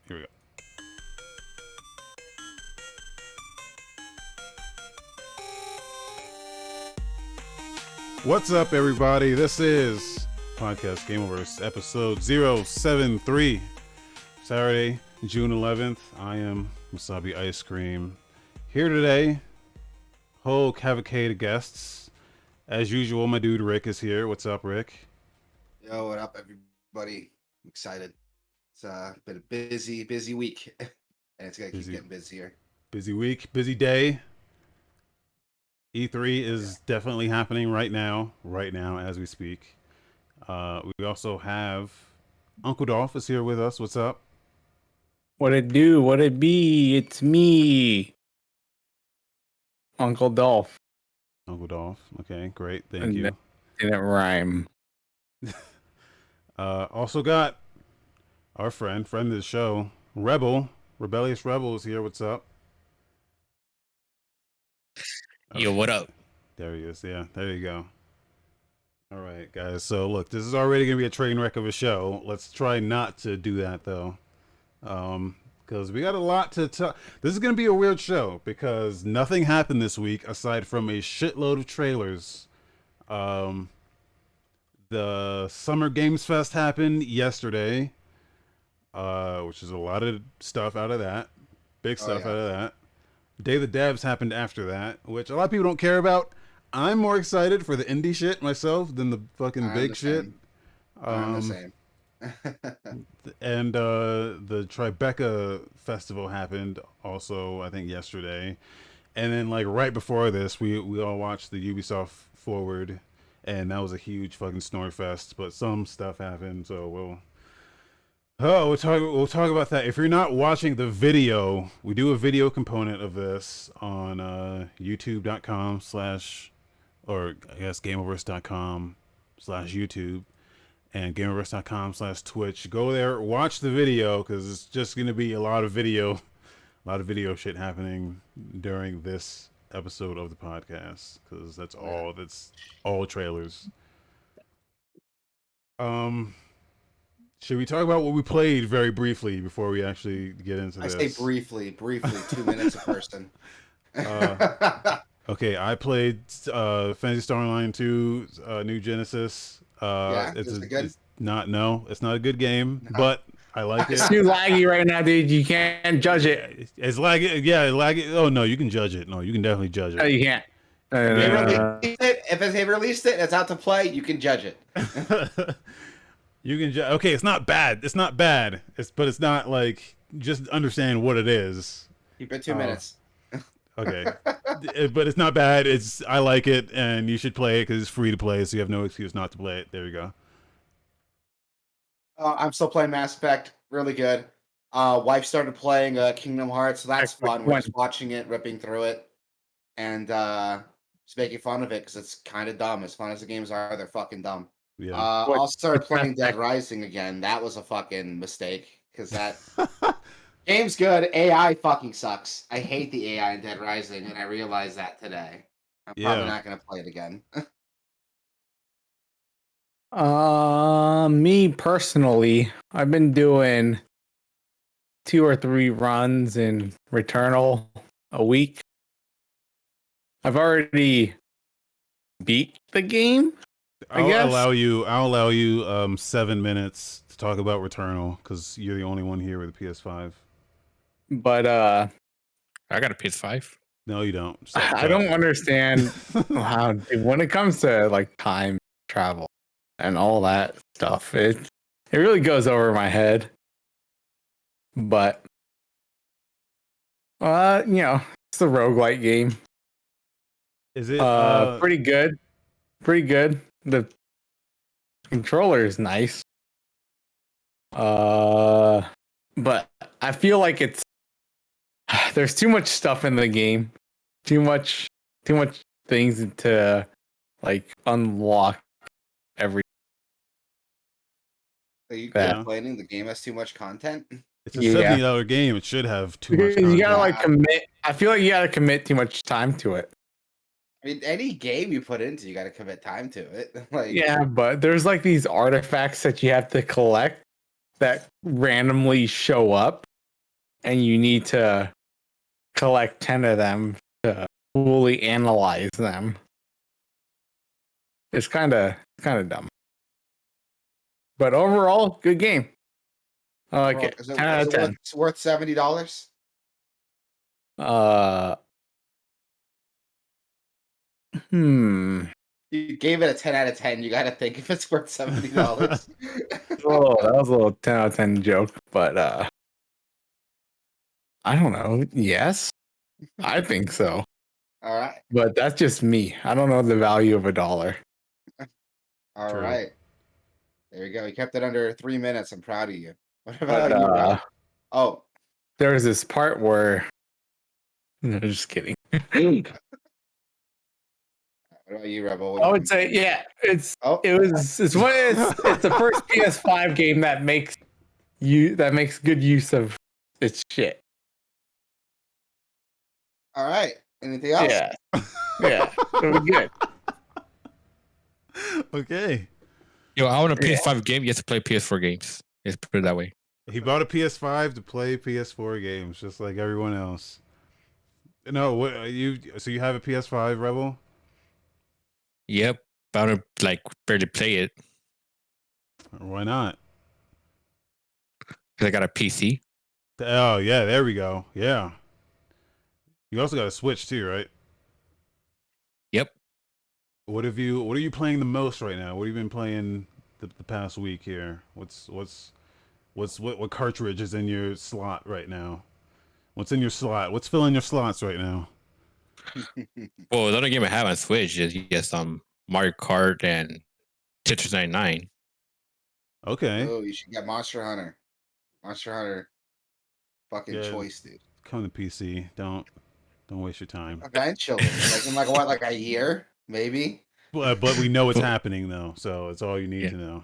Here we go. What's up, everybody? This is Podcast Gameoverse, episode 073, Saturday, June 11th. I am Wasabi Ice Cream. Here today, whole cavalcade of guests. As usual, my dude Rick is here. What's up, Rick? Yo, what up, everybody? I'm excited. It's been a busy week, and it's gonna keep getting busier. Busy week, busy day. E3 is definitely happening right now as we speak. We also have Uncle Dolph is here with us. What's up? What it do? What it be? It's me, Uncle Dolph. Uncle Dolph. Okay, great. Thank you. Didn't rhyme. Also got our friend of the show, Rebellious Rebel is here. What's up? Yo, what up? There he is. Yeah, there you go. All right, guys. So look, this is already gonna be a train wreck of a show. Let's try not to do that though, because we got a lot to talk. This is gonna be a weird show because nothing happened this week aside from a shitload of trailers. The Summer Games Fest happened yesterday, which is a lot of stuff out of that. Big stuff out of that. Day of the Devs happened after that, which a lot of people don't care about. I'm more excited for the indie shit myself than the fucking big shit. I'm the same. And the Tribeca Festival happened also, I think, yesterday. And then, like, right before this, we all watched the Ubisoft Forward, and that was a huge fucking snore fest. But some stuff happened, so we'll talk about that. If you're not watching the video, we do a video component of this on youtube.com/ or I guess gameoverse.com/YouTube and gameoverse.com/Twitch. Go there, watch the video, because it's just gonna be a lot of video shit happening during this episode of the podcast, because that's all trailers. Should we talk about what we played very briefly before we actually get into this? I say briefly, 2 minutes a person. Okay, I played Phantasy Star Online 2 New Genesis. It's not a good game, but I like it. It's too laggy right now, dude. You can't judge it. It's laggy. Yeah, laggy. Oh no, you can judge it. No, you can definitely judge it. No, you can't. If they released it, it's out to play. You can judge it. You can judge. Okay, it's not bad. But it's not like, just understand what it is. Keep it 2 minutes. Okay, but it's not bad. I like it, and you should play it because it's free to play, so you have no excuse not to play it. There you go. I'm still playing Mass Effect. Really good. Wife started playing Kingdom Hearts, so that's fun. We're just watching it, ripping through it, and just making fun of it because it's kind of dumb. As fun as the games are, they're fucking dumb. Yeah. I'll start playing Dead Rising again. That was a fucking mistake because that game's good. AI fucking sucks. I hate the AI in Dead Rising, and I realized that today. I'm probably not gonna play it again. Me personally, I've been doing 2 or 3 runs in Returnal a week. I've already beat the game. I'll allow you 7 minutes to talk about Returnal because you're the only one here with a PS5. But I got a PS5. No, you don't. I don't understand how, when it comes to like time travel and all that stuff, it really goes over my head. But it's a roguelike game. Is it pretty good? Pretty good. The controller is nice. But I feel like there's too much stuff in the game. Too much things to like unlock every. Are you complaining the game has too much content? It's a $70 game. It should have too much content. You gotta like commit. I feel like you gotta commit too much time to it. I mean, any game you put into, you got to commit time to it. Like, yeah, but there's like these artifacts that you have to collect that randomly show up and you need to collect 10 of them to fully analyze them. It's kind of dumb. But overall, good game. I like it. 10 out of 10. It's worth $70? You gave it a 10 out of 10. You got to think if it's worth $70. Oh, that was a little 10 out of 10 joke, but I don't know. Yes, I think so. All right. But that's just me. I don't know the value of $1. All True. right. There you go. You kept it under 3 minutes. I'm proud of you. What But about you, Rob? Oh, there was this part where no, just kidding. what about you, Rebel? I would say, yeah, it's Oh, it's the first PS5 game that makes good use of its shit. all right. Anything else? Yeah, yeah, it was good. Okay. Yo, I want a PS5 game. You have to play PS4 games. Let's put it that way. He bought a PS5 to play PS4 games, just like everyone else. No, what you? So you have a PS5, Rebel? Yep. I don't like barely play it Why not? because I got a PC. Oh yeah, there we go. Yeah. You also got a Switch too, right? Yep. What are you playing the most right now? What have you been playing the past week here? What cartridge is in your slot right now? What's in your slot? What's filling your slots right now? Well, the other game I have on Switch is Mario Kart and Tetris 99. Okay. Oh, you should get Monster Hunter. Monster Hunter. Fucking Yeah. choice, dude. Come to PC. Don't waste your time. Eventually. Like in like a year, maybe. But we know it's happening though, so it's all you need Yeah. to know.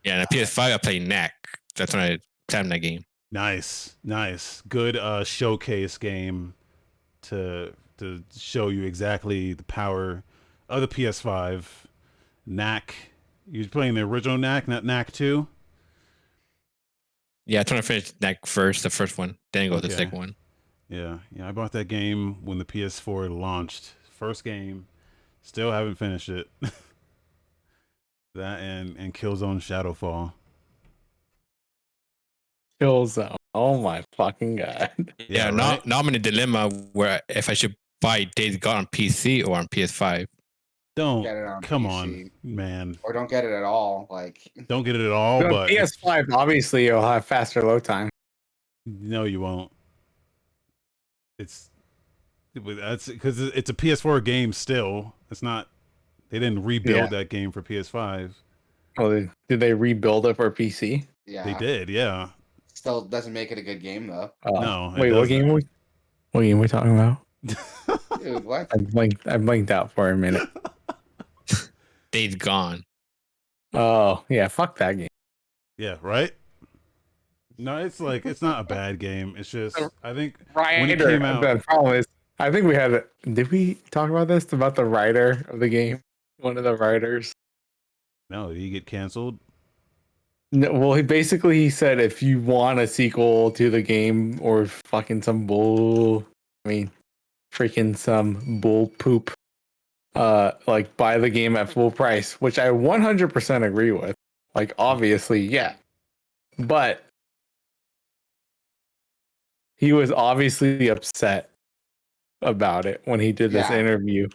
Yeah, and a PS5 I play Knack. That's when I played that game. Nice. Good showcase game to show you exactly the power of the PS5. Knack. You're playing the original Knack, not Knack 2? Yeah, I trying to finish Knack first, the first one, then go to the Okay. second one. Yeah. I bought that game when the PS4 launched. First game. Still haven't finished it. That and Killzone Shadowfall. Killzone. Oh my fucking god. Yeah, right? now I'm in a dilemma where if I should buy Days Gone on PC or on PS5. Don't Get it on come PC. on, man. Or don't get it at all. Like Don't get it at all, On but PS5, obviously, you'll have faster load time. no, you won't. It's that's because it's a PS4 game still. It's not. They didn't rebuild that game for PS5. Oh, did they rebuild it for PC? yeah. They did, yeah. Still doesn't make it a good game though. No, it Wait, what doesn't. game? What game are we talking about? Dude, what? I blinked out for a minute. Days Gone. Oh yeah, fuck that game. Yeah, right. No, it's not a bad game. It's just I think Writer. when it came out, The problem is, I think we had. Did we talk about this about the writer of the game? One of the writers. no, did he get canceled? No, well, he said if you want a sequel to the game or fucking some bull, freaking some bull poop, like buy the game at full price, which I 100% agree with. Like, obviously, yeah, but he was obviously upset about it when he did this Yeah. interview.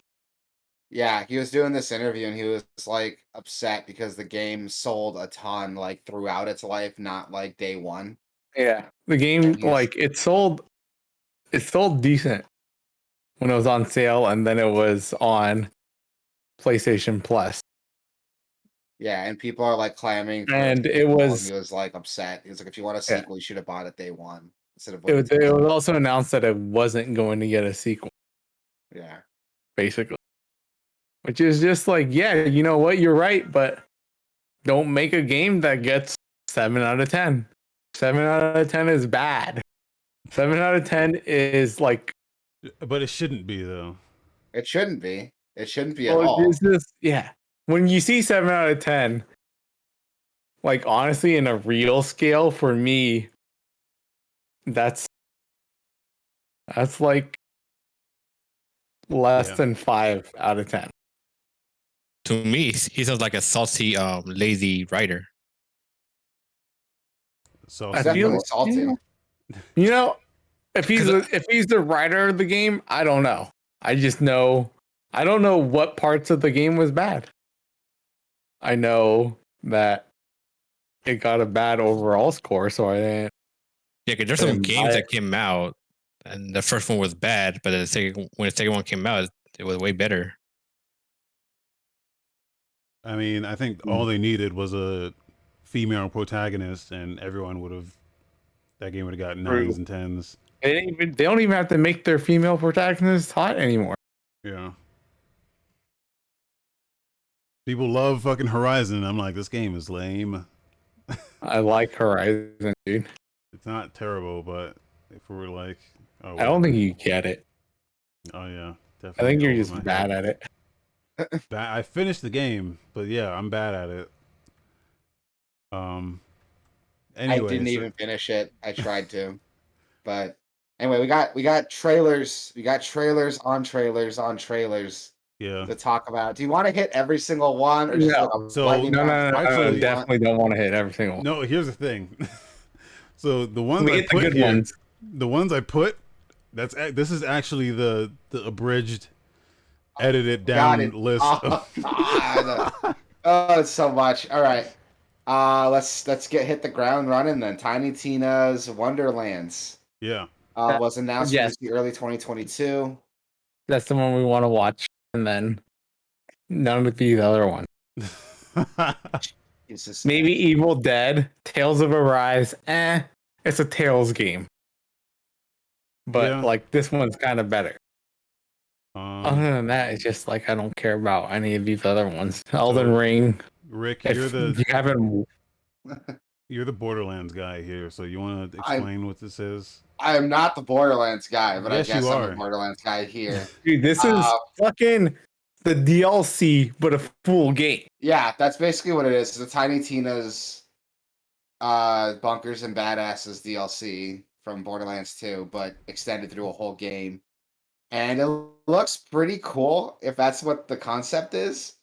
Yeah, he was doing this interview and he was like upset because the game sold a ton like throughout its life, not like day one. Yeah, the game And he's- like it sold decent when it was on sale, and then it was on PlayStation Plus. Yeah, and people are like clamoring for And a it sequel, was- and he was like upset. He was like, if you want a Yeah. sequel, you should have bought it day one instead of It waiting. was also announced that it wasn't going to get a sequel, Yeah. basically. Which is just like, yeah, you know what? You're right, but don't make a game that gets 7 out of 10. 7 out of 10 is bad. 7 out of 10 is like, But it shouldn't be though. It shouldn't be. It shouldn't be at well, all. it's just, yeah. When you see 7 out of 10, like honestly, in a real scale for me, that's That's like less Yeah. than 5 out of 10. To me, he sounds like a salty, lazy writer. So I Definitely feel salty. you know if he's 'Cause if he's the writer of the game, I don't know. I just know I don't know what parts of the game was bad. I know that it got a bad overall score, so I didn't. Yeah, because there's some didn't buy games it. that came out, and the first one was bad, but when the second one came out, it was way better. I mean, I think all they needed was a female protagonist, and everyone would have that game would have got nines and tens. They don't even have to make their female protagonists hot anymore. Yeah. People love fucking Horizon. I'm like, this game is lame. I like Horizon, dude. It's not terrible, but if we were like, oh, I don't think whatever. you get it. Oh yeah, I definitely. think you're over just my bad head. at it. I finished the game, but yeah, I'm bad at it. I Anyway, didn't so, even finish it. I tried to, but anyway, we got trailers. We got trailers on trailers on trailers yeah. to talk about. Do you want to hit every single one, or just like No. a So, lightning No, round? no, no, no, no. actually- Definitely don't want to hit every single one. No, here's the thing. So the ones We I hit the put good here, ones. the ones I put, this is actually the abridged, edited Got down it. list. Oh, God. Oh, it's so much. All right. Let's hit the ground running then. Tiny Tina's Wonderlands Yeah. was announced for Yes. the early 2022. That's the one we want to watch, and then none of these other ones. It's just Maybe Evil Dead, Tales of Arise. It's a Tales game, but Yeah. like this one's kind of better. Other Um, than that, it's just like I don't care about any of these other ones. Elden Ring. Rick, If you haven't, you're the Borderlands guy here, so you want to explain what this is? I am not the Borderlands guy, but Yes, I guess you I'm are. the Borderlands guy here. dude, this is fucking the DLC, but a full game. Yeah, that's basically what it is. It's a Tiny Tina's Bunkers and Badasses DLC from Borderlands 2, but extended through a whole game. And it looks pretty cool if that's what the concept is.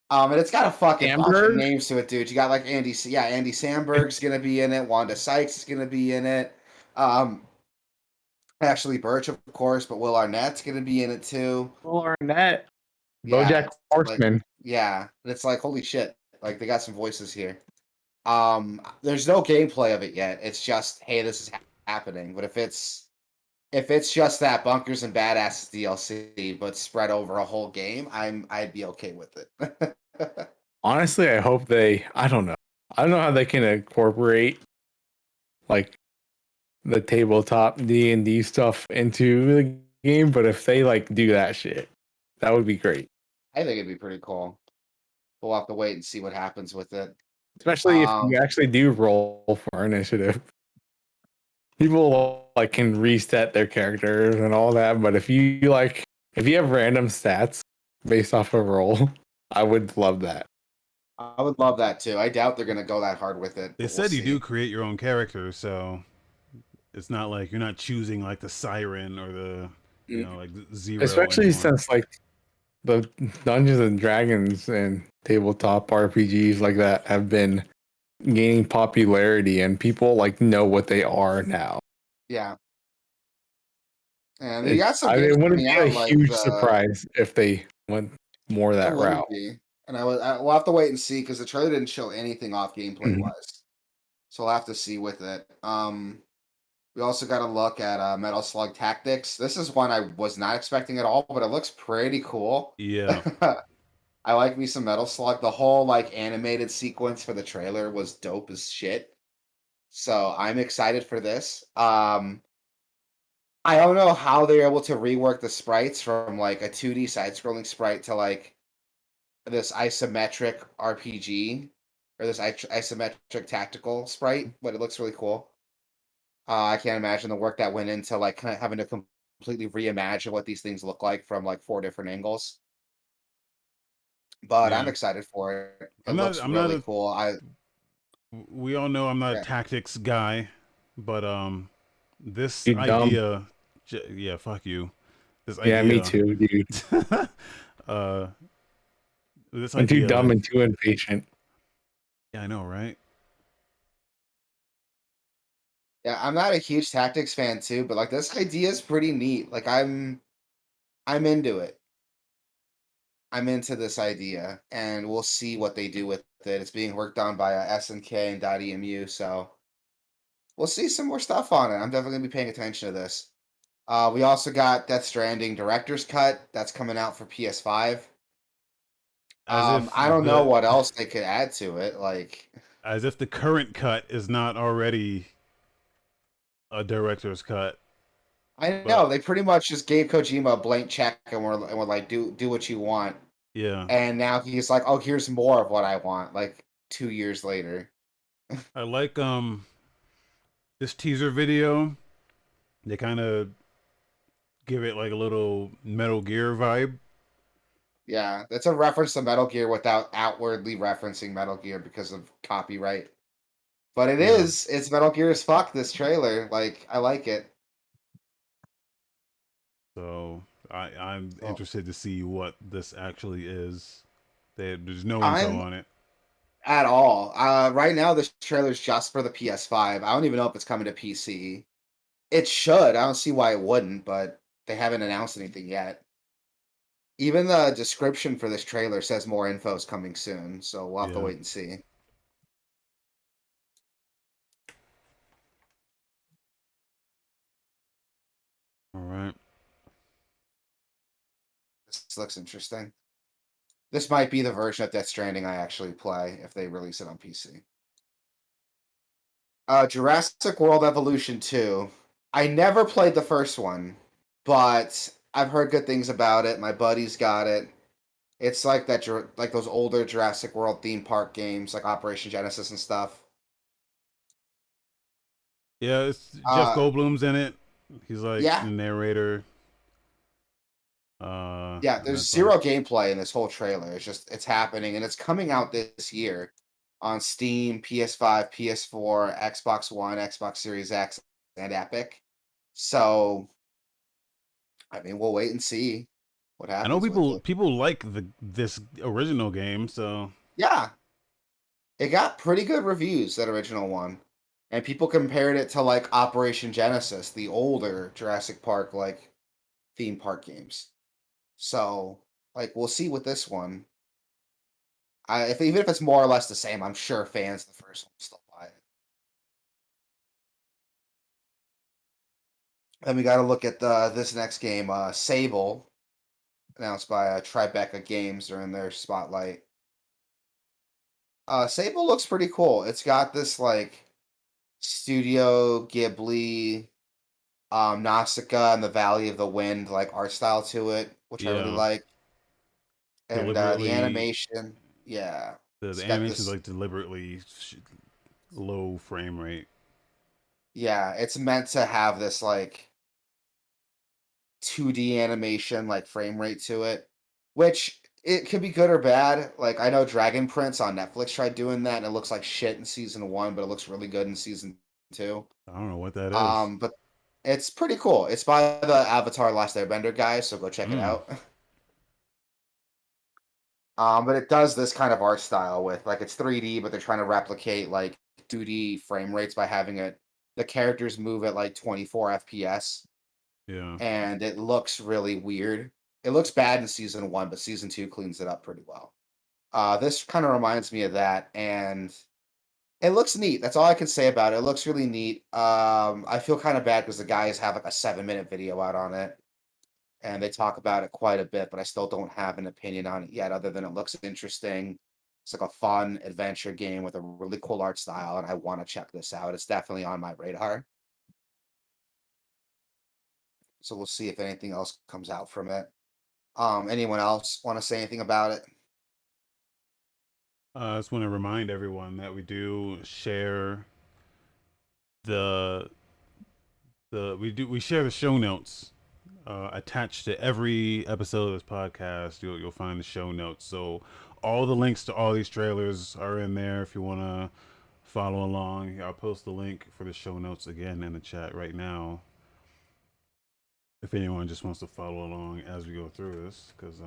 And it's got a fucking bunch of Sandberg? names to it, dude. You got like Andy Samberg's gonna be in it, Wanda Sykes is gonna be in it. Ashley Birch, of course, but Will Arnett's gonna be in it too. Will Arnett, Yeah, BoJack it's Horseman. Yeah, and it's like holy shit, like they got some voices here. There's no gameplay of it yet. It's just hey, this is happening. But if it's just that Bunkers and Badasses DLC, but spread over a whole game, I'd be okay with it. Honestly, I hope they. I don't know. I don't know how they can incorporate like the tabletop D&D stuff into the game, but if they like do that shit, that would be great. I think it'd be pretty cool. We'll have to wait and see what happens with it. Especially if you actually do roll for initiative. People like can reset their characters and all that, but if you have random stats based off of roll, I would love that. I would love that too. I doubt they're gonna go that hard with it. They but said we'll you see. do create your own character, so it's not like you're not choosing like the siren or the like zero. Especially anymore. since like the Dungeons and Dragons and tabletop RPGs like that have been gaining popularity and people like know what they are now. Yeah. And you got some It games wouldn't coming be out a like huge surprise if they went more that it wouldn't route. be. And we'll have to wait and see because the trailer didn't show anything off gameplay wise. So we'll have to see with it. We also got to look at Metal Slug Tactics. This is one I was not expecting at all, but it looks pretty cool. Yeah. I like me some Metal Slug. The whole like animated sequence for the trailer was dope as shit. So I'm excited for this. I don't know how they're able to rework the sprites from like a 2D side-scrolling sprite to like this isometric RPG or this isometric tactical sprite, but it looks really cool. I can't imagine the work that went into like kind of having to completely reimagine what these things look like from like 4 different angles. But I'm Yeah. excited for it. It I'm looks not really a- cool. We all know I'm not Yeah. a tactics guy, but this You're dumb. idea Yeah, fuck you. This Yeah, me idea. too, dude. uh, this I'm too idea, dumb like, and too impatient. yeah, I know, right? Yeah, I'm not a huge tactics fan too, but like this idea is pretty neat. Like I'm into it. I'm into this idea, and we'll see what they do with it. It's being worked on by SNK and .emu, so we'll see some more stuff on it. I'm definitely gonna be paying attention to this. We also got Death Stranding Director's Cut that's coming out for PS5. As if I don't know what else they could add to it. Like, as if the current cut is not already a director's cut. I know But they pretty much just gave Kojima a blank check and we're like, do what you want. yeah, And now he's like, oh, here's more of what I want. Like 2 years later. I like this teaser video. They kind of give it like a little Metal Gear vibe. Yeah, that's a reference to Metal Gear without outwardly referencing Metal Gear because of copyright. But Yeah. it's Metal Gear as fuck, this trailer. Like, I like it. So I'm So interested to see what this actually is. There's no info I'm on it. at all. Right now this trailer's just for the PS5. I don't even know if it's coming to PC. It should. I don't see why it wouldn't, but they haven't announced anything yet. Even the description for this trailer says more info is coming soon, so we'll have to Yeah. wait and see. All right. This looks interesting. This might be the version of Death Stranding I actually play if they release it on PC. Jurassic World Evolution 2. I never played the first one, but I've heard good things about it. My buddy's got it. It's like that, like those older Jurassic World theme park games, like Operation Genesis and stuff. Yeah, it's Jeff Uh, Goldblum's in it. He's like yeah, the narrator. yeah. And There's that's like zero gameplay in this whole trailer. It's happening, and it's coming out this year on Steam, PS5, PS4, Xbox One, Xbox Series X, and Epic. So, I mean, we'll wait and see what I know happens with people it. people like this original game, so Yeah, it got pretty good reviews, that original one. And people compared it to like Operation Genesis, the older Jurassic Park like theme park games. So, like we'll see with this one. If even if it's more or less the same, I'm sure fans of the first one will still buy it. Then we got to look at this next game, Sable, announced by Tribeca Games during their spotlight. Sable looks pretty cool. It's got this like Studio Ghibli, Nausicaa and the Valley of the Wind like art style to it, which I really yeah, like. And the deliberately animation, yeah, the it's got animation's this. like deliberately low frame rate. Yeah, it's meant to have this like 2D animation like frame rate to it, which it could be good or bad. Like I know Dragon Prince on Netflix tried doing that and it looks like shit in season 1, but it looks really good in season 2. I don't know what that is. But it's pretty cool. It's by the Avatar Last Airbender guys, so go check it Mm, out. But it does this kind of art style with like it's 3D, but they're trying to replicate like 2D frame rates by having it the characters move at like 24 FPS, yeah. and it looks really weird. It looks bad in season 1, but season 2 cleans it up pretty well. This kind of reminds me of that, and it looks neat. That's all I can say about it. It looks really neat. I feel kind of bad because the guys have like a 7-minute video out on it, and they talk about it quite a bit, but I still don't have an opinion on it yet, other than it looks interesting. It's like a fun adventure game with a really cool art style, and I want to check this out. It's definitely on my radar. So we'll see if anything else comes out from it. Anyone else want to say anything about it? I just want to remind everyone that we do share the we share the show notes attached to every episode of this podcast. You'll find the show notes. So all the links to all these trailers are in there if you want to follow along. I'll post the link for the show notes again in the chat right now. if anyone just wants to follow along as we go through this, because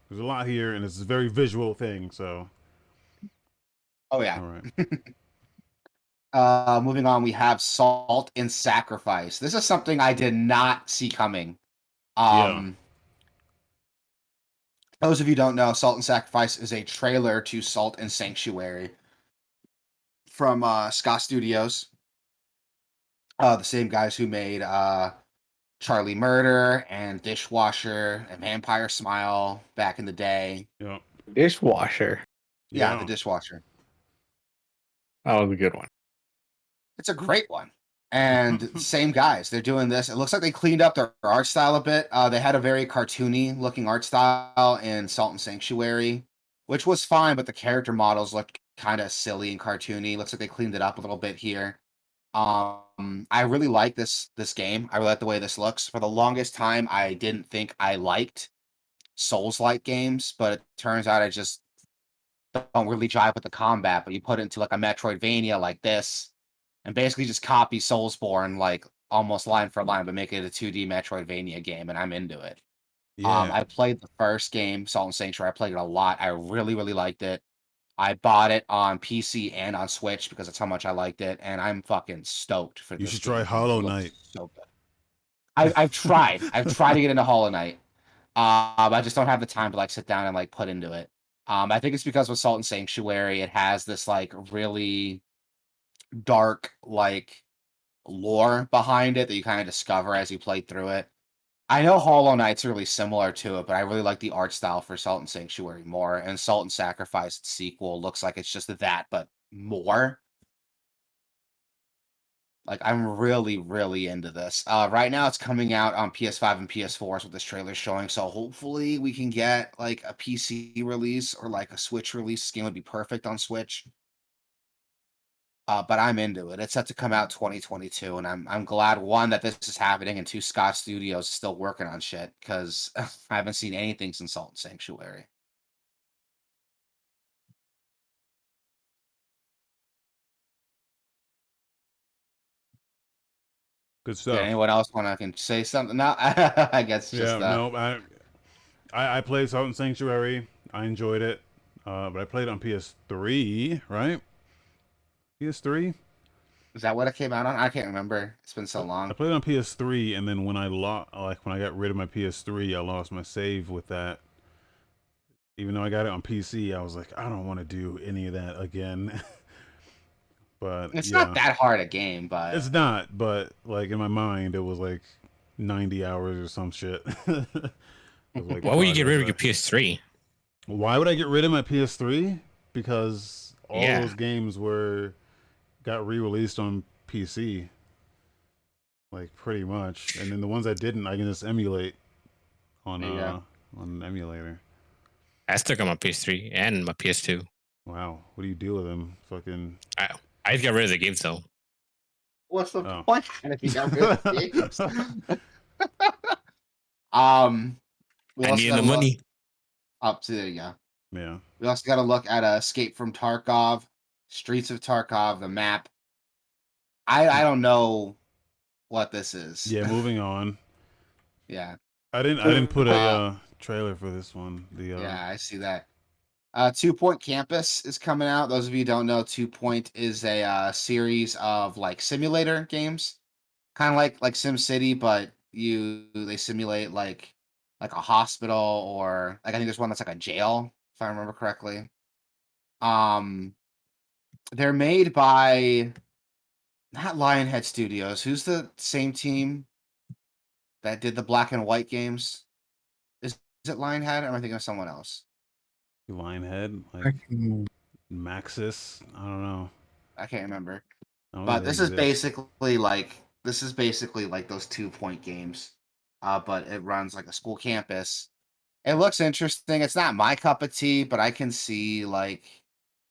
there's a lot here and it's a very visual thing. So, Oh yeah. all right. Moving on, we have Salt and Sacrifice. This is something I did not see coming. Yeah. Those of you who don't know, Salt and Sacrifice is a trailer to Salt and Sanctuary from Scott Studios. The same guys who made Charlie Murder and Dishwasher and Vampire Smile back in the day. Yeah. Dishwasher. Yeah, Yeah. the Dishwasher. That was a good one. It's a great one. And same guys, they're doing this. It looks like they cleaned up their art style a bit. They had a very cartoony looking art style in Salt and Sanctuary, which was fine, but the character models looked kind of silly and cartoony. Looks like they cleaned it up a little bit here. I really like this game. I really like the way this looks. For the longest time, I didn't think I liked Souls-like games, but it turns out I just don't really jive with the combat. But you put it into like a Metroidvania like this, and basically just copy Soulsborne like almost line for line, but make it a 2D Metroidvania game, and I'm into it. Yeah. I played the first game, Salt and Sanctuary. I played it a lot. I really, really liked it. I bought it on PC and on Switch because that's how much I liked it, and I'm fucking stoked for You this should game. try It Hollow looks Knight. so good. I've tried. I've tried to get into Hollow Knight. I just don't have the time to like sit down and like put into it. I think it's because with Salt and Sanctuary, it has this like really dark like lore behind it that you kind of discover as you play through it. I know Hollow Knight's really similar to it, but I really like the art style for Salt and Sanctuary more. And Salt and Sacrifice sequel looks like it's just that, but more. Like I'm really, really into this. Right now it's coming out on PS5 and PS4 is what this trailer's showing. So hopefully we can get like a PC release or like a Switch release. This game would be perfect on Switch. But I'm into it. It's set to come out 2022, and I'm glad one that this is happening, and two Scott Studios is still working on shit because I haven't seen anything since Salt and Sanctuary. Good Did stuff. anyone else want to can say something? No, I guess Yeah. just No. I played Salt and Sanctuary. I enjoyed it. But I played it on PS3, right? PS3. is that what it came out on? I can't remember. It's been so I long. played it on PS3, and then when when I got rid of my PS3, I lost my save with that. Even though I got it on PC, I was like, I don't want to do any of that again. But It's not yeah, that hard a game, but it's not. But like in my mind, it was like 90 hours or some shit. Of like Why would you get rid progress of your PS3? Why would I get rid of my PS3? Because all Yeah, those games got re-released on PC, like pretty much. And then the ones I didn't, I can just emulate on there you go. on an emulator. I stuck on my PS3 and my PS2. Wow, what do you do with them? Fucking I I just got rid of the games though. What's the oh. point? If you got rid of games. Um, we I also needed got the to look money. up. So there you go. Yeah. We also got to look at Escape from Tarkov, Streets of Tarkov, the map. I don't know what this is. Yeah, moving on. Yeah. I didn't put a Uh, trailer for this one. The yeah, I see that. 2 Point Campus is coming out. Those of you who don't know, 2 Point is a series of like simulator games, kind of like Sim City, but they simulate like a hospital or like I think there's one that's like a jail, if I remember correctly. Um, they're made by not Lionhead Studios. Who's the same team that did the Black and White games? Is it Lionhead or am I thinking of someone else? Lionhead, like Maxis. I don't know. I can't remember. I don't think But they exist. this is basically like those 2 Point games. But it runs like a school campus. It looks interesting. It's not my cup of tea, but I can see like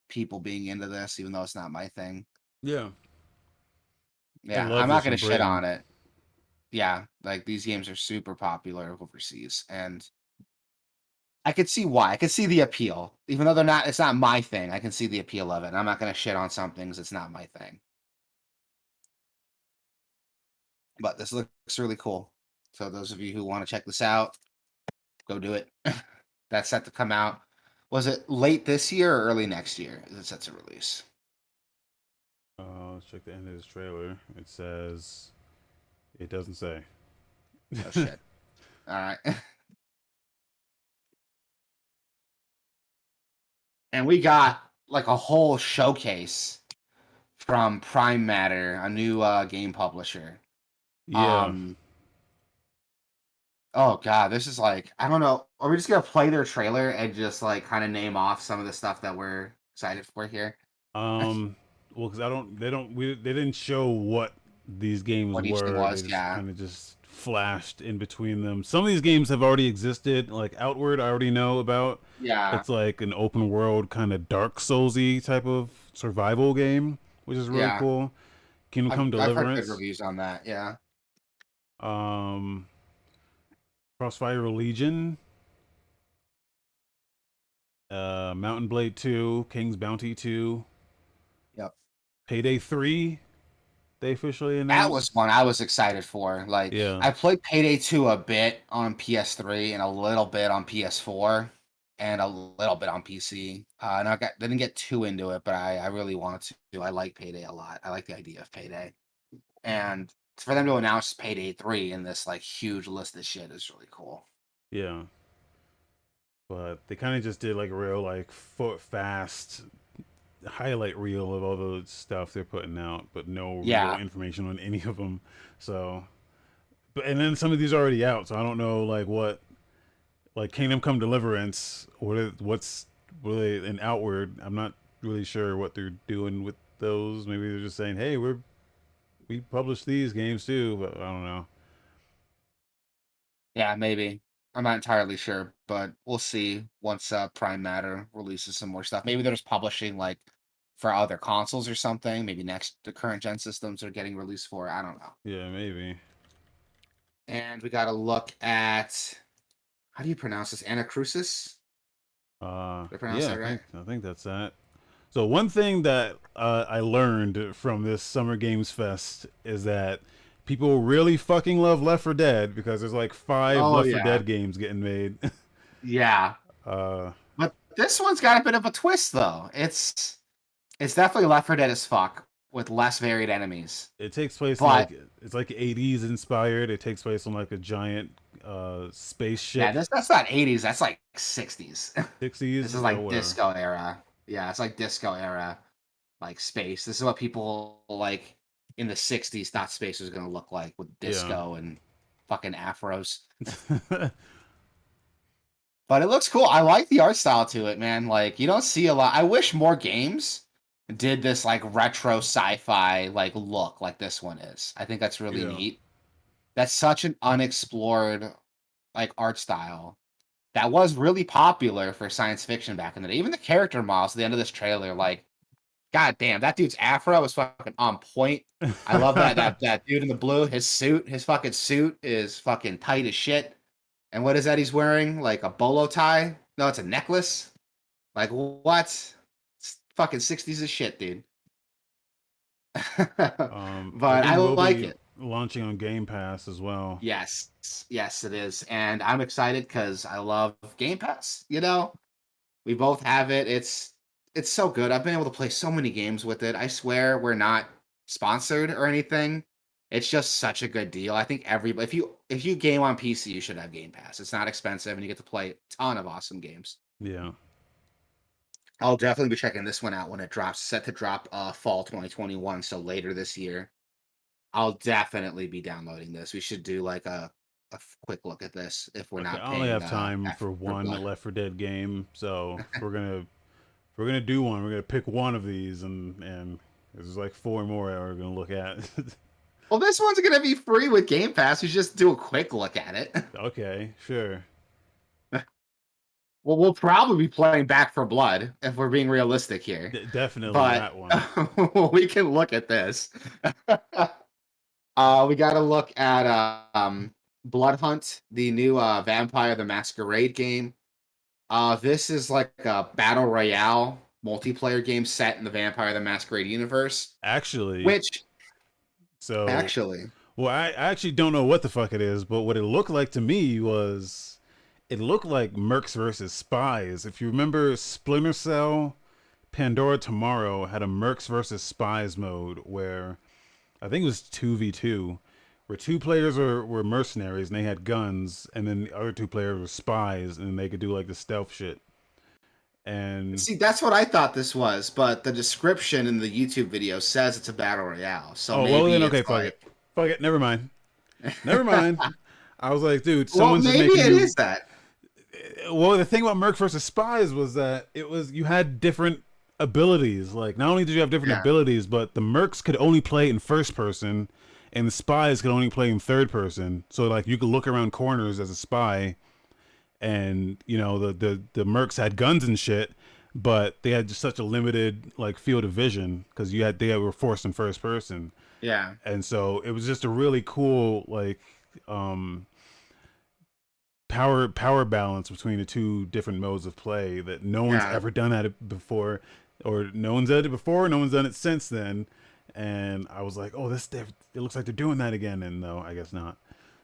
people being into this, even though it's not my thing. Yeah, they Yeah, I'm love not this gonna in shit Britain. on it. Yeah, like these games are super popular overseas, and I could see why. I could see the appeal, even though it's not my thing. I can see the appeal of it. And I'm not gonna shit on something because it's not my thing. But this looks really cool. So those of you who want to check this out, go do it. That's set to come out. Was it late this year or early next year? Is it set to release? Let's check the end of this trailer. It says it doesn't say. Oh shit. All right. And we got like a whole showcase from Prime Matter, a new game publisher. Yeah. Oh god, this is like, I don't know. Are we just gonna play their trailer and just like kind of name off some of the stuff that we're excited for here? Well, because they didn't show what these games What each thing were. They was, just yeah. kind of just flashed in between them. Some of these games have already existed. Like Outward, I already know about. Yeah. It's like an open world kind of Dark Soulsy type of survival game, which is really Yeah. cool. Kingdom Come I've heard good Deliverance. reviews on that, yeah. Crossfire Legion. Mountain Blade 2, King's Bounty 2, Yep. Payday 3. They officially That announced. was one I was excited for. Like, Yeah. I played Payday 2 a bit on PS3 and a little bit on PS4 and a little bit on PC. And didn't get too into it, but I really wanted to. I like Payday a lot. I like the idea of Payday. And for them to announce Payday 3 in this like huge list of shit is really cool. Yeah. But they kind of just did like a real like fast highlight reel of all the stuff they're putting out, but no Yeah. real information on any of them. So, and then some of these are already out, so I don't know like what, like Kingdom Come Deliverance, what's really an Outward. I'm not really sure what they're doing with those. Maybe they're just saying, hey, we publish these games too, but I don't know. Yeah, maybe. I'm not entirely sure, but we'll see once Prime Matter releases some more stuff. Maybe they're just publishing like for other consoles or something. Maybe the current gen systems are getting released for. I don't know. Yeah, maybe. And we got to look at, how do you pronounce this? Anacrusis? Did I pronounce Yeah, that right? I think that's that. So one thing that I learned from this Summer Games Fest is that people really fucking love Left 4 Dead because there's like 5 Oh Left 4 yeah. Dead games getting made. Yeah. But this one's got a bit of a twist though. It's definitely Left 4 Dead as fuck with less varied enemies. It takes place But in like, it's like 80s inspired. It takes place on like a giant spaceship. yeah, that's not 80s, that's like 60s. 60s. This is like disco era. Yeah, it's like disco era, like space. This is what people like in the 60s thought space was gonna look like with disco and fucking afros. But it looks cool. I like the art style to it, man. Like you don't see a lot. I wish more games did this like retro sci-fi like look like this one is. I think that's really neat. That's such an unexplored like art style that was really popular for science fiction back in the day. Even the character models at the end of this trailer, like, god damn, that dude's afro is fucking on point. I love that dude in the blue. His fucking suit is fucking tight as shit. And what is that he's wearing? Like a bolo tie? No, it's a necklace. Like what? It's fucking 60s as shit, dude. But I like it. Launching on Game Pass as well. Yes, it is, and I'm excited because I love Game Pass. You know, we both have it. It's so good. I've been able to play so many games with it. I swear we're not sponsored or anything. It's just such a good deal. I think if you game on PC, you should have Game Pass. It's not expensive, and you get to play a ton of awesome games. Yeah. I'll definitely be checking this one out when it drops. Set to drop fall 2021, so later this year. I'll definitely be downloading this. We should do like a quick look at this if we're not I paying. only have time for one blood. Left 4 Dead game, so if we're gonna do one, we're gonna pick one of these, and there's like 4 more that we're gonna look at. Well, this one's gonna be free with Game Pass. You just do a quick look at it. Okay, sure. Well, we'll probably be playing Back for Blood if we're being realistic here. Definitely But that one. we can look at this. We got to look at Blood Hunt, the new Vampire the Masquerade game. This is like a battle royale multiplayer game set in the Vampire the Masquerade universe. Actually, Which so actually, Well, I actually don't know what the fuck it is, but what it looked like to me was it looked like Mercs versus Spies. If you remember, Splinter Cell, Pandora Tomorrow had a Mercs versus Spies mode where I think it was 2v2, where two players were mercenaries and they had guns, and then the other two players were spies and they could do like the stealth shit. And See, that's what I thought this was, but the description in the YouTube video says it's a battle royale. So oh well, then maybe okay, it's fuck like, it, fuck it, never mind, never mind. I was like, dude, well, someone's just maybe making it you. is that. Well, the thing about Merc versus Spies was that it was you had different abilities. Like, not only did you have different Yeah. abilities, but the Mercs could only play in first person, and the Spies could only play in third person. So like you could look around corners as a spy, and you know the Mercs had guns and shit, but they had just such a limited like field of vision because they were forced in first person, Yeah. and so it was just a really cool like um power balance between the two different modes of play that no one's Yeah. ever done at it before, or no one's done it before, no one's done it since then. And I was like, oh, it looks like they're doing that again, and no, I guess not.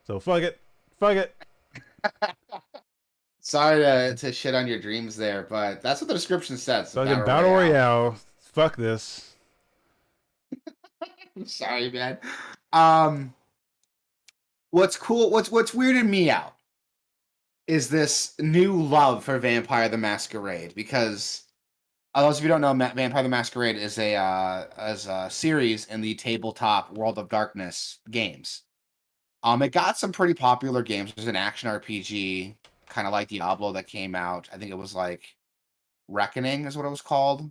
So fuck it. Sorry to shit on your dreams there, but that's what the description says. A Fucking battle battle royale. royale. Fuck this. I'm sorry, man. What's cool? What's weirded me out is this new love for Vampire the Masquerade, because those of you who don't know, Vampire the Masquerade is a series in the tabletop World of Darkness games. It got some pretty popular games. There's an action RPG, kind of like Diablo, that came out. I think it was like Reckoning is what it was called.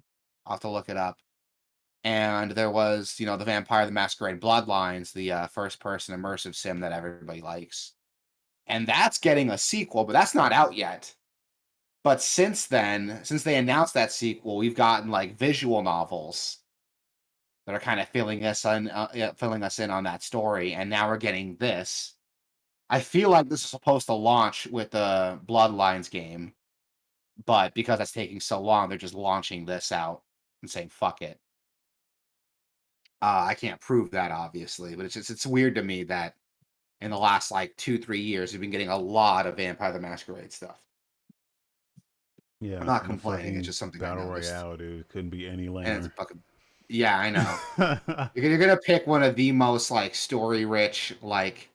I'll have to look it up. And there was, the Vampire the Masquerade Bloodlines, the first-person immersive sim that everybody likes. And that's getting a sequel, but that's not out yet. But since then, since they announced that sequel, we've gotten like visual novels that are kind of filling us in on that story, and now we're getting this. I feel like this is supposed to launch with the Bloodlines game, but because that's taking so long, they're just launching this out and saying fuck it. I can't prove that obviously, but it's weird to me that in the last like 2-3 years we've been getting a lot of Vampire the Masquerade stuff. I'm Yeah, not I'm a complaining. It's fucking just something I battle noticed, royale, dude. Couldn't be any and it's lamer. fucking yeah, I know. You're gonna pick one of the most like story rich, like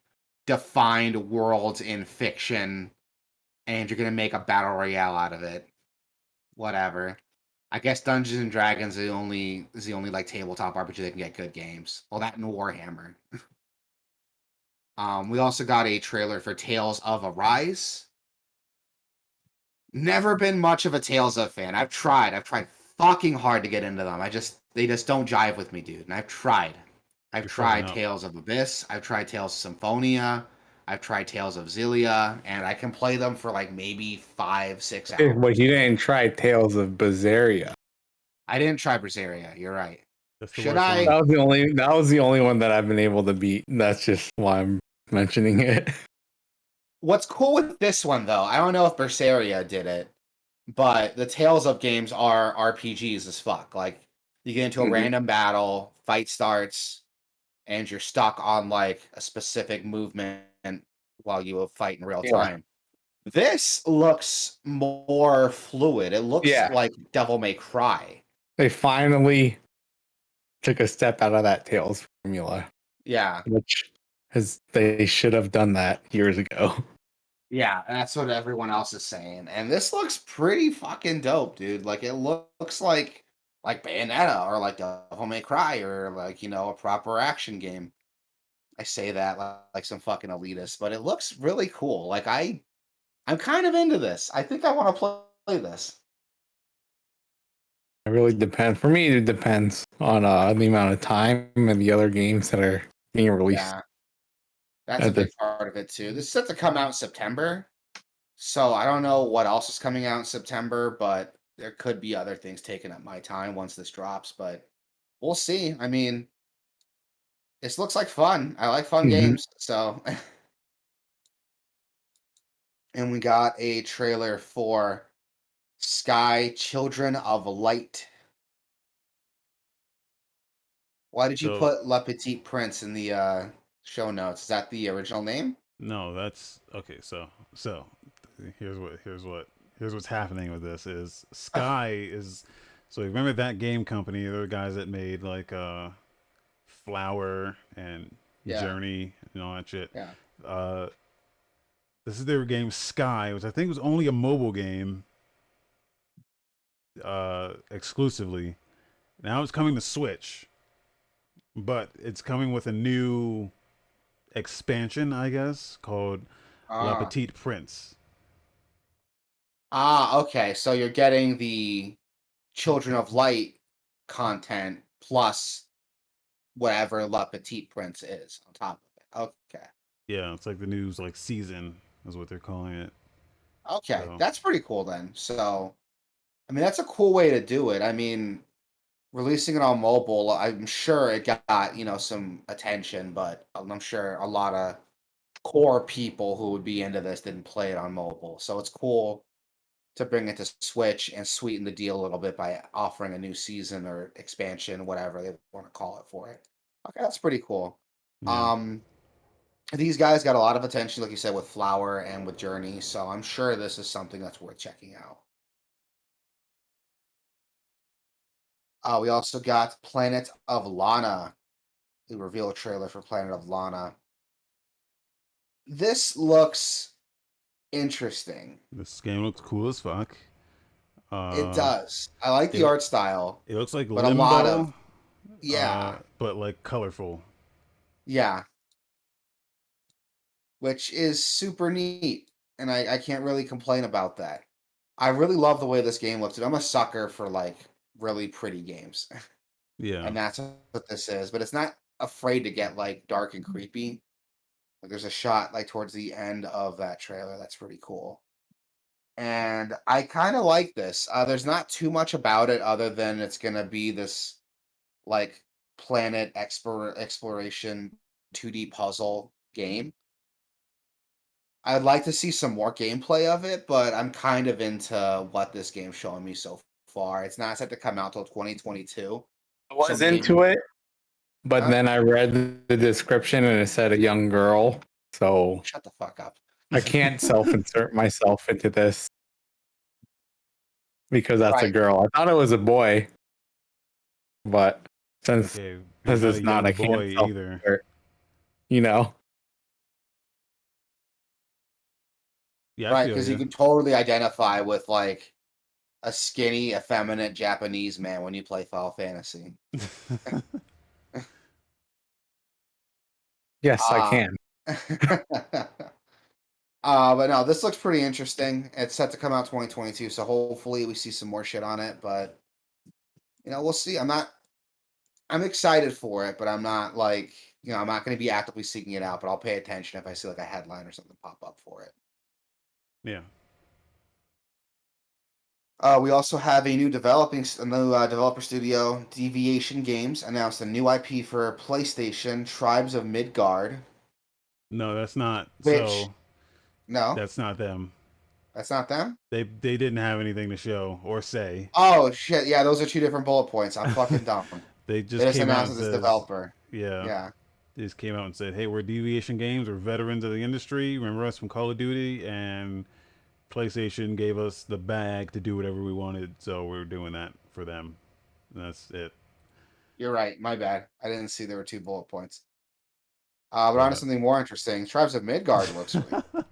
defined worlds in fiction, and you're gonna make a battle royale out of it. Whatever. I guess Dungeons and Dragons is the only like tabletop RPG that can get good games. Well, that and Warhammer. We also got a trailer for Tales of Arise. Never been much of a Tales of fan. I've tried. I've tried fucking hard to get into them. They just don't jive with me, dude. And I've tried. I've You're fucking tried up. Tales of Abyss. I've tried Tales of Symphonia. I've tried Tales of Xillia, and I can play them for like maybe 5-6 hours. But you didn't try Tales of Berseria. I didn't try Berseria. You're right. That's the Should worst I? one. That was the only one that I've been able to beat. That's just why I'm mentioning it. What's cool with this one though? I don't know if Berseria did it, but the Tales of games are RPGs as fuck. Like you get into a Mhm. random battle, fight starts, and you're stuck on like a specific movement while you fight in real Yeah. time. This looks more fluid. It looks Yeah. like Devil May Cry. They finally took a step out of that Tales formula, Yeah. which they should have done that years ago. Yeah, and that's what everyone else is saying. And this looks pretty fucking dope, dude. Like it looks like Bayonetta or like Devil May Cry or like, a proper action game. I say that like some fucking elitist, but it looks really cool. Like I'm kind of into this. I think I want to play this. It really depends. For me, it depends on the amount of time and the other games that are being released. Yeah, that's a At the, big part of it too. This is set to come out in September. So I don't know what else is coming out in September, but there could be other things taking up my time once this drops, but we'll see. I mean, this looks like fun. I like fun Mhm. games. So and we got a trailer for Sky Children of Light. Why did you So put Le Petit Prince in the show notes. Is that the original name? No, that's okay. So here's what's happening with this is Sky is. So remember that game company? They're the guys that made like Flower and Yeah, Journey and all that shit. yeah. Uh, this is their game Sky, which I think was only a mobile game exclusively. Now it's coming to Switch, but it's coming with a new expansion, I guess, called La Ah, Petite Prince. okay. So you're getting the Children of Light content plus whatever La Petite Prince is on top of it. Okay. Yeah, it's like the news like season is what they're calling it. Okay. So That's pretty cool then. So, I mean, that's a cool way to do it. I mean, releasing it on mobile, I'm sure it got, some attention, but I'm sure a lot of core people who would be into this didn't play it on mobile. So it's cool to bring it to Switch and sweeten the deal a little bit by offering a new season or expansion, whatever they want to call it for it. Okay, that's pretty cool. yeah, Um, these guys got a lot of attention, like you said, with Flower and with Journey, so I'm sure this is something that's worth checking out. We also got Planet of Lana. The reveal trailer for Planet of Lana. This looks interesting. this game looks cool as fuck. It Uh, does. I like the it art style, it looks like but a lot of Limbo, yeah, but like colorful. yeah, which is super neat, and I can't really complain about that. I really love the way this game looks, and I'm a sucker for like really pretty games, Yeah, and that's what this is. But it's not afraid to get like dark and creepy. Like there's a shot like towards the end of that trailer that's pretty cool. And I kind of like this. There's not too much about it other than it's gonna be this like planet exploration 2D puzzle game. I'd like to see some more gameplay of it, but I'm kind of into what this game's showing me so far. It's not set to come out till 2022, I so was maybe. into it, but Huh? then I read the description and it said a young girl. So Shut the fuck up. I can't self-insert myself into this because that's a Right. girl. I thought it was a boy, but since okay. He's since not a it's not, young I can't boy either. self-insert. You know? Yeah, I Right, feel because you you. can totally identify with like a skinny, effeminate Japanese man when you play Final Fantasy. Yes, I Uh can. but no, this looks pretty interesting. It's set to come out 2022, so hopefully we see some more shit on it. But we'll see. I'm excited for it, but I'm not like, I'm not going to be actively seeking it out. But I'll pay attention if I see like a headline or something pop up for it. Yeah. We also have a new developer studio, Deviation Games, announced a new IP for PlayStation, Tribes of Midgard. No, that's not. Which So no, that's not them. that's not them. They didn't have anything to show or say. Oh shit! Yeah, those are two different bullet points. I'm fucking dumb. They They just just came out announced and it as says, developer. yeah, Yeah, they just came out and said, hey, we're Deviation Games. We're veterans of the industry. Remember us from Call of Duty, and PlayStation gave us the bag to do whatever we wanted, so we're doing that for them. And that's it. you're right. My bad. I didn't see there were two bullet points. But on to But something more interesting. Tribes of Midgard looks really cool.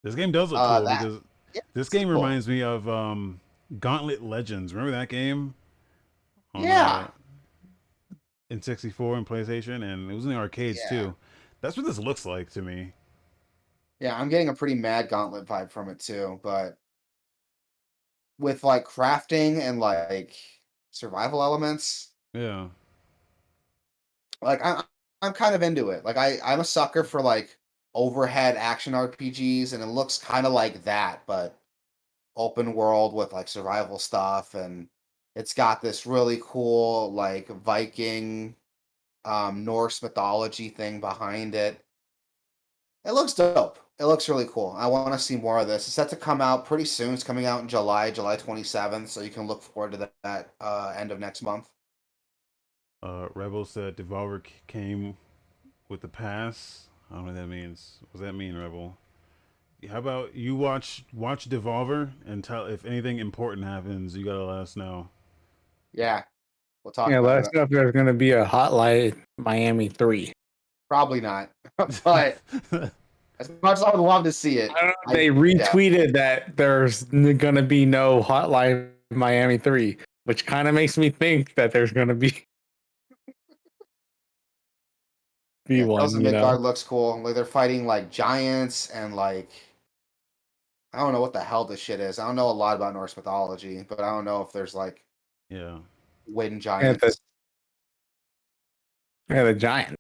this game does look cool That because yeah, this it's game cool. reminds me of Gauntlet Legends. Remember that game on Yeah, N64 and PlayStation, and it was in the arcades yeah, too. That's what this looks like to me. yeah. I'm getting a pretty mad Gauntlet vibe from it too, but with like crafting and like survival elements. Yeah, Like I'm kind of into it. Like I'm a sucker for like overhead action RPGs, and it looks kind of like that, but open world with like survival stuff, and it's got this really cool like Viking Norse mythology thing behind it. It looks dope. It looks really cool. I want to see more of this. It's set to come out pretty soon. It's coming out in July 27th, so you can look forward to that end of next month. Rebel said Devolver came with the pass. I don't know what that means. What does that mean, Rebel? How about you watch Devolver and tell if anything important happens. You gotta let us know. Yeah, we'll talk Yeah, let about us it. know if there's going to be a Hotline Miami 3. Probably not, but as much as I would love to see it, I don't know, I they doubt. retweeted that there's going to be no Hotline Miami 3, which kind of makes me think that there's going to be Yeah, Tales one, of you know? Midgard looks cool. Like they're fighting like giants and like I don't know what the hell this shit is. I don't know a lot about Norse mythology, but I don't know if there's like Yeah, wind Yeah, giants. the giant.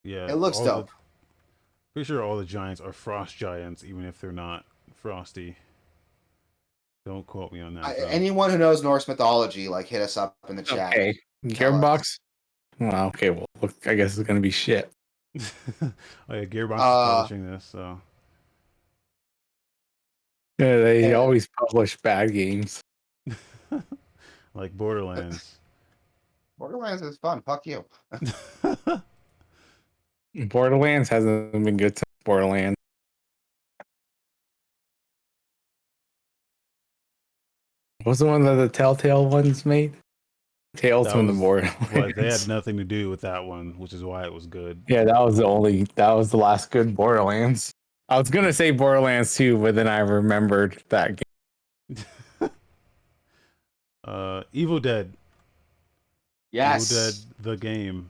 It yeah. looks All the dope. pretty sure all the giants are frost giants, even if they're not frosty. Don't quote me on that though. Anyone who knows Norse mythology, like hit us up in the chat. Okay. Tell us. Gearbox? Well, okay, well, look, I guess it's going to be shit. Oh yeah, Gearbox is Uh, publishing this, so Yeah, they eh, always publish bad games. like Borderlands. Borderlands is fun. Fuck you. Borderlands hasn't been good since Borderlands. What's the one that the Telltale ones made? Tales That from the was what they had Borderlands. nothing to do with that one, which is why it was good. Yeah, that was the last good Borderlands. I was gonna say Borderlands 2, but then I remembered that game. Evil Dead. Evil Dead Yes. the game.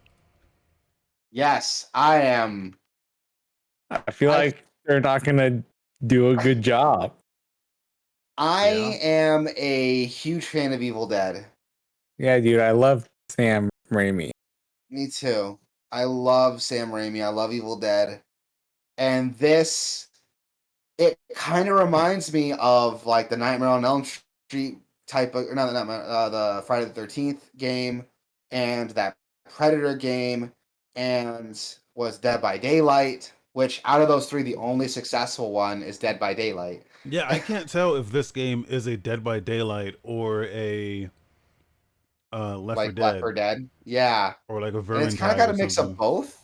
Yes. I am. I feel I like they're not gonna do a good job. Yeah. I am a huge fan of Evil Dead. Yeah, dude, I love Sam Raimi. Me too. I love Sam Raimi. I love Evil Dead. And this, it kind of reminds me of like the Nightmare on Elm Street type of, or not the Nightmare, the Friday the 13th game, and that Predator game, and was Dead by Daylight, which out of those three, the only successful one is Dead by Daylight. Yeah, I can't tell if this game is a Dead by Daylight or a Left 4 Like Left Dead 4 Dead. Yeah. or like a And it's kind of got Vermintide or a mix of something. both.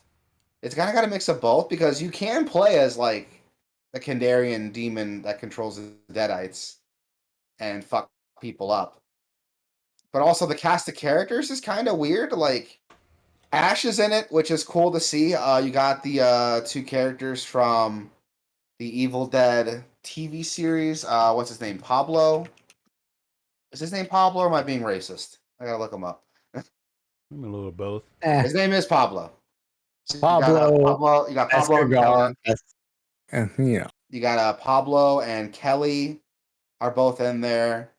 It's kind of got a mix of both because you can play as like the Kandarian demon that controls the Deadites and fuck people up. But also the cast of characters is kind of weird. Like Ash is in it, which is cool to see. You got the two characters from the Evil Dead TV series. What's his name? Pablo. Is his name Pablo or am I being racist? I gotta look him up. Maybe a little of both. His name is Pablo. So you got Pablo Pablo. You got Pablo and Escobar, Kelly. you know, You got Pablo and Kelly are both in there,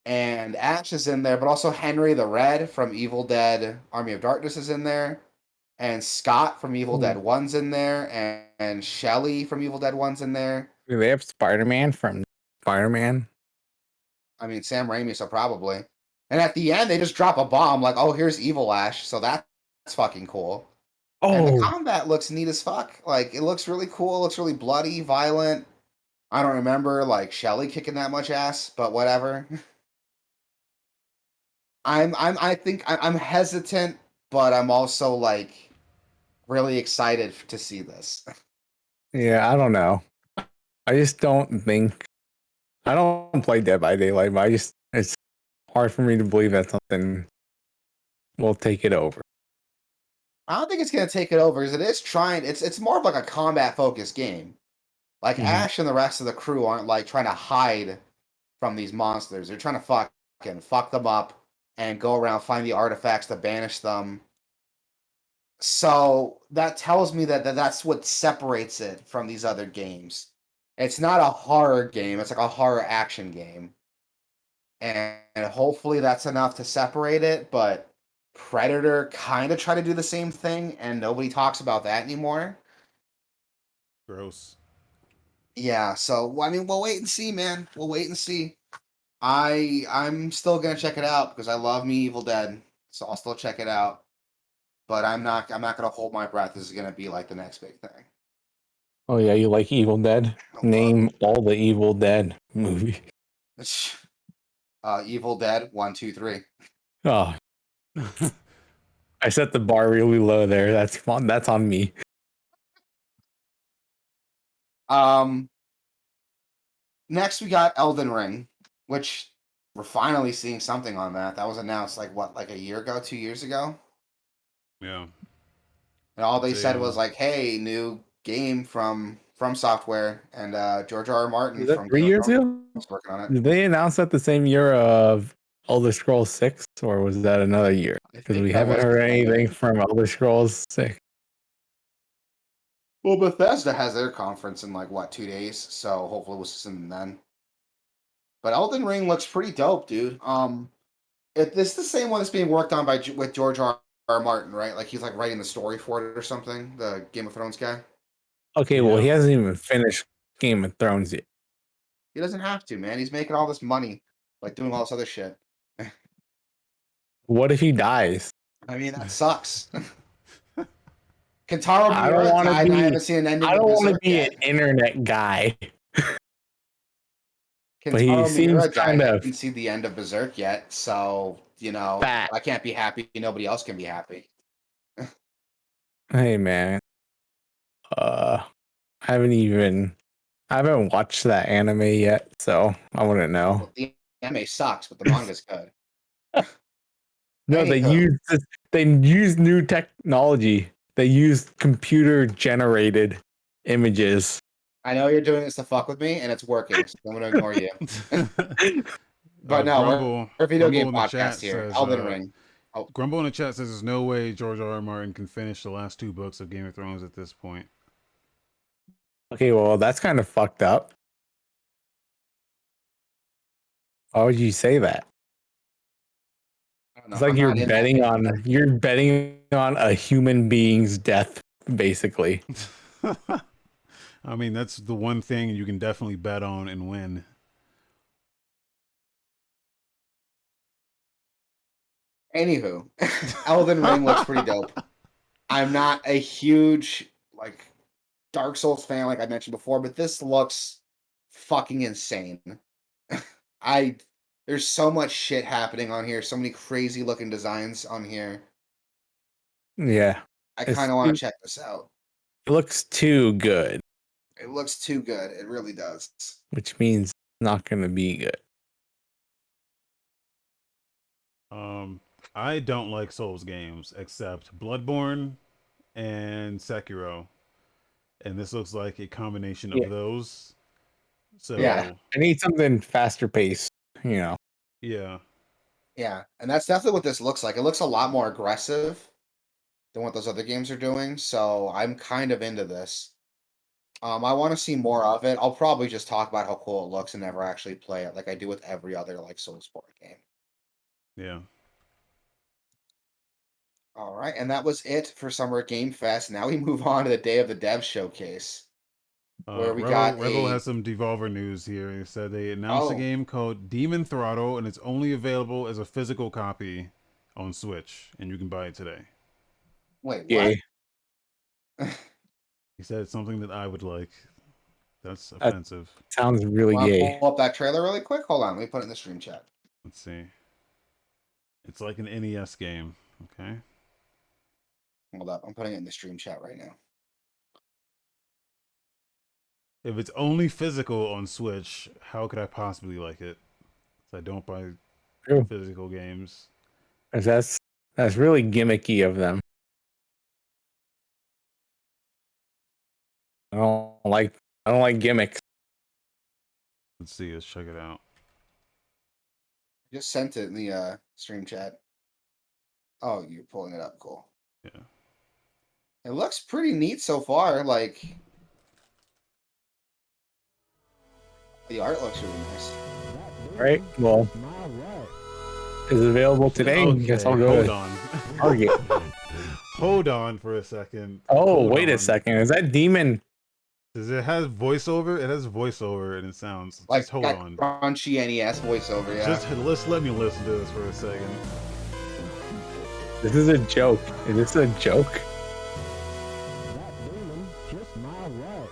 and Ash is in there, but also Henry the Red from Evil Dead: Army of Darkness is in there, and Scott from Evil Dead One's in there, and Shelly from Evil Dead One's in there. do they have Spider-Man from Spider-Man? I mean, Sam Raimi, so probably. And at the end, they just drop a bomb like, "Oh, here's Evil Ash," so that's fucking cool. And the Oh, combat looks neat as fuck. Like, it looks really cool. It looks really bloody, violent. I don't remember like Shelly kicking that much ass, but whatever. I think I'm hesitant, but I'm also like really excited to see this. yeah, I don't know. I just don't think I don't play Dead by Daylight, but it's hard for me to believe that something will take it over. I don't think it's gonna take it over because it is trying. It's more of like a combat focused game. Like Mhm. Ash and the rest of the crew aren't like trying to hide from these monsters. They're trying to fuck them up and go around find the artifacts to banish them. So that tells me that that's what separates it from these other games. It's not a horror game, it's like a horror action game. And hopefully that's enough to separate it, but Predator kind of try to do the same thing and nobody talks about that anymore. Gross. Yeah, so I mean we'll wait and see, man. We'll wait and see. I'm still gonna check it out because I love me Evil Dead. So I'll still check it out. But I'm not gonna hold my breath. This is gonna be like the next big thing. Oh yeah, you like Evil Dead? I love Name all the Evil Dead movies. Evil Dead 1, 2, 3. Oh, I set the bar really low there. That's fun. That's on me. Next we got Elden Ring, which we're finally seeing something on that. That was announced like a year ago, 2 years ago. Yeah. And all they It's said was like, "Hey, new game from Software," and George R. R. Martin Was that from 3 years ago? was working on it. Did they announce that the same year of Elder Scrolls 6, or was that another year? I Because think we that haven't was heard the same anything year. from Elder Scrolls 6. Well, Bethesda has their conference in like what 2 days, so hopefully we'll see something then. But Elden Ring looks pretty dope, dude. This is the same one that's being worked on with George R. R. Martin, right? Like he's like writing the story for it or something. The Game of Thrones guy. Okay, well, Yeah. he hasn't even finished Game of Thrones yet. He doesn't have to, man. He's making all this money, like doing all this other shit. What if he dies? I mean, that sucks. Kentaro I don't Miura want to died, and I be. haven't seen an ending I of don't want to Berserk be yet. an internet guy. But he Kentaro seems Miura died. kind I of haven't seen the end of Berserk yet, so fat. I can't be happy. Nobody else can be happy. Hey man, I haven't watched that anime yet, so I wouldn't know. Well, the anime sucks, but the manga's good. No, Anywho. they use new technology. They use computer generated images. I know you're doing this to fuck with me, and it's working, so I'm going to ignore you. But no, Grumble, we're a video Grumble game in the chat podcast here. says, Elden Ring. Oh, Grumble in the chat says there's no way George R. R. Martin can finish the last 2 books of Game of Thrones at this point. Okay, well that's kind of fucked up. Why would you say that? I don't know. It's like I'm not in that. you're betting on a human being's death, basically. I mean, that's the one thing you can definitely bet on and win. Anywho, Elden Ring looks pretty dope. I'm not a huge like Dark Souls fan, like I mentioned before, but this looks fucking insane. I There's so much shit happening on here, so many crazy looking designs on here. Yeah, I kind of want to check this out. it looks too good, It looks too good. It really does. which means it's not going to be good. I don't like Souls games except Bloodborne and Sekiro, and this looks like a combination of those. So Yeah. I need something faster paced, yeah. Yeah, and that's definitely what this looks like. It looks a lot more aggressive than what those other games are doing, so I'm kind of into this. I want to see more of it. I'll probably just talk about how cool it looks and never actually play it, like I do with every other like Soulsborne game. Yeah. All right, and that was it for Summer Game Fest. Now we move on to the Day of the Dev Showcase, where we got Rebel has some Devolver news here. He said they announced a Oh. game called Demon Throttle, and it's only available as a physical copy on Switch, and you can buy it today. Wait, Yay. what? He said it's something that I would like. That's offensive. Sounds really Want to gay. pull up that trailer really quick? Hold on, let me put it in the stream chat. Let's see. It's like an NES game. Okay. Hold up, I'm putting it in the stream chat right now. If it's only physical on Switch, how could I possibly like it? I don't buy True. physical games. That's really gimmicky of them. I don't like gimmicks. Let's see. Let's check it out. Just sent it in the stream chat. Oh, you're pulling it up. Cool. Yeah. It looks pretty neat so far. Like, the art looks really nice. Right? Well, is it available today? Okay, Guess I'll go hold to on. Target. Hold on for a second. Oh, Hold wait a on. second. Is that Demon? Does it have voiceover? It has voiceover and it sounds. Like, Just hold that on. crunchy NES voiceover, yeah. Just let me listen to this for a second. This is a joke. Is this a joke? That demon just my way.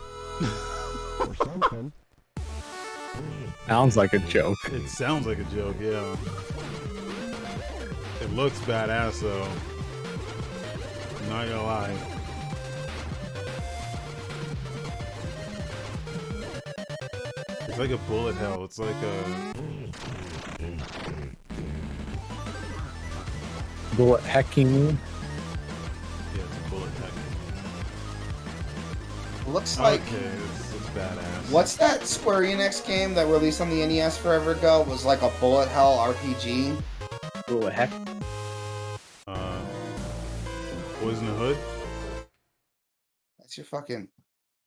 Or something. Sounds like a joke. It sounds like a joke, yeah. It looks badass though. Not gonna lie. It's like a bullet hell. It's like a Bullet hacking. yeah, it's a bullet heck. Looks like Okay, it's badass. what's that Square Enix game that released on the NES forever ago? It was like a bullet hell RPG. Bullet heck. Boys in the Hood? That's your fucking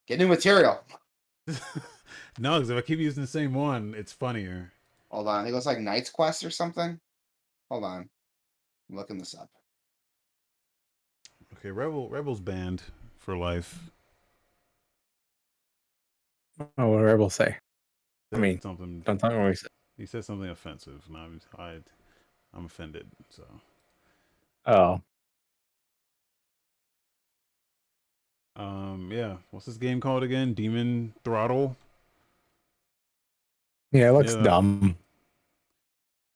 get new material. No, because if I keep using the same one, it's funnier. Hold on, I think it was like Knight's Quest or something. Hold on, I'm looking this up. Okay, Rebel's banned for life. Oh, what Rebel say? I Said mean, something. don't tell me what he said. He said something offensive, and I'm offended. So Oh, yeah. What's this game called again? Demon Throttle. yeah, it looks Yeah. dumb.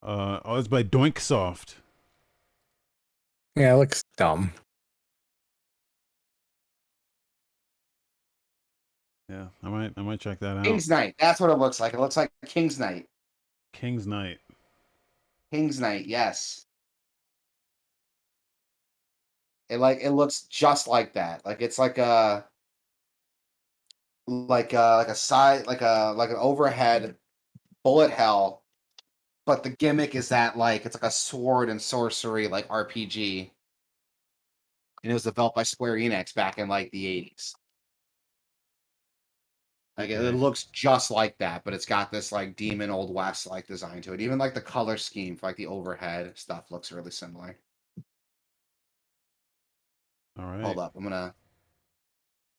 Oh, it's by Doinksoft. Yeah, it looks dumb. Yeah, I might check that out. King's Knight. That's what it looks like. It looks like King's Knight. King's Knight. King's Knight. Yes. It looks just like that. Like it's like a side like an overhead bullet hell, but the gimmick is that like it's like a sword and sorcery like RPG. And it was developed by Square Enix back in like the 80s. Like it Okay. looks just like that, but it's got this like demon old west like design to it. Even like the color scheme for like the overhead stuff looks really similar. All right. Hold up,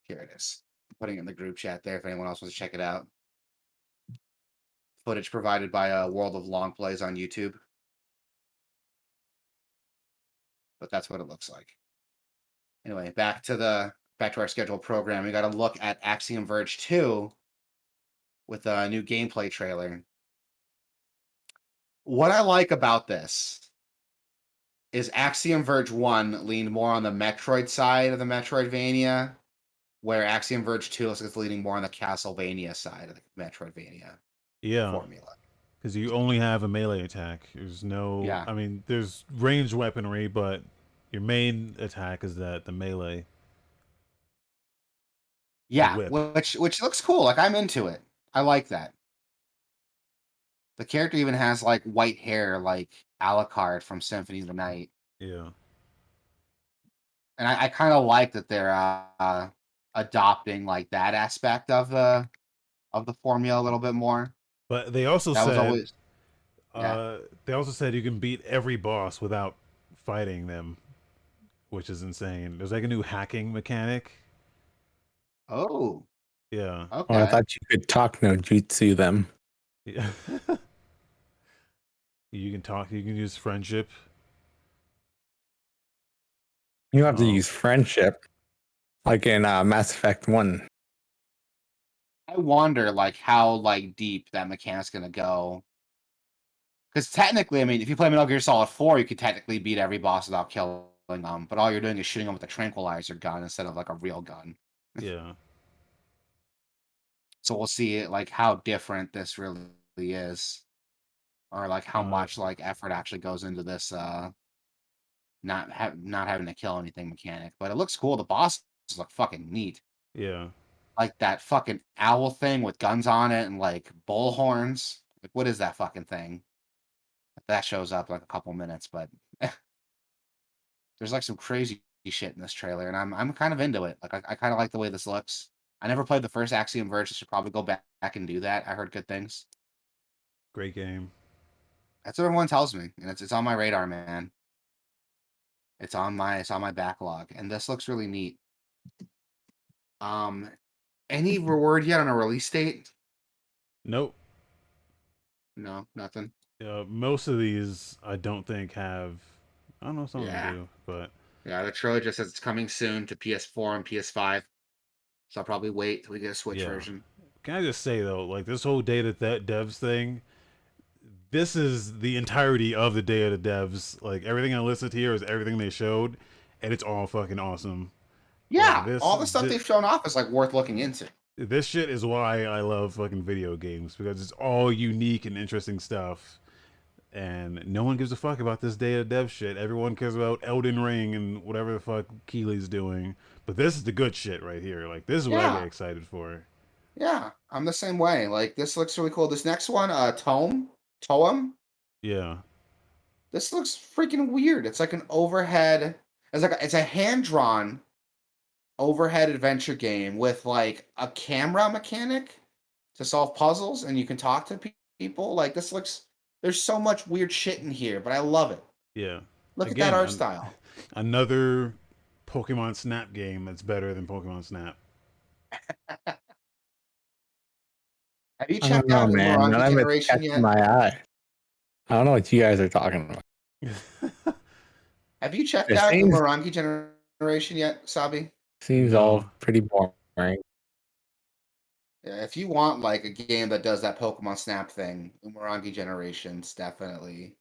here it is. I'm putting it in the group chat there if anyone else wants to check it out. Footage provided by World of Long Plays on YouTube. But that's what it looks like. Anyway, back to our scheduled program. We got to look at Axiom Verge 2 with a new gameplay trailer. What I like about this is Axiom Verge 1 leaned more on the Metroid side of the Metroidvania, where Axiom Verge 2 is leaning more on the Castlevania side of the Metroidvania Yeah, formula. because you only have a melee attack. There's no. Yeah. I mean, there's ranged weaponry, but your main attack is the melee. Yeah, whip. which looks cool. Like I'm into it. I like that. The character even has like white hair, like Alucard from Symphony of the Night, Yeah. and I kind of like that they're adopting like that aspect of the formula a little bit more. But they also That was said always yeah. they also said you can beat every boss without fighting them, which is insane. There's like a new hacking mechanic. Oh, Yeah. Oh, I okay. thought you could talk no jutsu them. Yeah. You can talk. You can use friendship. You have to Oh. use friendship, like in Mass Effect 1. I wonder like how like deep that mechanic's gonna go. Because technically, I mean, if you play Metal Gear Solid 4, you could technically beat every boss without killing them, but all you're doing is shooting them with a tranquilizer gun instead of like a real gun. Yeah. So we'll see like how different this really is, or like how much like effort actually goes into this not having to kill anything mechanic. But it looks cool. The bosses look fucking neat. Yeah. Like that fucking owl thing with guns on it and like bull horns. Like what is that fucking thing? That shows up in like a couple minutes, but there's like some crazy shit in this trailer, and I'm kind of into it. Like I kind of like the way this looks. I never played the first Axiom Verge. I should probably go back and do that. I heard good things. Great game. That's what everyone tells me, and it's on my radar, man. It's on my backlog, and this looks really neat. Any word yet on a release date? Nope. No, nothing. Most of these I don't think have. I don't know, some of Yeah. them do, but Yeah, the trailer just says it's coming soon to PS4 and PS5. So I'll probably wait till we get a Switch Yeah. version. can I just say though, like this whole Day of the Devs thing, this is the entirety of the Day of the Devs. Like everything I listed here is everything they showed, and it's all fucking awesome. Like Yeah, all the stuff they've shown off is like worth looking into. this shit is why I love fucking video games, because it's all unique and interesting stuff. And no one gives a fuck about this day of dev shit. Everyone cares about Elden Ring and whatever the fuck Keely's doing. But this is the good shit right here. Like, this is what I get Yeah, excited for. yeah, I'm the same way. Like this looks really cool. This next one, Tome. Yeah. This looks freaking weird. It's like an overhead. It's a hand drawn overhead adventure game with like a camera mechanic to solve puzzles, and you can talk to people. Like this looks. There's so much weird shit in here, but I love it. Yeah. Look at that Again, art style. another Pokemon Snap game that's better than Pokemon Snap. Have you I don't checked know, out the man. None Morongi of it's generation catching yet? my eye. I don't know what you guys are talking about. Have you checked It out the seems Morongi generation yet, Sabi? all No. pretty boring. Yeah, if you want like a game that does that Pokemon Snap thing, Umurangi Generations definitely.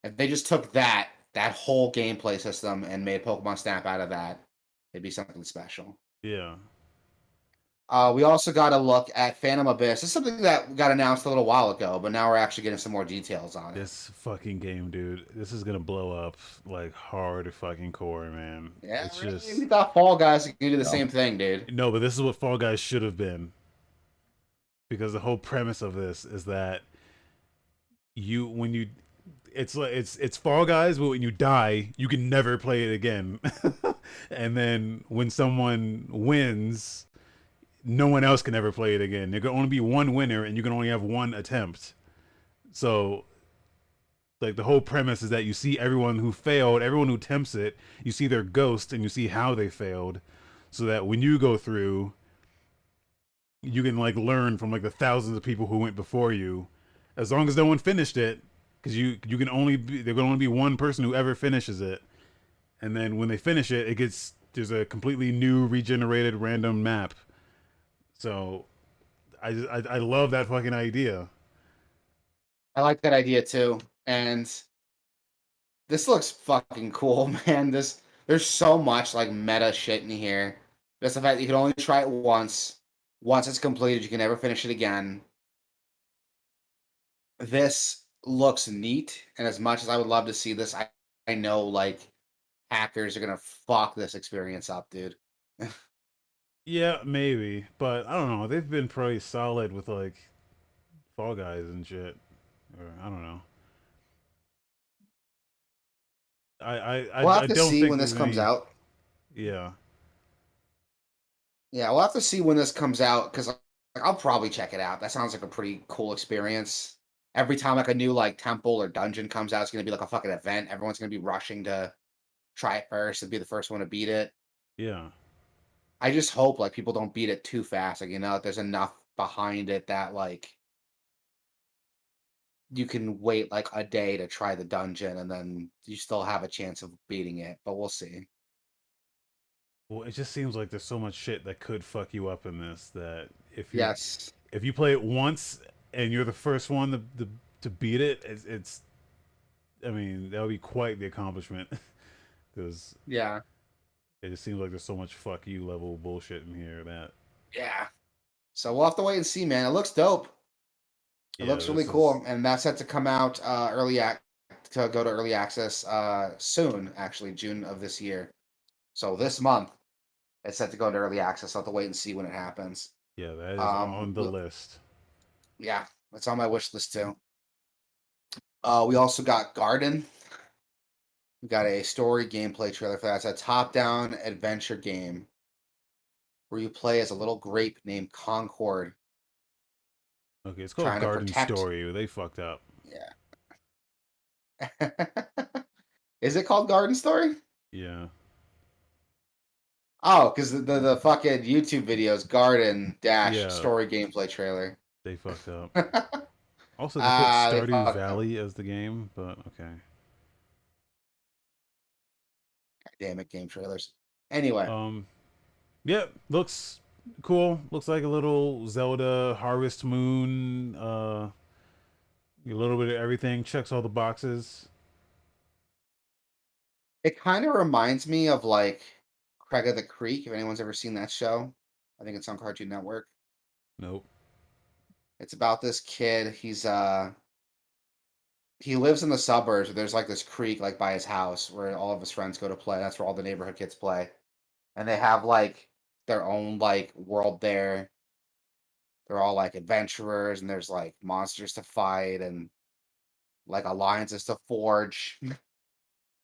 If they just took that whole gameplay system and made Pokemon Snap out of that, it'd be something special. Yeah. We also got to look at Phantom Abyss. It's something that got announced a little while ago, but now we're actually getting some more details on it. This fucking game, dude. This is gonna blow up like hard fucking core, man. Yeah, It's really? just We thought Fall Guys could do the No. same thing, dude. no, but this is what Fall Guys should have been. Because the whole premise of this is that you when you it's like it's Fall Guys, but when you die, you can never play it again. And then when someone wins, no one else can ever play it again. There can only be one winner, and you can only have one attempt. So, like the whole premise is that you see everyone who failed, everyone who attempts it, you see their ghost, and you see how they failed, so that when you go through, you can like learn from like the thousands of people who went before you, as long as no one finished it, because you can only be, there can only be one person who ever finishes it, and then when they finish it, it gets there's a completely new regenerated random map. So I love that fucking idea. I like that idea too. And this looks fucking cool, man. There's so much like meta shit in here. Just the fact that you can only try it once. Once it's completed, you can never finish it again. This looks neat, and as much as I would love to see this, I know like hackers are gonna fuck this experience up, dude. Yeah, maybe, but I don't know. They've been pretty solid with like Fall Guys and shit. Or I don't know. We'll have I to don't see think when this there's comes any. out. Yeah, Yeah, we'll have to see when this comes out because I'll probably check it out. That sounds like a pretty cool experience. Every time like a new like temple or dungeon comes out, it's gonna be like a fucking event. Everyone's gonna be rushing to try it first and be the first one to beat it. yeah. I just hope like people don't beat it too fast. Like there's enough behind it that like you can wait like a day to try the dungeon and then you still have a chance of beating it. But we'll see. Well, it just seems like there's so much shit that could fuck you up in this that Yes. if you play it once and you're the first one to beat it, it's I mean that would be quite the accomplishment because Yeah. it just seems like there's so much fuck you level bullshit in here that Yeah. So we'll have to wait and see, man. It looks dope. It yeah, looks really this is cool, and that's set to come out to go to early access soon, actually June of this year. So this month it's set to go into early access. I'll have to wait and see when it happens. yeah, that is Um, on the we- list. yeah, it's on my wish list too. We also got Garden. We got a story gameplay trailer for that. It's a top-down adventure game where you play as a little grape named Concord, Okay, it's called trying to Garden protect. Story. They fucked up. Yeah. Is it called Garden Story? Yeah, Oh, because the fucking YouTube videos Garden Dash yeah, story gameplay trailer. they fucked up. Ah, Also, they put they Stardew fucked up. Valley as the game, but okay. Damn it, game trailers. Anyway, Um, yeah, looks cool. Looks like a little Zelda Harvest Moon. A little bit of everything. Checks all the boxes. It kind of reminds me of like Craig of the Creek. If anyone's ever seen that show, I think it's on Cartoon Network. Nope. It's about this kid. He lives in the suburbs. There's like this creek like by his house where all of his friends go to play. That's where all the neighborhood kids play, and they have like their own like world there. They're all like adventurers, and there's like monsters to fight and like alliances to forge.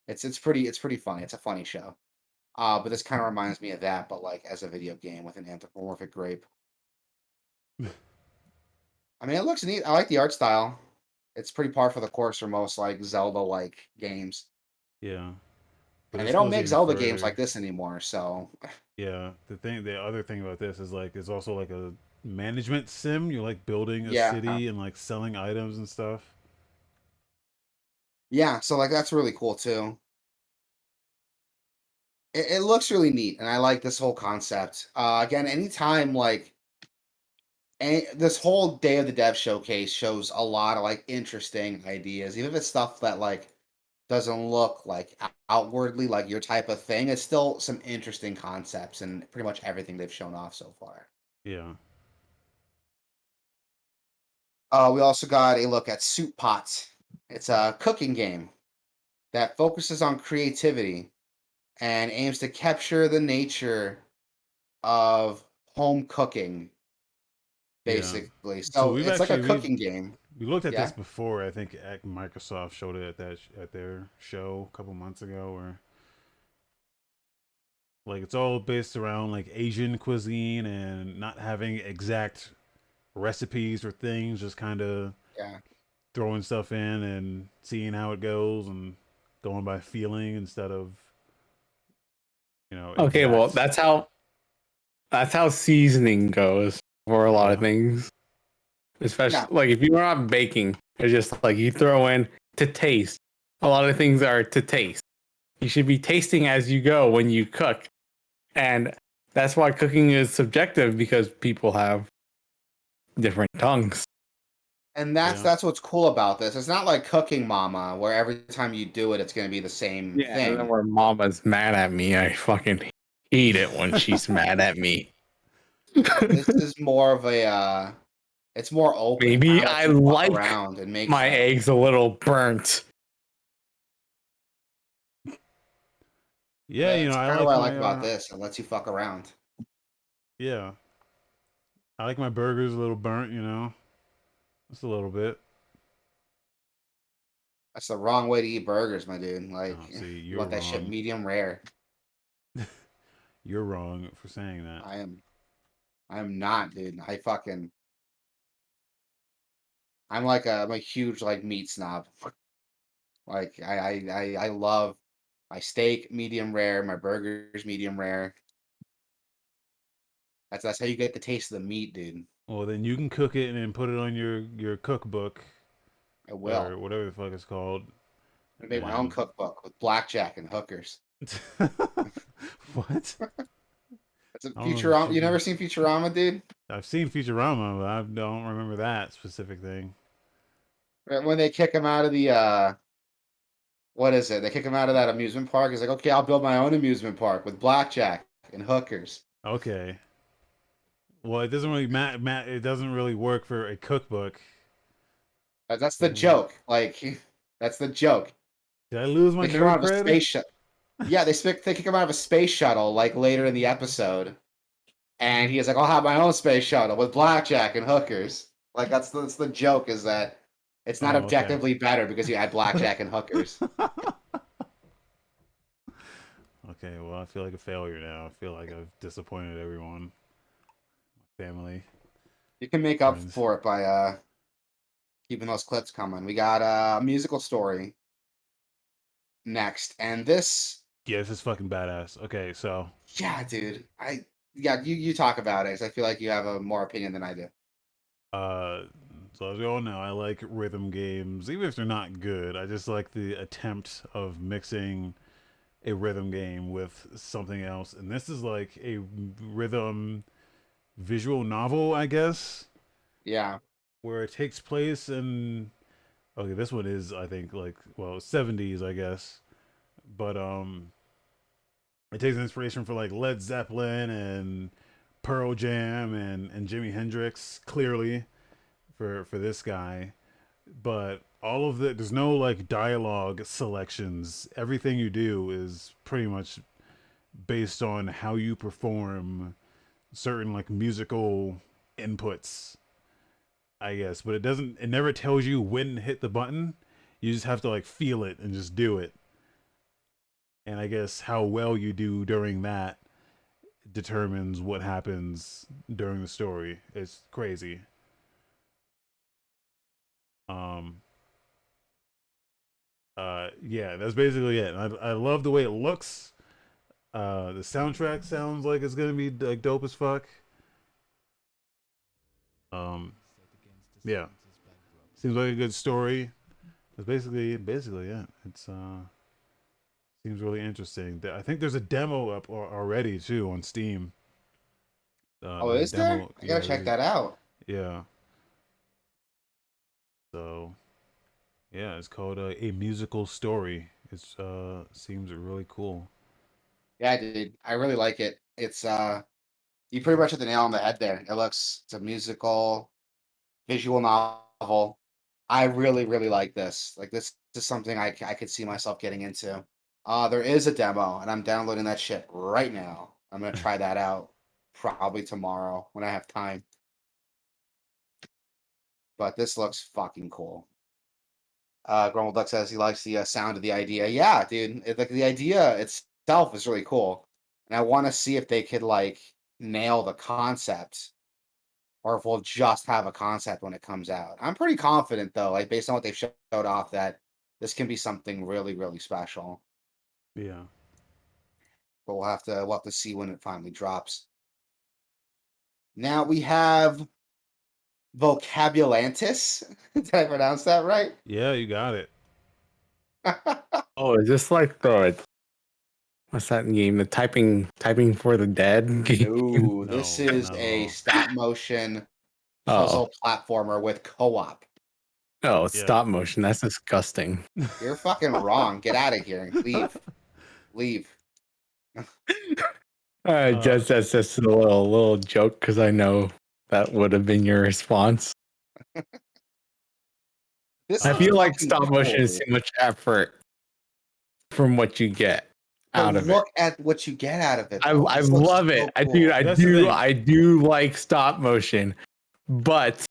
It's pretty funny. It's a funny show. But this kind of reminds me of that, but like as a video game with an anthropomorphic grape. I mean, it looks neat. I like the art style. It's pretty par for the course for most like Zelda-like games, Yeah. But and this they don't goes make even Zelda games further. like this anymore. So Yeah. The other thing about this is like it's also like a management sim. You're like building a yeah, city and like selling items and stuff. yeah. So like that's really cool too. It looks really neat, and I like this whole concept. Again, anytime like this whole Day of the Dev showcase shows a lot of like interesting ideas, even if it's stuff that like doesn't look like outwardly like your type of thing. It's still some interesting concepts and pretty much everything they've shown off so far. Yeah. We also got a look at Soup Pot. It's a cooking game that focuses on creativity and aims to capture the nature of home cooking, Yeah. basically. So So we've it's like a actually cooking game. we looked at this Yeah. before. I think Microsoft showed it at their show a couple months ago, where like it's all based around like Asian cuisine and not having exact recipes or things, just kind of Yeah. throwing stuff in and seeing how it goes and going by feeling instead of Okay, well, exact. that's how seasoning goes for a lot of Yeah. things. Yeah. Especially like if you're not baking, it's just like you throw in to taste. A lot of things are to taste. You should be tasting as you go when you cook. And that's why cooking is subjective because people have different tongues. And that's Yeah. that's what's cool about this. It's not like Cooking Mama, where every time you do it, it's going to be the same Yeah, and then thing. where mama's mad at me, I fucking hate it when she's mad at me. This is more of a it's more open. It kind Maybe of lets I you fuck like around and make my stuff. eggs a little burnt. Yeah, That's I kind of like what I my like about this. It lets you fuck around. yeah. I like my burgers a little burnt, just a little bit. That's the wrong way to eat burgers, my dude. Oh, Like see, you you're want that shit wrong. medium rare. You're wrong for saying that. I am not, dude. I'm a huge like meat snob. Like I love my steak medium rare, my burgers medium rare. That's how you get the taste of the meat, dude. Well, then you can cook it and then put it on your cookbook I will. or whatever the fuck it's called. I made my own And cookbook with blackjack and hookers. what? That's a I don't know what Futurama. you You never mean. seen Futurama, dude? I've seen Futurama, but I don't remember that specific thing. Right when they kick him out of the what is it? They kick him out of that amusement park. He's like, okay, I'll build my own amusement park with blackjack and hookers. Okay. Well, it doesn't really it doesn't really work for a cookbook. That's the Mm. joke. Like, that's the joke. Did I lose my They kick him nerd out of a cred? space shuttle. Yeah, they kick him out of a space shuttle like later in the episode, and he's like, "I'll have my own space shuttle with blackjack and hookers." Like that's the joke is that it's not Oh, okay. objectively better because you add blackjack and hookers. Okay, well, I feel like a failure now. I feel like I've disappointed everyone. My family, You can make up friends. for it by keeping those clips coming. We got a musical story next, and this, Yeah, this is fucking badass. Okay, so yeah, dude, yeah, you talk about it 'cause I feel like you have a more opinion than I do. uh so as we all know, I like rhythm games, even if they're not good. I just like the attempt of mixing a rhythm game with something else. And this is like a rhythm visual novel, I guess, Yeah, where it takes place in okay, this one is I think like well, 70s, I guess. but it takes inspiration for like Led Zeppelin and Pearl Jam and Jimi Hendrix clearly for this guy. But all of the there's no like dialogue selections. Everything you do is pretty much based on how you perform certain like musical inputs, I guess. But it never tells you when to hit the button. You just have to like feel it and just do it. And I guess how well you do during that determines what happens during the story. It's crazy. Um yeah, that's basically it. I love the way it looks. The soundtrack sounds like it's gonna be like dope as fuck. Um yeah. Seems like a good story. That's basically it. It's seems really interesting. I think there's a demo up already too on Steam. Oh, The is there? demo, I gotta check that out. yeah. So yeah, it's called a musical story. It's seems really cool. Yeah, dude, I really like it. It's you pretty much hit the nail on the head there. It's a musical visual novel. I really, really like this. Like this is something I could see myself getting into. There is a demo, and I'm downloading that shit right now. I'm gonna try that out probably tomorrow when I have time. But this looks fucking cool. Grumble Duck says he likes the sound of the idea. Yeah, dude, like the idea itself is really cool, and I want to see if they could like nail the concept, or if we'll just have a concept when it comes out. I'm pretty confident though, like based on what they've showed off, that this can be something really, really special. Yeah. But we'll have to see when it finally drops. Now we have Vocabulantis. Did I pronounce that right? Yeah, you got it. Oh, is this like the what's that game? The typing for the dead game? No, No, this is not at a all. stop motion Oh, puzzle platformer with co-op. oh, it's Yeah. stop motion. That's disgusting. You're fucking wrong. Get out of here. Leave. Leave. That's just a little joke because I know that would have been your response. This I looks feel like fucking stop motion is cool. too much effort from what you get But out of it. look at what you get out of it. I Though. I This looks love it. so I cool. That's the thing. I do like stop motion, but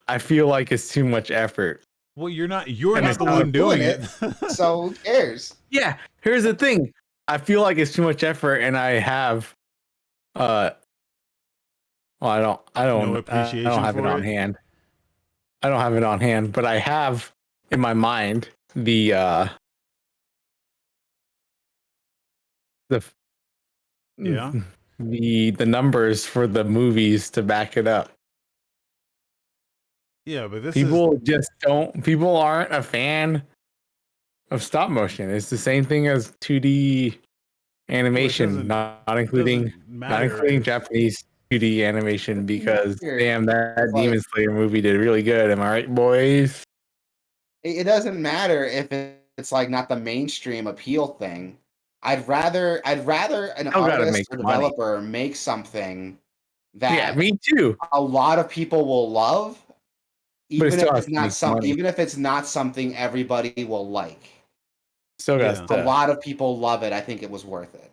I feel like it's too much effort. Well, you're not And the it's not one doing doing it. So who cares? Yeah, here's the thing. I feel like it's too much effort, and I have, well, No I don't appreciation have it for on it. hand. I don't have it on hand, but I have in my mind the Yeah. the numbers for the movies to back it up. Yeah, but this is People aren't a fan of stop motion. It's the same thing as 2D animation, not including doesn't matter. Japanese 2D animation, because Weird. damn, that Like, Demon Slayer movie did really good. Am I right, boys? it doesn't matter if it's like not the mainstream appeal thing. I'd rather an Still gotta artist make or money. developer make something Yeah, that me too. a lot of people will love, But it even if still has it's to not make money. something everybody will like. Still got Yeah. A to. lot of people love it. I think it was worth it.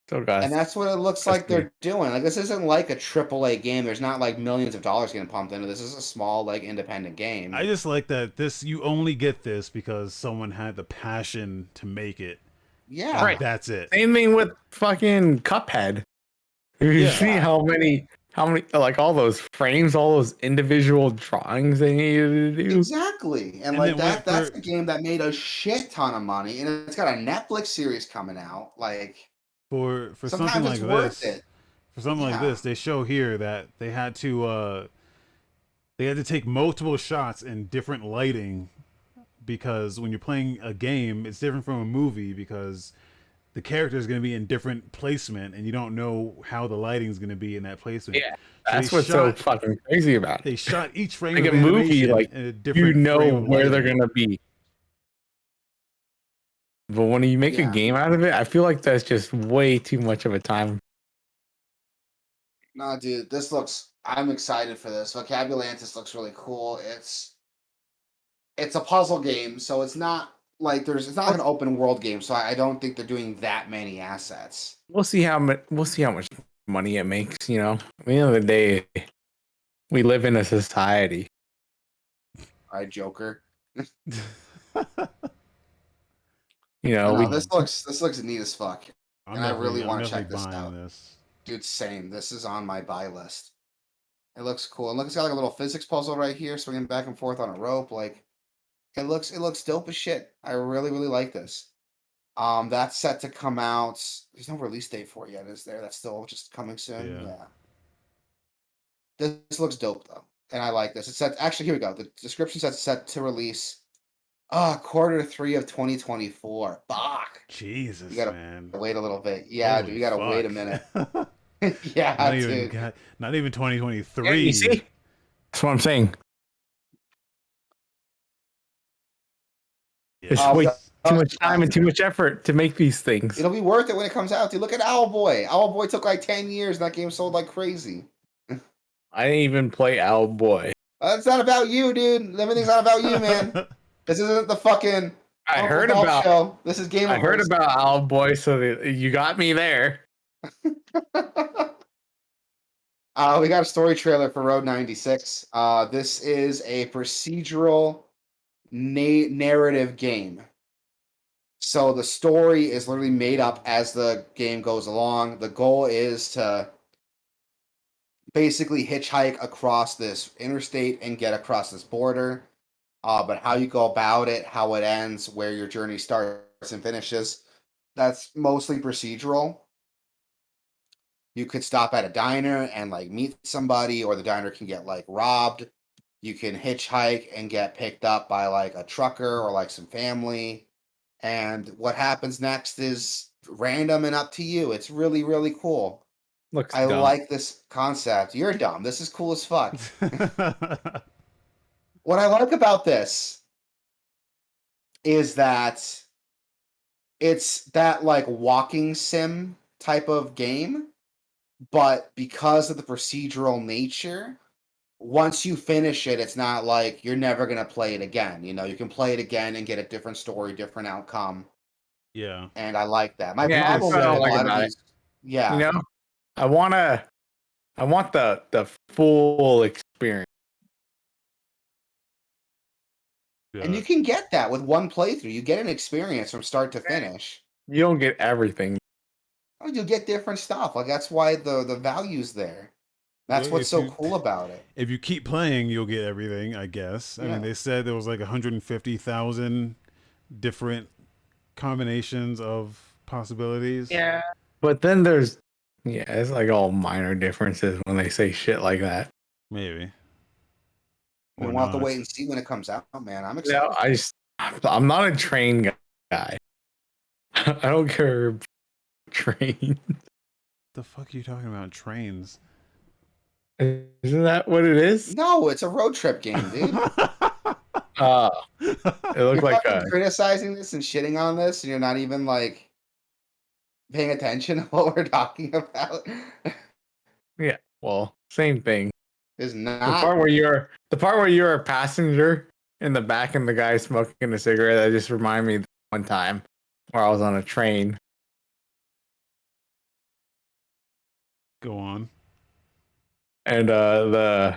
Still got. And that's what it looks That's like me. they're doing. Like this isn't like a AAA game. There's not like millions of dollars getting pumped into this. This is a small like independent game. I just like that you only get this because someone had the passion to make it. Yeah. Right. That's it. Same thing with fucking Cuphead. You Yeah. see how many like all those frames, all those individual drawings they needed to do. Exactly. And, And like then that's a game that made a shit ton of money, and it's got a Netflix series coming out. Like for something sometimes like it's worth this, it. for something like Yeah. this, they show here that they had to take multiple shots in different lighting, because when you're playing a game, it's different from a movie because the character is going to be in different placement, and you don't know how the lighting is going to be in that placement. Yeah, So that's what's so fucking crazy about They it. shot each frame Like of a movie, animation like in a different you know frame of where they're lighting. gonna be. But when you make a Yeah. game out of it, I feel like that's just way too much of a time. No, dude, this looks. I'm excited for this. Vocabulantis looks really cool. It's a puzzle game, so it's not like it's not like an open world game. So I don't think they're doing that many assets. We'll see how much. We'll see how much money it makes. You know, at the end of the day, we live in a society. All right, Joker. You know, No, we this looks neat as fuck, and I really want to check this out. This. Dude, same. This is on my buy list. It looks cool. And look, it's got like a little physics puzzle right here, swinging back and forth on a rope. Like it looks dope as shit. I really like this. That's set to come out. There's no release date for it yet, is there? That's still just coming soon. Yeah. Yeah. This looks dope though, and I like this. It's set. Actually, here we go. The description says set to release. Q3 of 2024. Fuck. Jesus, You gotta man. wait a little bit. Yeah, Holy dude, you gotta wait a fuck. minute. Yeah, dude. Not even 2023. Yeah, you see, that's what I'm saying. Yeah. It's way too much time and too much effort to make these things. It'll be worth it when it comes out, dude. Look at Owlboy. Owlboy took like 10 years, and that game sold like crazy. I didn't even play Owlboy. It's not about you, dude. Everything's not about you, man. This isn't the fucking I Uncle heard Dolph about. show. This is Gameoverse. I heard about Owlboy, so you got me there. We got a story trailer for Road 96. This is a procedural narrative game. So the story is literally made up as the game goes along. The goal is to basically hitchhike across this interstate and get across this border. But how you go about it, how it ends, where your journey starts and finishes, that's mostly procedural. You could stop at a diner and like meet somebody, or the diner can get like robbed. You can hitchhike and get picked up by like a trucker or like some family. And what happens next is random and up to you. It's really cool. Looks I dumb. like this concept. You're dumb. This is cool as fuck. What I like about this is that it's that like walking sim type of game, but because of the procedural nature, once you finish it, it's not like you're never going to play it again. You know, you can play it again and get a different story, different outcome. Yeah. And I like that. My Yeah, problem that's with what I a like lot of about these, yeah. You know, I want the full experience. And you can get that with one playthrough. You get an experience from start to finish. You don't get everything. Oh, you get different stuff. Like that's why the value's there. That's Well, what's if so you- cool about it. If you keep playing, you'll get everything, I guess. I Yeah. mean, they said there was like 150,000 different combinations of possibilities. Yeah. But then it's like all minor differences when they say shit like that. Maybe. We'll have to wait and see when it comes out, man. I'm Yeah, excited. I'm not a train guy. I don't care about train. The fuck are you talking about? Trains. Isn't that what it is? No, it's a road trip game, dude. It You're looked like fucking criticizing this and shitting on this, and you're not even like paying attention to what we're talking about. yeah. Well, same thing. Is The not. part where you're a passenger in the back and the guy smoking a cigarette. That just reminded me of one time where I was on a train. Go on. And the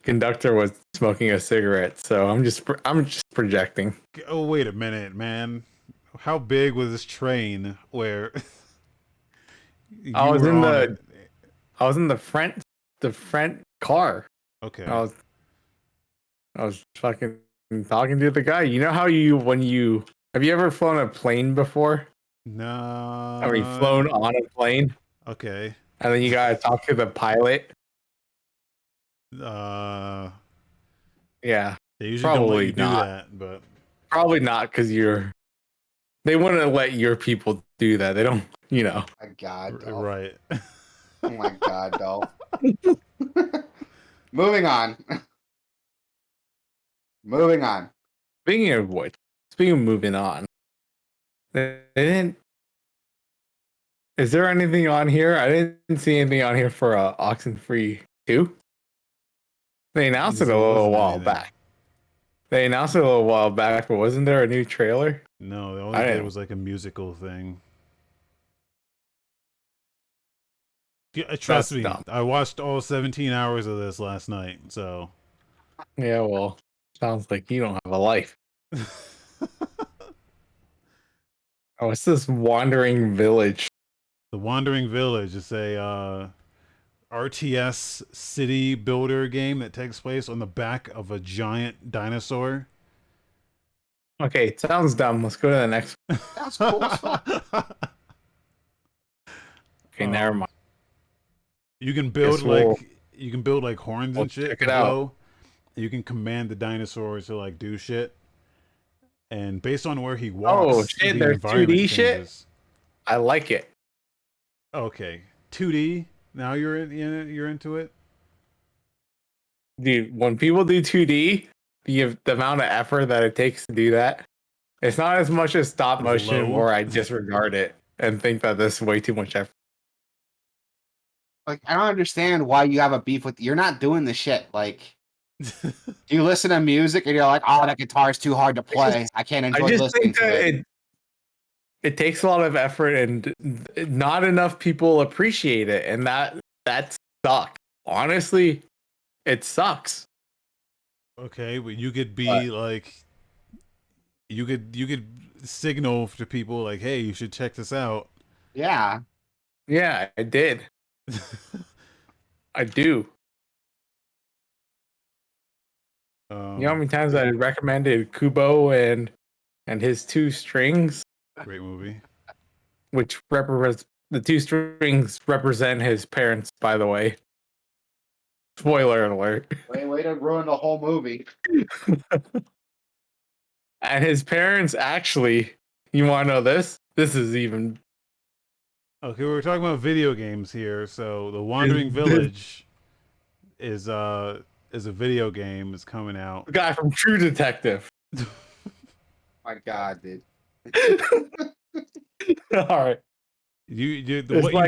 conductor was smoking a cigarette, so I'm just projecting. Oh, wait a minute, man. How big was this train where I was in the the front car. Okay. I was fucking talking to the guy. You know how have you ever flown a plane before? No. Have you flown on a plane? Okay. And then you gotta talk to the pilot. Yeah. Yeah, They usually don't let probably you do not. that, but Probably not, because they wouldn't let your people do that. They don't, Oh my God, Dolph. right. Oh my God, Dolph. Moving on. Moving on. Speaking of moving on, They didn't. Is there anything on here? I didn't see anything on here for Oxenfree 2. They announced it a There little wasn't while anything. back. But wasn't there a new trailer? No, all I they did didn't- was like a musical thing. Yeah, trust That's me, dumb. I watched all 17 hours of this last night, so. Yeah, well, sounds like you don't have a life. Oh, it's this wandering village. The Wandering Village is a RTS city builder game that takes place on the back of a giant dinosaur. Okay, it sounds dumb. Let's go to the next. That's cool as fuck. Okay, never mind. You can build we'll like horns and shit check to it out. blow. You can command the dinosaur to like do shit. And based on where he walks, shit, the there's environment 2D shit? changes. I like it. Okay, 2D. Now you're you're into it. Dude, when people do 2D, the amount of effort that it takes to do that, it's not as much as stop It's motion, low. or I disregard it and think that this is way too much effort. Like, I don't understand why you have a beef with. You're not doing the shit. Like, you listen to music and you're like, "Oh, that guitar's too hard to play. I can't I enjoy just listening think to that it." it takes a lot of effort, and not enough people appreciate it, and that sucks. Honestly, it sucks. Okay, but you could be like, you could signal to people like, hey, you should check this out. Yeah. Yeah, I did. I do. You know how many times I recommended Kubo and his two strings, Great movie. which represents the two strings represent his parents, by the way. Spoiler alert. Way to ruin the whole movie. And his parents actually, you want to know this? This is even. Okay, we're talking about video games here. So, The Wandering Village is a video game. It's coming out. The guy from True Detective. My God, dude. All right. What you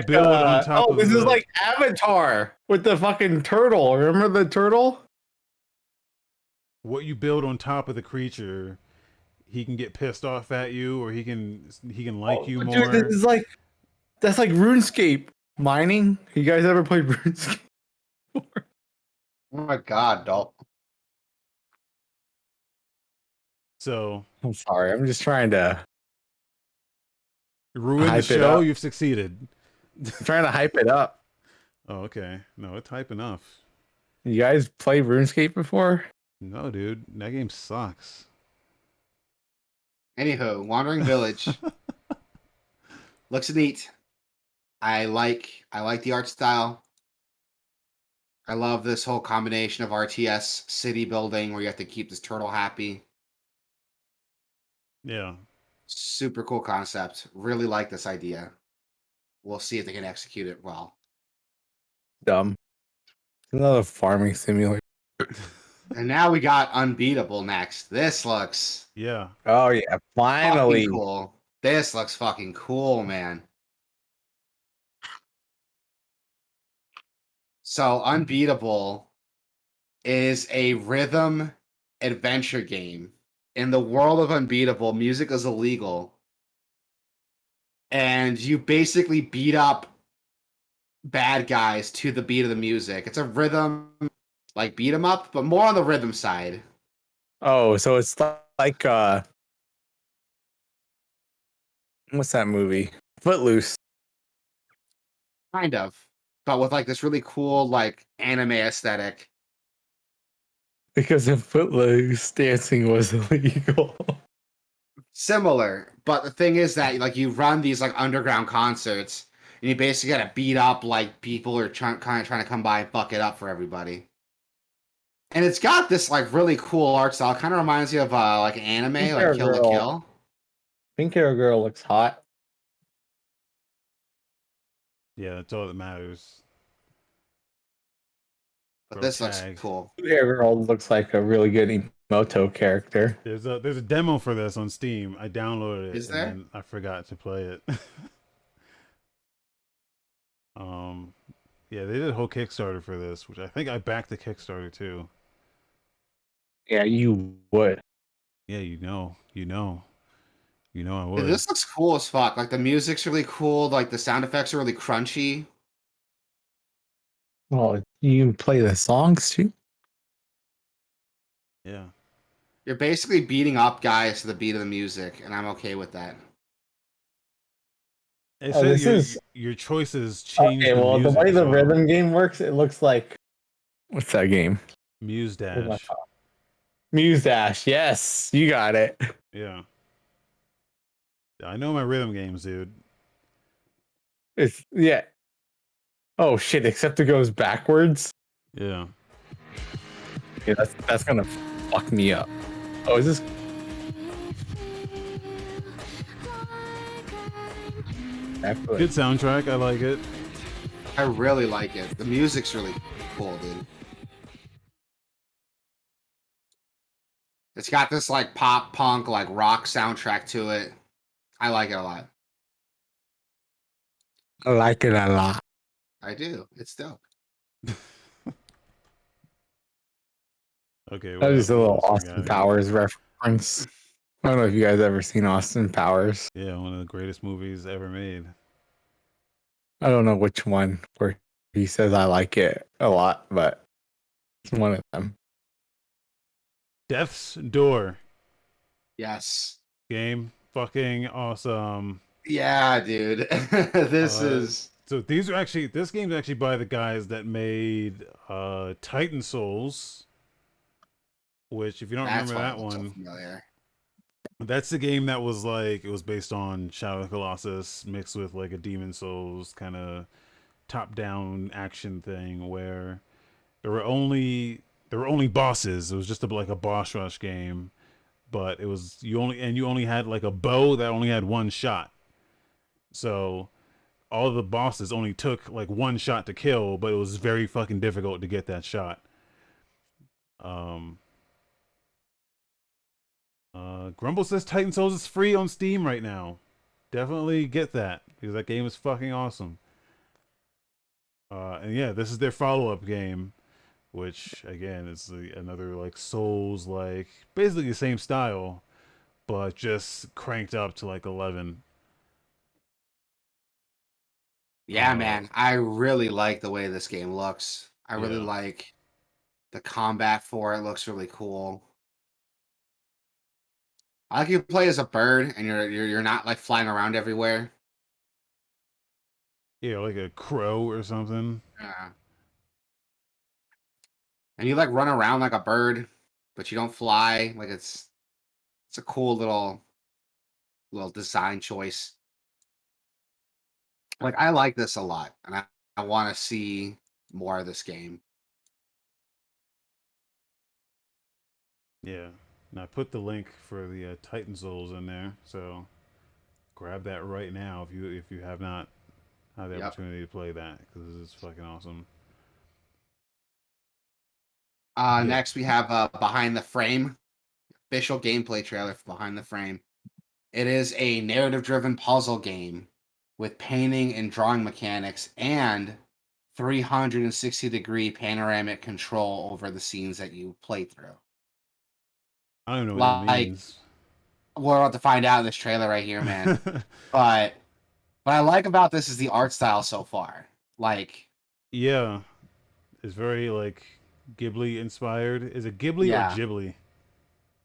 build on top of this is the- like Avatar with the fucking turtle. Remember the turtle? what you build on top of the creature, he can get pissed off at you, or he can like you Dude, more. this is like that's like RuneScape mining. You guys ever played RuneScape? Oh my God, doll. So I'm sorry. I'm just trying to ruin the hype it show. up. You've succeeded. hype it up. Oh, okay. No, it's hype enough. You guys play RuneScape before? No, dude, that game sucks. Anywho, Wandering Village looks neat. I like the art style. I love this whole combination of RTS city building where you have to keep this turtle happy. Yeah. Super cool concept. Really like this idea. We'll see if they can execute it well. Dumb. Another farming simulator. And now we got Unbeatable next. This looks Yeah. Oh yeah, finally. fucking cool. This looks fucking cool, man. So Unbeatable is a rhythm adventure game. In the world of Unbeatable, music is illegal. And you basically beat up bad guys to the beat of the music. It's a rhythm, like beat 'em up, but more on the rhythm side. Oh, so it's like what's that movie? Footloose. Kind of. But with like this really cool, like anime aesthetic. Because in Footloose, dancing was illegal. Similar. But the thing is that like you run these like underground concerts and you basically gotta beat up like people are kind of trying to come by and fuck it up for everybody. And it's got this like really cool art style. Kind of reminds you of like anime, Pink like Hair Kill the Girl. Kill. Pink Hair Girl looks hot. Yeah, that's all that matters. But Bro, this looks tag. cool. Pink Hair Girl looks like a really good Moto character. There's a demo for this on Steam. I downloaded it Is and there? then I forgot to play it. um, yeah, they did a whole Kickstarter for this, which I think I backed the Kickstarter too. Yeah, you would. Yeah, I Dude, would. this looks cool as fuck. Like the music's really cool. Like the sound effects are really crunchy. Well, you play the songs too. Yeah. You're basically beating up guys to the beat of the music, and I'm okay with that. It Oh, said this is your choices change okay. the Well, the music way as the well. rhythm game works, it looks like what's that game? Muse Dash. Muse Dash. Yes, you got it. Yeah. I know my rhythm games, dude. It's yeah. Oh shit! Except it goes backwards. Yeah. Yeah, that's gonna fuck me up. Oh, is this? Good soundtrack. I like it. I really like it. The music's really cool, dude. It's got this like pop punk, like rock soundtrack to it. I like it a lot. I like it a lot. I do. It's dope. Okay. That was a what little else we Austin got here? Powers reference. I don't know if you guys ever seen Austin Powers. Yeah, one of the greatest movies ever made. I don't know which one where he says I like it a lot, but it's one of them. Death's Door Yes. game. Fucking awesome. Yeah, dude. This is So this game's actually by the guys that made Titan Souls, which if you don't that's remember why that it looks so one, familiar. that's the game that was like it was based on Shadow of the Colossus mixed with like a Demon Souls kind of top-down action thing where there were only bosses. It was just like a boss rush game, but it was you only had like a bow that only had one shot. So all of the bosses only took like one shot to kill, but it was very fucking difficult to get that shot. Um Grumble says Titan Souls is free on Steam right now. Definitely get that because that game is fucking awesome. And yeah, this is their follow-up game, which again is another like Souls like basically the same style, but just cranked up to like 11. Yeah, man. I really like the way this game looks. I really Yeah. like the combat for it. Looks really cool. I like you play as a bird and you're not like flying around everywhere. Yeah, like a crow or something. Yeah. And you like run around like a bird, but you don't fly. Like it's a cool little design choice. Like I like this a lot, and I want to see more of this game. Yeah. And I put the link for the Titan Souls in there, so grab that right now if you have not had the Yep. opportunity to play that because this is fucking awesome. Next we have Behind the Frame, official gameplay trailer for Behind the Frame. It is a narrative-driven puzzle game with painting and drawing mechanics and 360-degree panoramic control over the scenes that you play through. I don't know what that Like means. we're about to find out in this trailer right here, man. But what I like about this is the art style so far. Like, Yeah, it's very like Ghibli inspired. Is it Ghibli or yeah, Ghibli?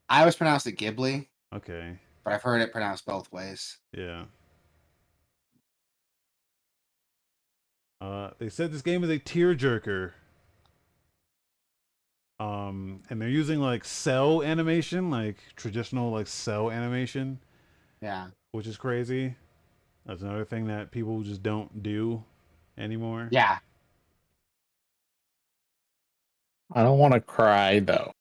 I always pronounce it Ghibli, Okay, but I've heard it pronounced both ways. yeah. They said this game is a tearjerker. And they're using like cell animation, like traditional like cell animation, Yeah. which is crazy. That's another thing that people just don't do anymore. Yeah. I don't want to cry though.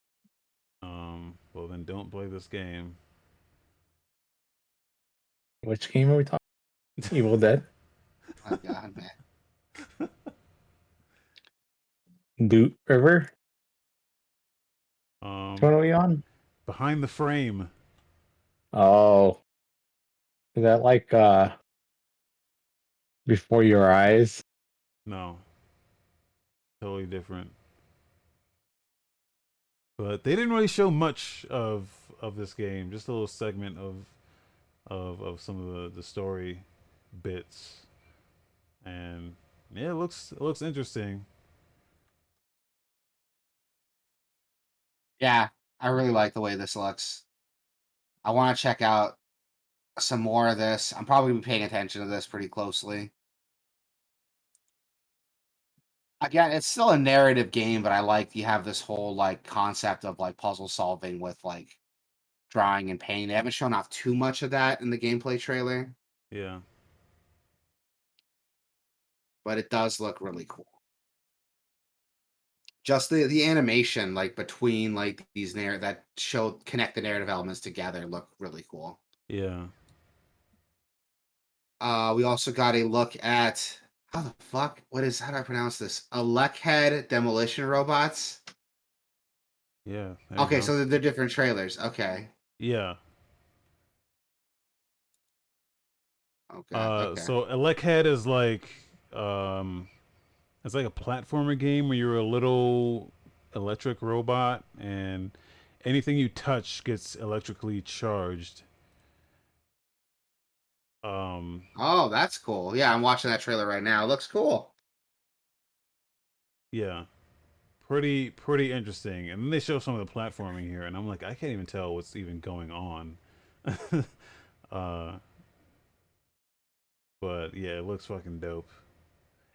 Well then don't play this game. Which game are we talking? Evil Dead. Oh, God, man. Boot River. Which one Um, are we on? Behind the frame. Oh, is that like before your eyes? No, totally different. But they didn't really show much of this game. Just a little segment of some of the story bits, and yeah, it looks interesting. Yeah, I really like the way this looks. I want to check out some more of this. I'm probably gonna be paying attention to this pretty closely. Again, it's still a narrative game, but I like you have this whole like concept of like puzzle solving with like drawing and painting. They haven't shown off too much of that in the gameplay trailer, Yeah, but it does look really cool. Just the animation like between like these that show connect the narrative elements together look really cool. yeah, We also got a look at how the fuck how do I pronounce this? Head demolition robots. yeah. There you Okay, go. so they're different trailers. Okay. Yeah. Okay. Okay. So Elekhead is like um, it's like a platformer game where you're a little electric robot, and anything you touch gets electrically charged. Um, Oh, that's cool. Yeah, I'm watching that trailer right now. It looks cool. yeah, pretty interesting. And then they show some of the platforming here, and I'm like, I can't even tell what's even going on. uh, but yeah, it looks fucking dope.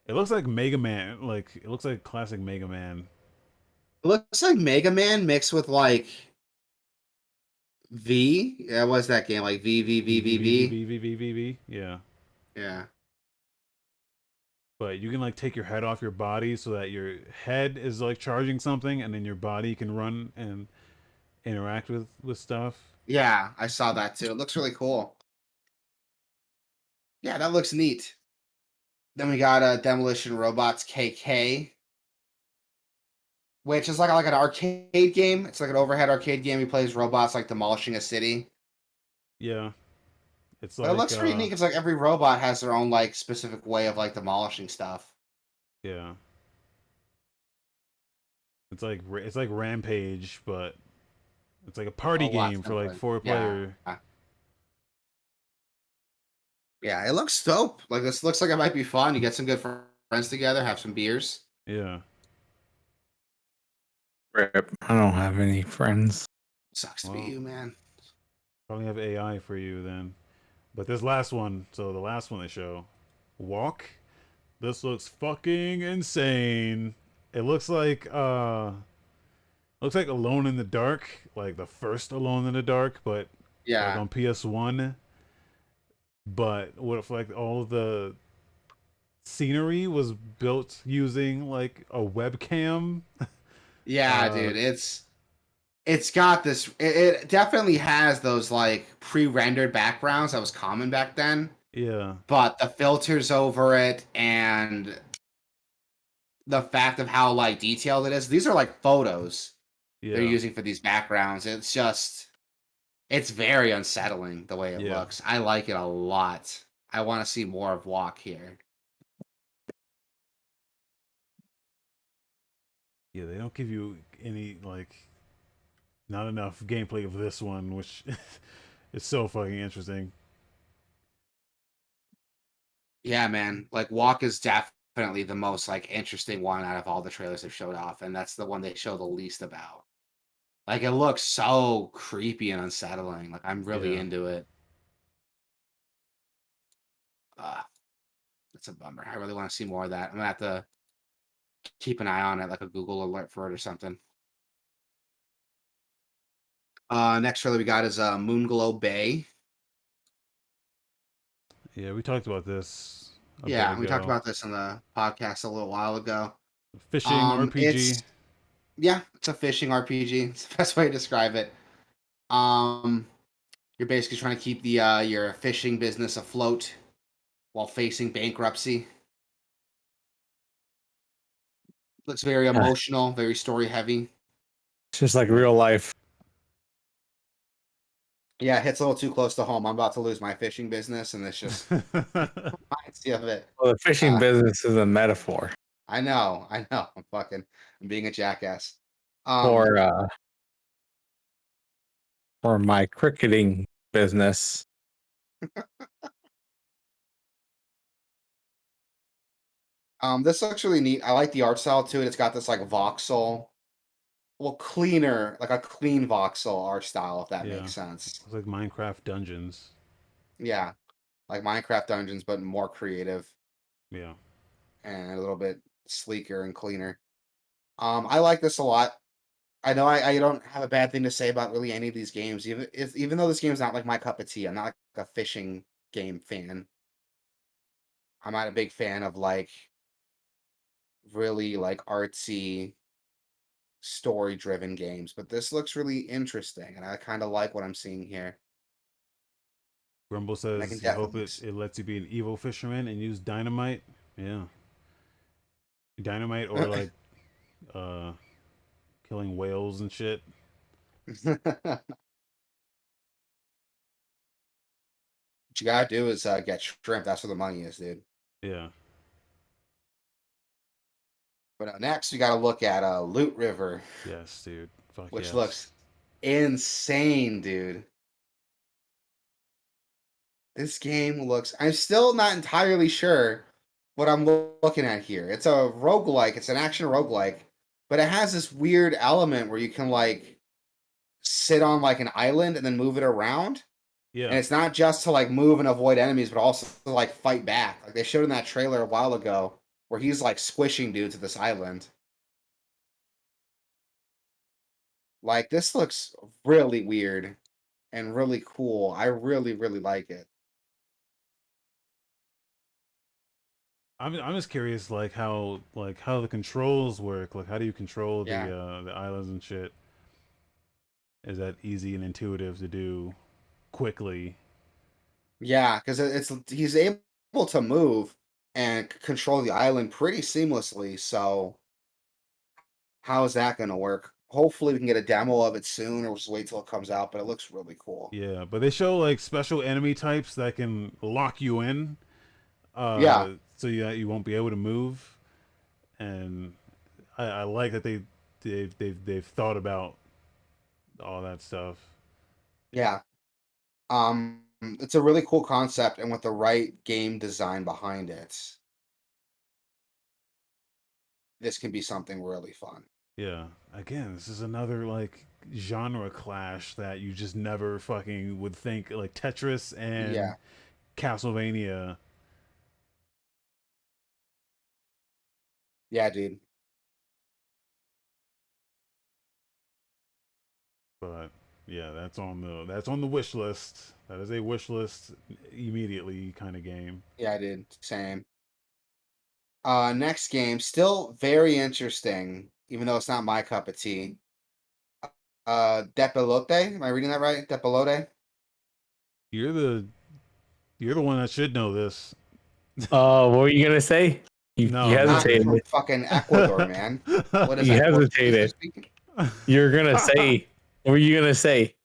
It looks like Mega Man. Like it looks like classic Mega Man. It looks like Mega Man mixed with like V. Yeah, what's that game? Like V V V V V V V V V. V V V V V. Yeah. Yeah. But you can like take your head off your body so that your head is like charging something, and then your body can run and interact with stuff. Yeah, I saw that too. It looks really cool. Yeah, that looks neat. Then we got Demolition Robots KK, which is like an arcade game. It's like an overhead arcade game. He plays robots like demolishing a city. Yeah, it's But it like looks pretty neat because like every robot has their own like specific way of like demolishing stuff. yeah, it's like Rampage, but it's like a party A lot game for like simpler. four Yeah. player. Yeah, it looks dope. Like this looks like it might be fun. You get some good friends together, have some beers. Yeah, Rip. I don't have any friends. Sucks to be well, you, man. probably have AI for you then. But this last one, so the last one they show, Walk. This looks fucking insane. It looks like Alone in the Dark, like the first Alone in the Dark, but like Yeah. on PS1. But what if like all of the scenery was built using like a webcam? Yeah, Uh, dude. It's got this it definitely has those like pre-rendered backgrounds that was common back then, yeah, but the filters over it and the fact of how like detailed it is. These are like photos they're yeah, using for these backgrounds. It's very unsettling the way it yeah, looks. I like it a lot. I want to see more of Walk here. yeah. They don't give you any like not enough gameplay of this one, which is so fucking interesting. Yeah, man. Like Walk is definitely the most like interesting one out of all the trailers they've showed off, and that's the one they show the least about. Like it looks so creepy and unsettling. Like I'm really Yeah, into it. Uh, it's a bummer. I really want to see more of that. I'm gonna have to keep an eye on it, like a Google alert for it or something. Next trailer we got is Moonglow Bay. yeah. We talked about this a bit Yeah, we talked ago. about this on the podcast a little while ago. Fishing RPG. It's a fishing RPG. It's the best way to describe it. Um, you're basically trying to keep the your fishing business afloat while facing bankruptcy. Looks very Ah, emotional, very story heavy. it's just like real life. Yeah, it hits a little too close to home. I'm about to lose my fishing business, and it's just reminds me of it. Well, the fishing Uh, business is a metaphor I know, I know. I'm being a jackass. for uh for my cricketing business. This looks really neat. I like the art style to it. It's got this like voxel, well, cleaner, like a clean voxel art style, if that Yeah. makes sense. It's like Minecraft Dungeons. Yeah, like Minecraft Dungeons, but more creative Yeah. and a little bit sleeker and cleaner. I like this a lot. I know I don't have a bad thing to say about really any of these games, even though this game is not like my cup of tea. I'm not like a fishing game fan. I'm not a big fan of like really like artsy story driven games, but this looks really interesting and I kind of like what I'm seeing here. Grumble And I can says he hope definitely it lets you be an evil fisherman and use dynamite. Yeah. Dynamite or like uh killing whales and shit. what you gotta do is get shrimp. That's where the money is, dude. Yeah. But next, we gotta look at Loot River, Yes, dude. Fuck which yes. looks insane, dude. This game looks. I'm still not entirely sure what I'm looking at here. It's a roguelike. It's an action roguelike, but it has this weird element where you can like sit on like an island and then move it around. And Yeah. it's not just to like move and avoid enemies, but also to like fight back. Like they showed in that trailer a while ago where he's like squishing dudes at this island. Like this looks really weird and really cool. I really, really like it. I'm just curious like how the controls work. Like how do you control Yeah. the islands and shit? Is that easy and intuitive to do quickly? Yeah, because it's he's able to move and control the island pretty seamlessly. So how is that going to work? Hopefully, we can get a demo of it soon, or just wait till it comes out. But it looks really cool. Yeah, but they show like special enemy types that can lock you in, Yeah, so you won't be able to move. And I like that they've thought about all that stuff. yeah. It's a really cool concept, and with the right game design behind it, this can be something really fun. Yeah. Again, this is another like genre clash that you just never fucking would think, like Tetris and Yeah, Castlevania. yeah, dude. But yeah, that's on the wish list. That is a wish list immediately kind of game. Yeah, dude. Same. Next game, still very interesting, even though it's not my cup of tea. Depilote. Am I reading that right? Depilote. You're the you're the one that should know this. What were you gonna say? You No, Not hesitated. from nothing. fucking Ecuador, man. What is You that? Portuguese they're hesitated. speaking? You're gonna say. What were you gonna say?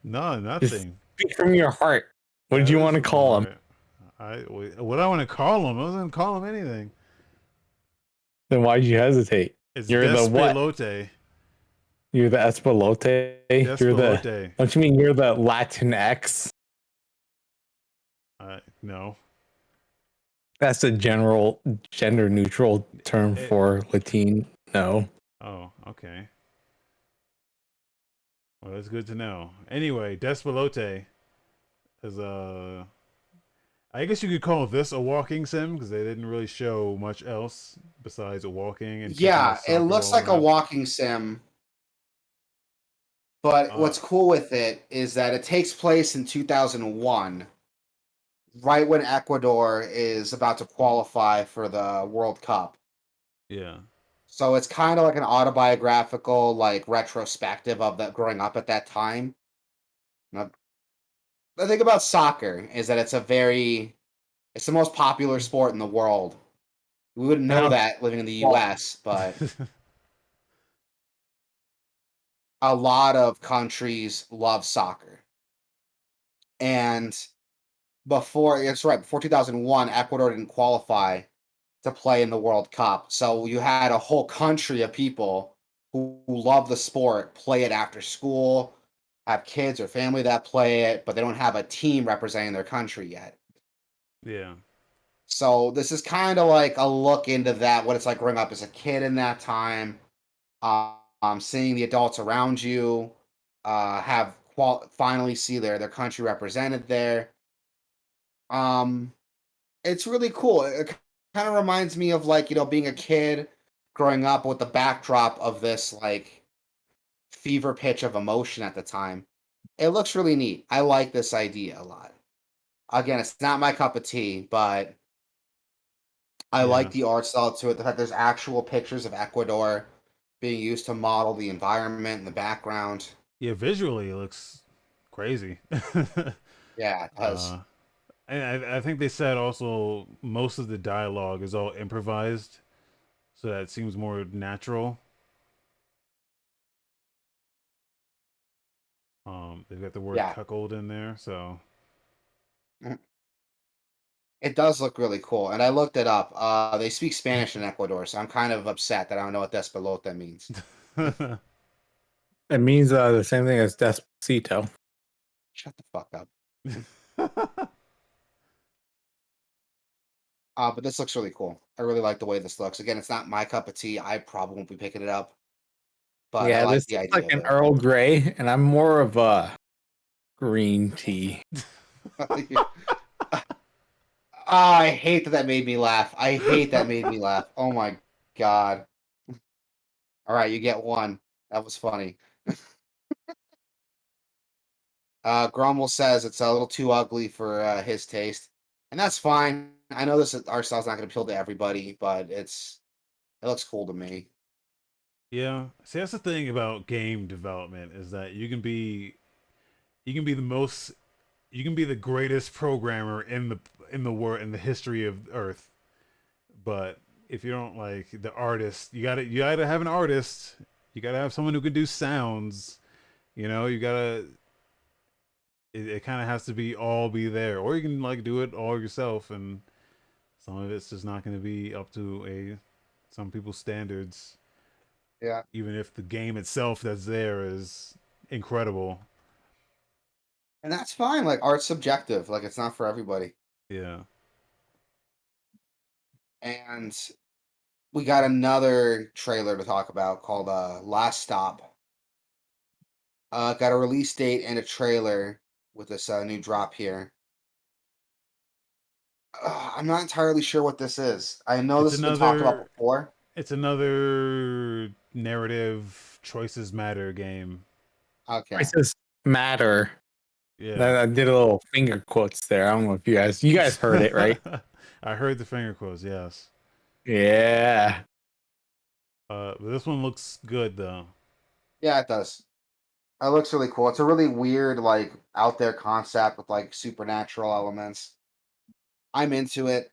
No, Just nothing. speak from your heart. What did That you is want to from my call him? heart. What I want to call him? I wasn't call him anything. Then why'd you hesitate? It's You're the what? Despelote. You're the Espelote. You're the. Despelote. Don't you mean you're the Latin X? No. That's a general gender neutral term It, for Latino. No. oh, okay. Well, that's good to know. Anyway, Despelote is I guess you could call this a walking sim because they didn't really show much else besides walking and kicking a Yeah, it soccer looks ball like a around. walking sim. But Uh, what's cool with it is that it takes place in 2001, right when Ecuador is about to qualify for the World Cup. yeah, So it's kind of like an autobiographical, like retrospective of that growing up at that time. Now, the thing about soccer is that it's the most popular sport in the world. We wouldn't know Now, that living in the well, US, but a lot of countries love soccer. And before 2001, Ecuador didn't qualify to play in the World Cup. So you had a whole country of people who love the sport, play it after school, have kids or family that play it, but they don't have a team representing their country yet. Yeah. So this is kind of like a look into that, what it's like growing up as a kid in that time, seeing the adults around you have finally see their country represented there. Um, it's really cool. It kind of reminds me of like being a kid growing up with the backdrop of this like fever pitch of emotion at the time. It looks really neat. I like this idea a lot. Again, it's not my cup of tea, but I like Yeah. the art style to it. The fact there's actual pictures of Ecuador being used to model the environment in the background. Yeah, visually it looks crazy. Yeah, it does. uh, and I think they said also most of the dialogue is all improvised, so that seems more natural. They've got the word Yeah, cuckold in there, so mhm. It does look really cool. And I looked it up. They speak Spanish in Ecuador, so I'm kind of upset that I don't know what Despelota means. It means the same thing as Despacito. Shut the fuck up. But this looks really cool. I really like the way this looks. Again, it's not my cup of tea. I probably won't be picking it up, but I Yeah, like this the looks idea like of an it. Earl Grey, and I'm more of a green tea. I hate that made me laugh. I hate that made me laugh. Oh my god. All right, you get one. That was funny. Grumble says it's a little too ugly for his taste, and that's fine. I know this art style's not going to appeal to everybody, but it looks cool to me. Yeah. See, that's the thing about game development is that you can be the most you can be the greatest programmer in the world in the history of Earth, but if you don't like the artist, you gotta have an artist. You gotta have someone who can do sounds. You gotta. It kind of has to be there, or you can like do it all yourself, and some of it's just not going to be up to a some people's standards, Yeah, even if the game itself that's there is incredible. and that's fine. Like art's subjective. Like it's not for everybody. Yeah. And we got another trailer to talk about called Last Stop. Got a release date and a trailer with this new drop here. I'm not entirely sure what this is. I know It's this has been talked about another before. it's another narrative choices matter game. Okay. Prices matter. Yeah. I did a little finger quotes there. I don't know if you guys heard it, right? I heard the finger quotes, yes. Yeah. But this one looks good though. Yeah, it does. It looks really cool. It's a really weird, like out there concept with like supernatural elements. I'm into it.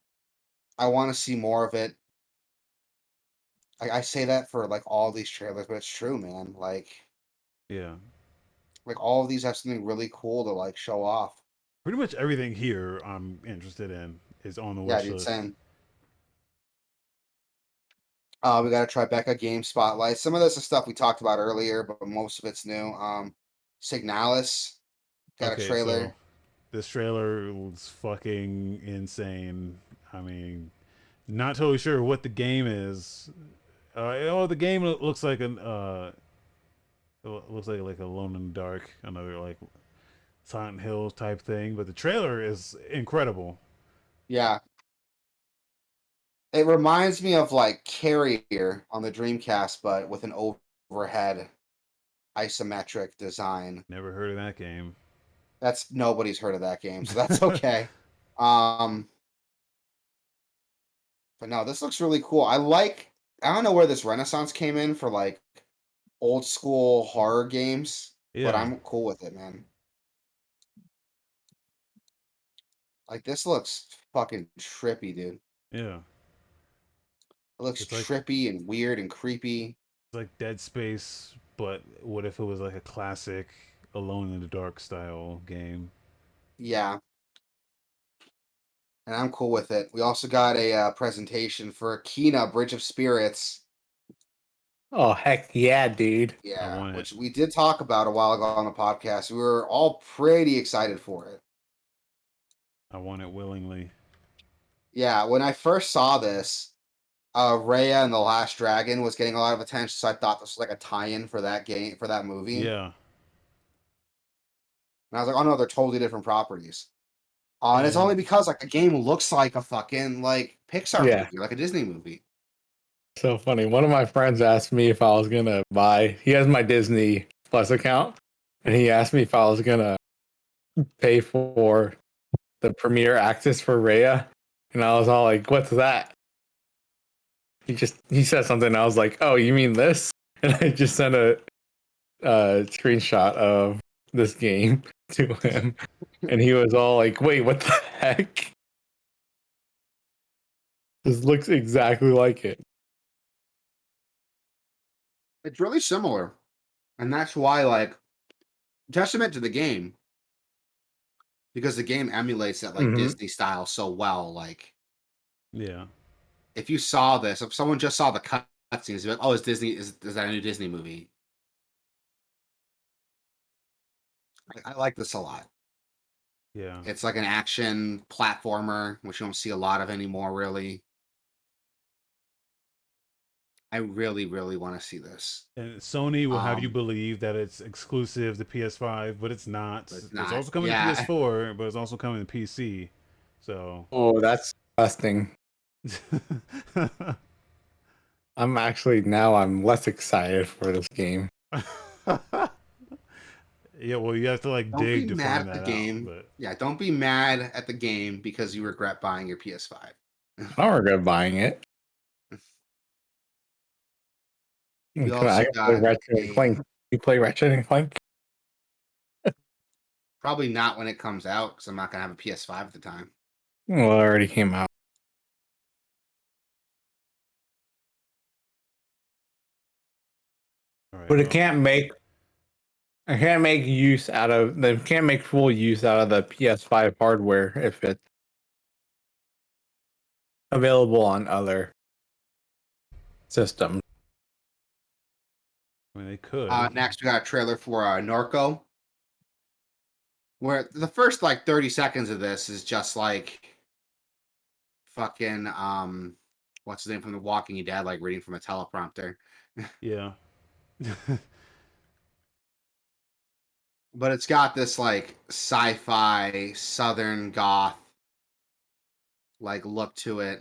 I want to see more of it. I say that for like all these trailers, but it's true, man. Yeah. Like all of these have something really cool to like show off. Pretty much everything here I'm interested in is on the Yeah, wish dude, list. same. We got a Tribeca game spotlight. Some of this is stuff we talked about earlier, but most of it's new. Signalis got a Okay, so trailer. this trailer was fucking insane. I mean, not totally sure what the game is. The game looks like it looks like Alone in the Dark, another like Silent Hill type thing. But the trailer is incredible. Yeah, it reminds me of like Carrier on the Dreamcast, but with an overhead isometric design. Never heard of that game. That's nobody's heard of that game, so that's okay. Um, but no, this looks really cool. I don't know where this renaissance came in for like old school horror games, but Yeah, I'm cool with it, man. Like this looks fucking trippy, dude. yeah. It looks It's like trippy and weird and creepy. Dead Space, but what if it was like a classic Alone in the Dark style game? Yeah, and I'm cool with it. We also got a presentation for Kina Bridge of Spirits. Oh heck yeah, dude! I Yeah, want it. which we did talk about a while ago on the podcast. We were all pretty excited for it. I want it willingly. Yeah, when I first saw this, Raya and the Last Dragon was getting a lot of attention, so I thought this was like a tie-in for that game, for that movie. Yeah. And I was like, oh no, they're totally different properties. And it's And only because like the game looks like a fucking like Pixar Yeah, movie, like a Disney movie. so funny. One of my friends asked me if I was gonna buy. He has my Disney Plus account, and he asked me if I was gonna pay for the premiere access for Raya, and I was all like, "What's that?" He said something. And I was like, "Oh, you mean this?" And I just sent a screenshot of this game to him, and he was all like, "Wait, what the heck?" This looks exactly like it. It's really similar, and that's why like testament to the game because the game emulates that like Hmm. Disney style so well. Like yeah. if you saw this, if someone just saw the cutscenes, they'd be like, oh, is Disney is that a new Disney movie? I like this a lot. Yeah. It's like an action platformer, which you don't see a lot of anymore, really. I really, really want to see this. And Sony will have you Um, believe that it's exclusive to PS5, but it's not. but it's It's not. also coming to Yeah. PS4, but it's also coming to PC. So Oh, that's disgusting. I'm less excited for this game. yeah, well, you have to like Don't be dig to mad find at the that out, game. but Yeah, don't be mad at the game because you regret buying your PS5. I don't regret buying it. We I also can play got Ratchet and a Clank. You play Ratchet and Clank? probably not when it comes out because I'm not gonna have a PS5 at the time. Well, it already came out. all right, But it well, can't make I can't make use out of they can't make full use out of the PS5 hardware if it's available on other systems. I mean they could. Next, we got a trailer for Narco, where the first like 30 seconds of this is just like fucking what's his name from The Walking Dead, like reading from a teleprompter. Yeah. But it's got this like sci-fi southern goth like look to it.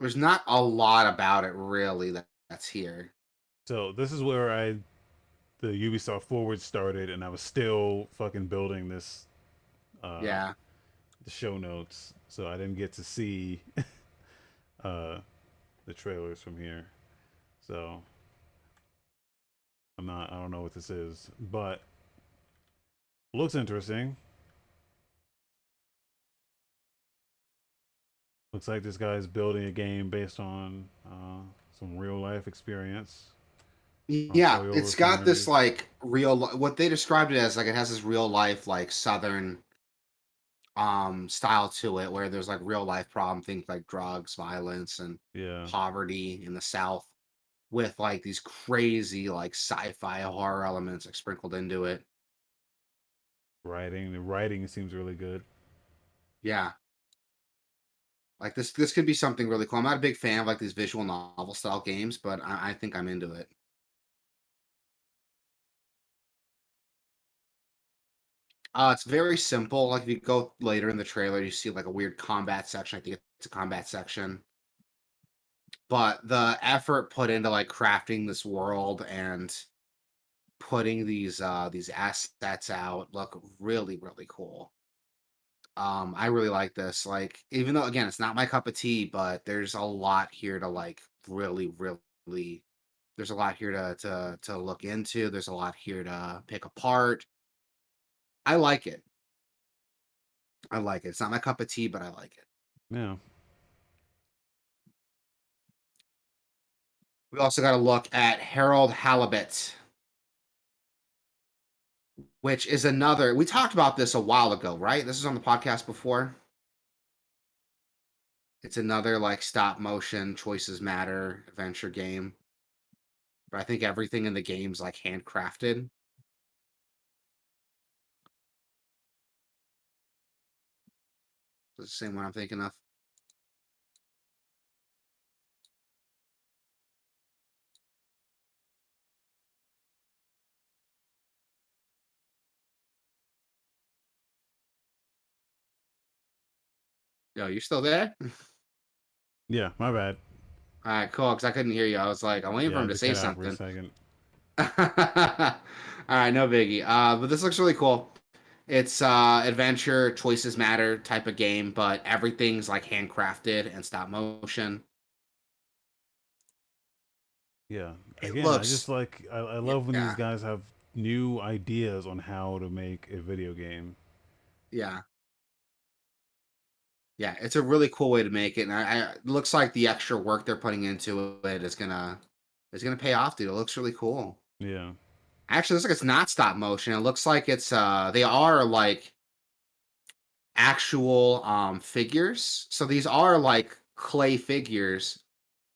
There's not a lot about it really that's here. So this is where the Ubisoft Forward started, and I was still fucking building this uh Yeah. the show notes, so I didn't get to see uh the trailers from here. So I don't know what this is, but looks interesting. Looks like this guy's building a game based on some real life experience. I'll Yeah, show you over it's some got this images. like what they described it as like it has this real life like southern style to it where there's like real life problem things like drugs, violence and Yeah, poverty in the south with like these crazy like sci-fi horror elements like sprinkled into it. writing. The writing seems really good. Yeah. Like this could be something really cool. I'm not a big fan of like these visual novel style games, but I think I'm into it. It's very simple. Like if you go later in the trailer, you see like a weird combat section. I think it's a combat section. But the effort put into like crafting this world and putting these assets out look really, really cool. I really like this. Like, even though again, it's not my cup of tea, but there's a lot here to like really, really there's a lot here to look into. There's a lot here to pick apart. I like it. I like it. It's not my cup of tea, but I like it. Yeah. We also got to look at Harold Halibut, which is another. We talked about this a while ago, right? This was on the podcast before. It's another like stop motion choices matter adventure game. But I think everything in the game's like handcrafted. It's the same one I'm thinking of. Yo, you still there? Yeah, my bad. All right, cool. Because I couldn't hear you. I was like, I'm waiting for Yeah, I him had to to say cut out for a something. second. All right, no biggie. But this looks really cool. It's adventure, choices matter type of game, but everything's like handcrafted and stop motion. Yeah. It Again, I just looks, like I love when these yeah, guys have new ideas on how to make a video game. yeah, yeah. It's a really cool way to make it, and it looks like the extra work they're putting into it is gonna pay off, dude. It looks really cool. Yeah. Actually, it looks like it's not stop motion. It looks like it's they are like actual figures. So these are like clay figures,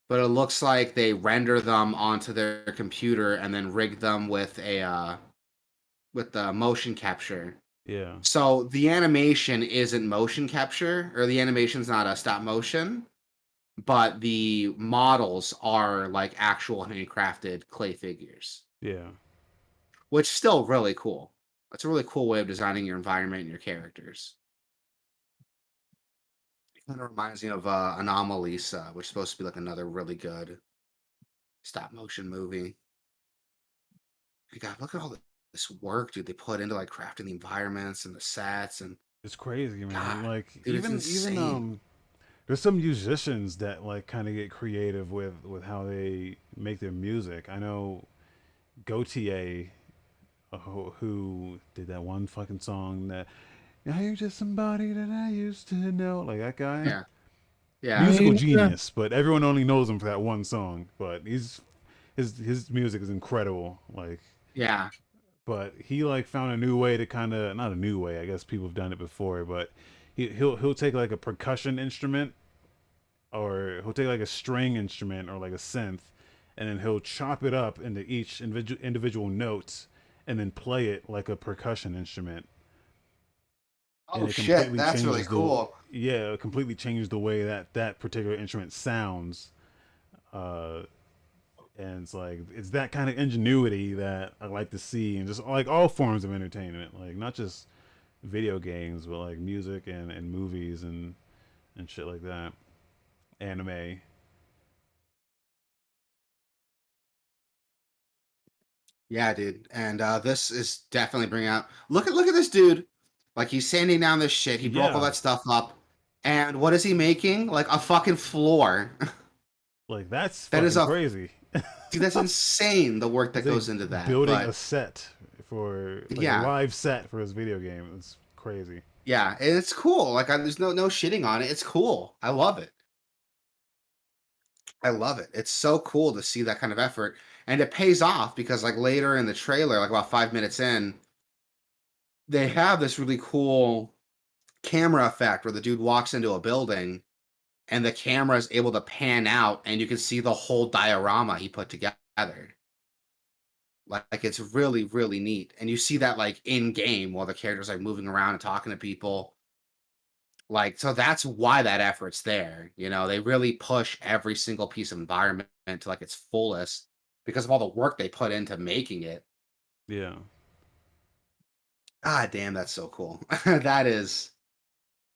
but it looks like they render them onto their computer and then rig them with the motion capture. Yeah. So the animation isn't motion capture, or the animation's not a stop motion, but the models are like actual handcrafted clay figures, Yeah. which is still really cool. It's a really cool way of designing your environment and your characters. Kind of reminds me of Anomalisa, which is supposed to be like another really good stop motion movie. My God, look at all this work, dude, they put into like crafting the environments and the sets and It's crazy, man. God, Like dude, it's even insane. there's some musicians that like kind of get creative with how they make their music. I know Gautier, who did that one fucking song that now you're just somebody that I used to know, like that guy. Yeah, yeah, Musical genius, but everyone only knows him for that one song. But his music is incredible. Like, yeah. but he like found a new way to kind of not a new way. I guess people have done it before, but he'll take like a percussion instrument or he'll take like a string instrument or like a synth, and then he'll chop it up into each individual notes, and then play it like a percussion instrument, and Oh it shit, completely that's really changes the cool. yeah, it completely changes the way that that particular instrument sounds. Uh, and it's like it's that kind of ingenuity that I like to see, and just like all forms of entertainment, like not just video games, but like music and movies and shit like that, anime. Yeah, dude. And this is definitely bringing out. Look at this dude. Like he's sanding down this shit. He broke all Yeah, that stuff up. And what is he making? Like a fucking floor. like that's That is fucking a crazy. dude, that's insane the work He's that like goes into that. building a But set for like a yeah, live set for his video game. It's crazy. yeah, and it's cool. Like there's no shitting on it. It's cool. I love it. I love it. It's so cool to see that kind of effort. And it pays off because like later in the trailer, like about 5 minutes in, they have this really cool camera effect where the dude walks into a building and the camera is able to pan out and you can see the whole diorama he put together. Like it's really, really neat. And you see that like in game while the character's like moving around and talking to people. Like, so that's why that effort's there. You know, they really push every single piece of environment to like its fullest because of all the work they put into making it. Yeah, Ah, damn, that's so cool. That is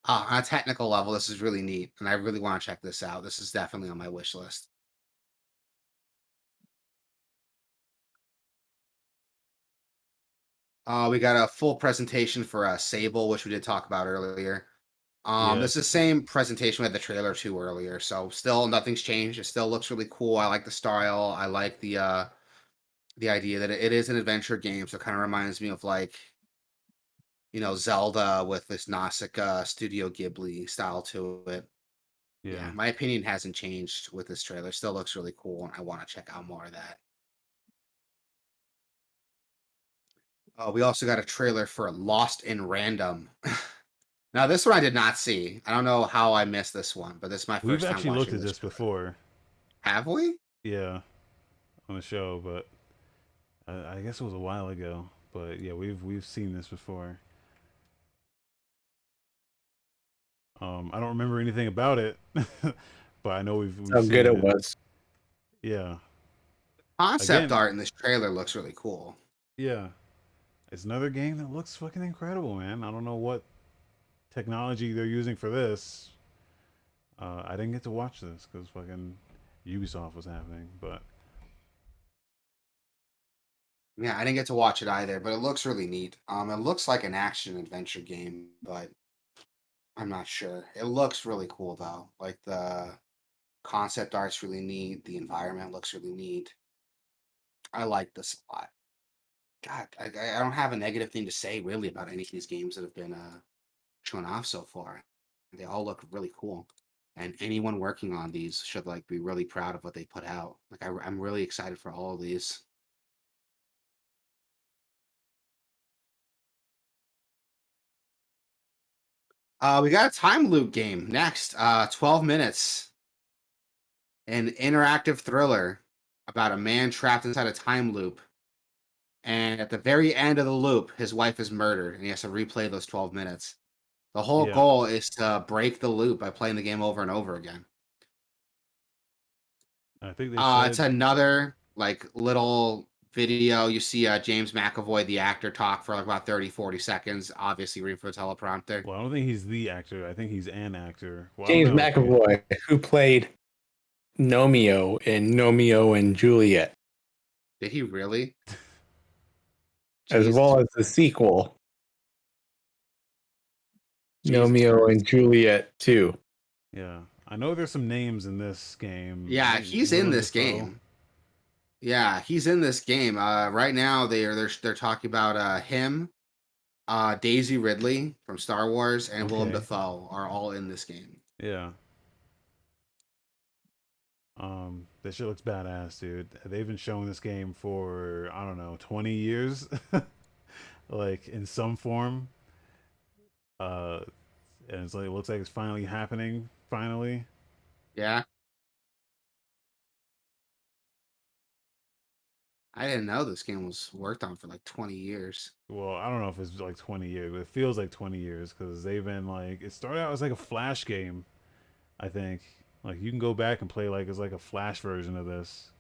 on a technical level, this is really neat. And I really want to check this out. This is definitely on my wish list. We got a full presentation for Sable, which we did talk about earlier. This is the yes, same presentation we had the trailer to earlier, so still nothing's changed. It still looks really cool. I like the style. I like the idea that it is an adventure game, so it kind of reminds me of like Zelda with this Nausicaa Studio Ghibli style to it. Yeah, yeah. my opinion hasn't changed with this trailer. Still looks really cool, and I want to check out more of that. We also got a trailer for Lost in Random. Now, this one I did not see. I don't know how I missed this one, but this is my We've first time actually looked watching at this this trailer. before. Have we? Yeah, on the show, but I guess it was a while ago. But yeah, we've seen this before. I don't remember anything about it, but I know we've How good seen it it. was. Yeah. Concept Again, art in this trailer looks really cool. yeah. It's another game that looks fucking incredible, man. I don't know what technology they're using for this. I didn't get to watch this because fucking Ubisoft was happening, but Yeah, I didn't get to watch it either, but it looks really neat. It looks like an action adventure game, but I'm not sure. It looks really cool though. Like the concept art's really neat. The environment looks really neat. I like this a lot. God, I don't have a negative thing to say really about any of these games that have been shown off so far. They all look really cool, and anyone working on these should like be really proud of what they put out. Like I'm really excited for all of these. We got a time loop game next. 12 minutes. An interactive thriller about a man trapped inside a time loop. And at the very end of the loop, his wife is murdered, and he has to replay those 12 minutes. The whole yeah. goal is to break the loop by playing the game over and over again. I think they It's said, another like little video. You see James McAvoy, the actor, talk for like about 30, 40 seconds, obviously reading for a teleprompter. well, I don't think he's the actor. I think he's an actor. Well, I don't James know if he, McAvoy, who played Nomeo in Nomeo and Juliet, Did he really? as Jesus well as the sequel, Jesus Nomeo Christ. and Juliet 2. yeah. I know there's some names in this game. I Yeah, think he's in Willem this Dafoe. game. Yeah, he's in this game. Right now they're talking about him, Daisy Ridley from Star Wars, and Willem Okay. Dafoe are all in this game. Yeah. That shit looks badass, dude. They've been showing this game for I don't know 20 years, like in some form. Uh, and it's like it looks like it's finally happening. Finally, Yeah, I didn't know this game was worked on for like 20 years. well, I don't know if it's like 20 years, but it feels like 20 years because they've been like it started out as like a flash game. I think like you can go back and play like it's like a flash version of this.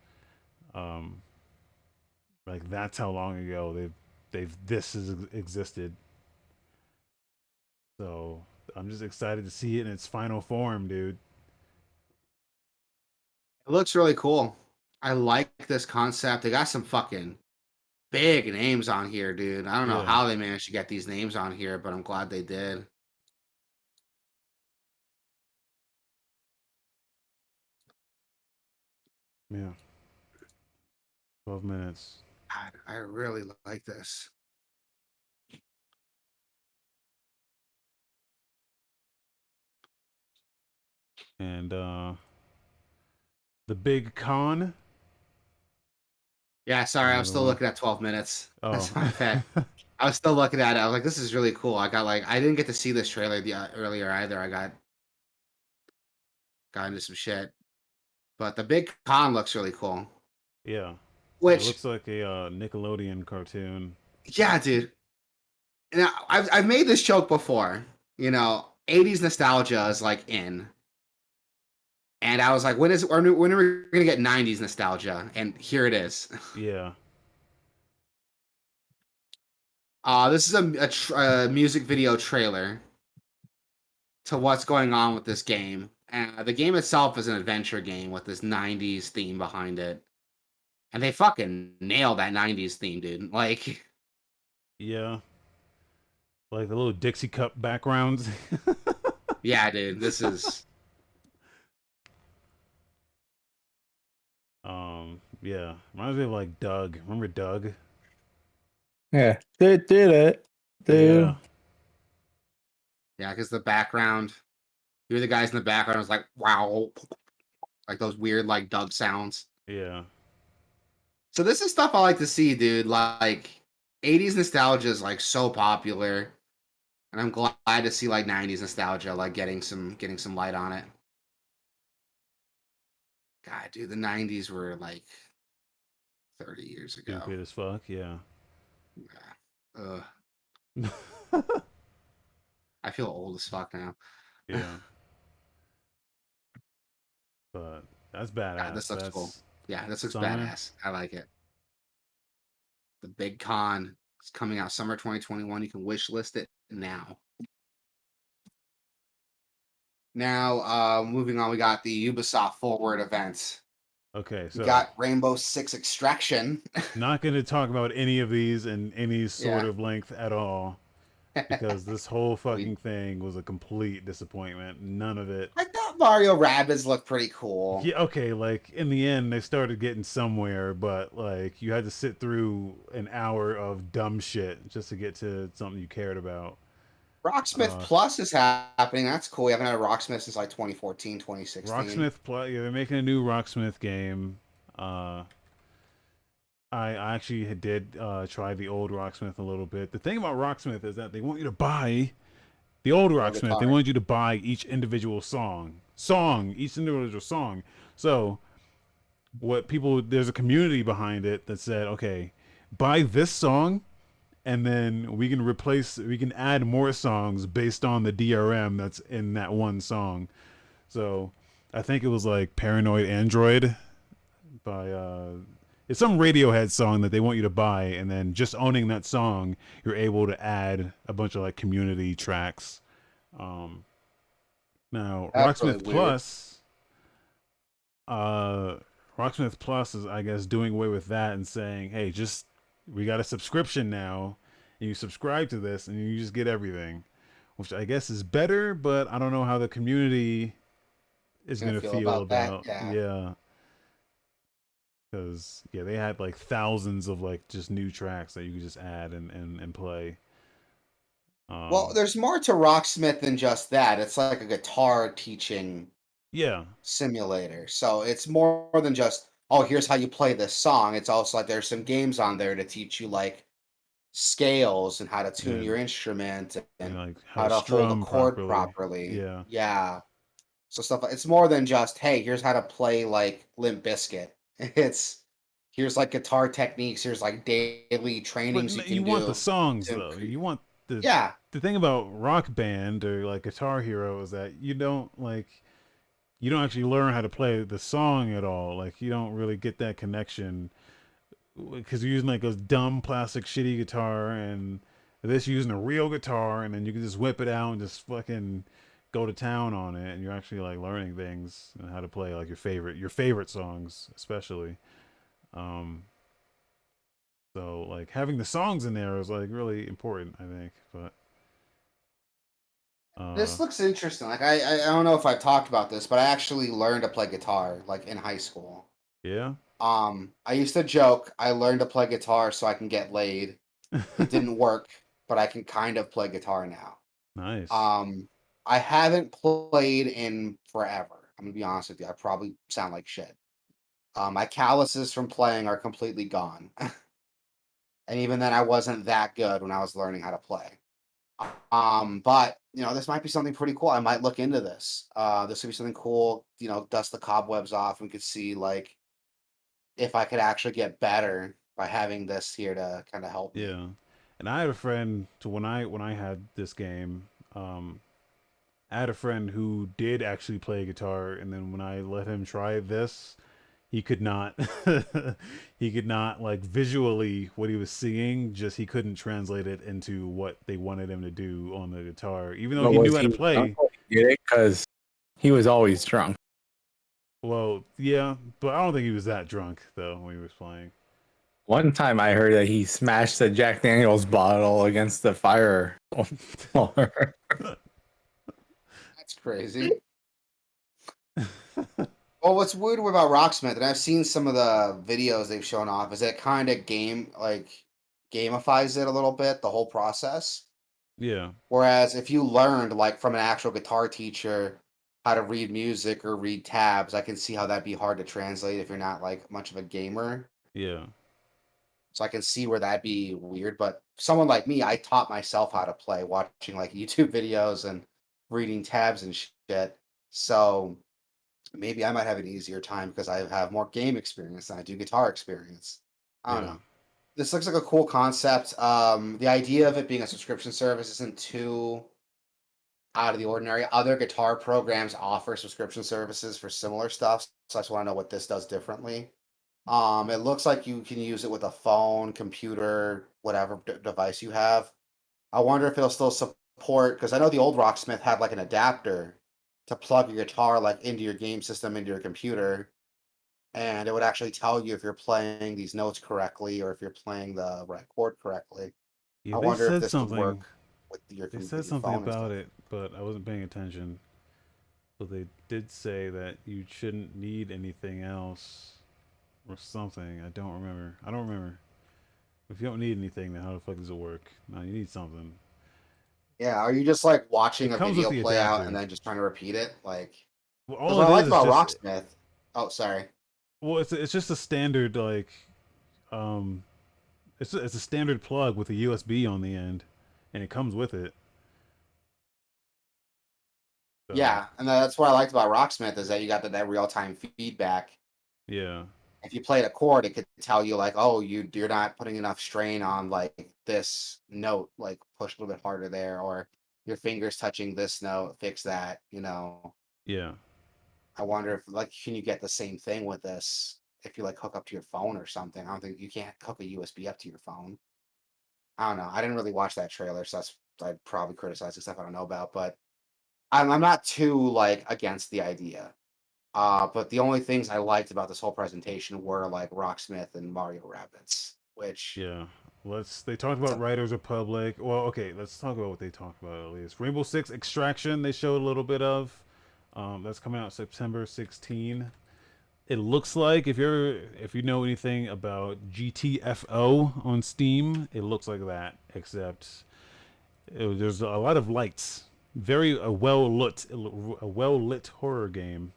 Um, like that's how long ago they've this has existed. So I'm just excited to see it in its final form, dude. It looks really cool. I like this concept. They got some fucking big names on here, dude. I don't know Yeah, how they managed to get these names on here, but I'm glad they did. yeah. 12 minutes. God, I really like this. And the big con. Yeah, sorry, I was Another still one. looking at 12 mininto. Oh. That's my bad. I was still looking at it. I was like, this is really cool. I didn't get to see this trailer earlier either. I got into some shit. But the big con looks really cool. Yeah. It Which, looks like a Nickelodeon cartoon. yeah, dude. Now I've made this joke before. 80s nostalgia is like in. And I was like, when are we gonna get 90s nostalgia? And here it is. Yeah. This is a music video trailer to what's going on with this game. The game itself is an adventure game with this 90s theme behind it. And they fucking nail that 90s theme, dude. Like, Yeah. Like the little Dixie cup backgrounds. yeah, dude, this is Yeah. Reminds me of like Doug. Remember Doug? Yeah, they did it. Yeah. yeah, because the background, you're the guys in the background was like, wow, like those weird like Doug sounds. Yeah. So this is stuff I like to see, dude. Like '80s nostalgia is like so popular, and I'm glad to see like '90s nostalgia like getting some light on it. God, dude, the '90s were like 30 years ago. Stupid as fuck. Yeah. Yeah. I feel old as fuck now. Yeah. But that's God, badass. this looks cool. That's Yeah, this looks summer. badass. I like it. The Big Con is coming out summer 2021. You can wish list it now. Now, moving on, we got the Ubisoft Forward event. Okay, We so got Rainbow Six Extraction. not going to talk about any of these in any sort Yeah. of length at all because this whole We, fucking thing was a complete disappointment. None of it. I thought Mario Rabbids looked pretty cool. Yeah, okay, like in the end they started getting somewhere, but like you had to sit through an hour of dumb shit just to get to something you cared about. Rocksmith Uh Plus is happening. That's cool. We haven't had a Rocksmith since like 2014, 2016. Rocksmith play, yeah, they're making a new Rocksmith game. Uh I actually did try the old Rocksmith a little bit. The thing about Rocksmith is that they want you to buy the old No Rocksmith. They guitar. wanted you to buy each individual each individual song. So what people there's a community behind it that said, okay, buy this song, and then we can add more songs based on the DRM that's in that one song. So I think it was like Paranoid Android by it's some Radiohead song that they want you to buy, and then just owning that song, you're able to add a bunch of like community tracks. Um, Now That's really weird. Uh, Rocksmith Plus is, I guess, doing away with that and saying, hey, just we got a subscription now, and you subscribe to this, and you just get everything, which I guess is better, but I don't know how the community is Gonna gonna feel feel about that. about Yeah. yeah. Because yeah, they had like thousands of like just new tracks that you could just add and play. Well, Um, there's more to Rocksmith than just that. It's like a guitar teaching yeah, simulator. So it's more than just, oh, here's how you play this song. It's also like there's some games on there to teach you like scales and how to tune your and instrument and and like how how to to hold a strum chord properly. properly. Yeah, Yeah. So stuff like it's more than just, hey, here's how to play like Limp Bizkit. It's here's like guitar techniques, here's like daily but trainings you you can want the do songs to though. You want yeah. the thing about Rock Band or like Guitar Hero is that you don't actually learn how to play the song at all. Like you don't really get that connection because you're using like a dumb plastic shitty guitar, and this using a real guitar, and then you can just whip it out and just fucking go to town on it, and you're actually like learning things and how to play like your favorite songs especially. Um, so like having the songs in there is like really important, I think. But This looks interesting. Like I don't know if I've talked about this, but I actually learned to play guitar like in high school. yeah, I used to joke I learned to play guitar so I can get laid. It didn't work, but I can kind of play guitar now. nice. Um, I haven't played in forever. I'm gonna be honest with you. I probably sound like shit. My calluses from playing are completely gone. And even then I wasn't that good when I was learning how to play. But this might be something pretty cool. I might look into this. This would be something cool, dust the cobwebs off and could see like if I could actually get better by having this here to kind of help me. Yeah, and I had a friend to when I had this game. I had a friend who did actually play guitar, and then when I let him try this, he could not. He could not like visually what he was seeing. Just he couldn't translate it into what they wanted him to do on the guitar, even though But he was knew how to he drunk play. when he did it? Because he was always drunk. Well, yeah, but I don't think he was that drunk though when he was playing. One time I heard that he smashed the Jack Daniels bottle against the fire floor. That's crazy. Well, what's weird about Rocksmith, and I've seen some of the videos they've shown off, is it kind of gamifies it a little bit, the whole process. Yeah, Whereas if you learned like from an actual guitar teacher how to read music or read tabs, I can see how that'd be hard to translate if you're not like much of a gamer. yeah, So I can see where that'd be weird. But someone like me, I taught myself how to play, watching like YouTube videos and reading tabs and shit. So maybe I might have an easier time because I have more game experience than I do guitar experience. I don't Yeah. know. This looks like a cool concept. The idea of it being a subscription service isn't too out of the ordinary. Other guitar programs offer subscription services for similar stuff, so I just want to know what this does differently. It looks like you can use it with a phone, computer, whatever device you have. I wonder if it'll still support because I know the old Rocksmith had like an adapter to plug your guitar like into your game system into your computer, and it would actually tell you if you're playing these notes correctly or if you're playing the right chord correctly. Yeah, I they wonder if said this would something. work with your They said with your something phone and about stuff. it, but I wasn't paying attention. But they did say that you shouldn't need anything else or something. I don't remember. I don't remember. If you don't need anything, then how the fuck does it work? No, you need something. Yeah, are you just like watching It a comes with video the play out and adapter. then just trying to repeat it? Like, Well, because all what it I liked is about just Rocksmith, oh, sorry. well, it's just a standard like um, it's a standard plug with a USB on the end, and it comes with it. So Yeah, and that's what I liked about Rocksmith is that you got that real time feedback. yeah, If you played a chord, it could tell you like, oh, you're not putting enough strain on like this note, like push a little bit harder there, or your fingers touching this note, fix that. yeah, I wonder if like can you get the same thing with this if you like hook up to your phone or something? I don't think you can't hook a USB up to your phone. I don't know. I didn't really watch that trailer, so that's I'd probably criticize the stuff I don't know about, but I'm not too like against the idea. But the only things I liked about this whole presentation were like Rocksmith and Mario Rabbids, which yeah. They talked it's about a Riders Republic. Well, okay, let's talk about what they talked about at least. Rainbow Six Extraction. They showed a little bit of. That's coming out September 16. It looks like if you know anything about GTFO on Steam, it looks like that. Except there's a lot of lights. Very a well lit horror game.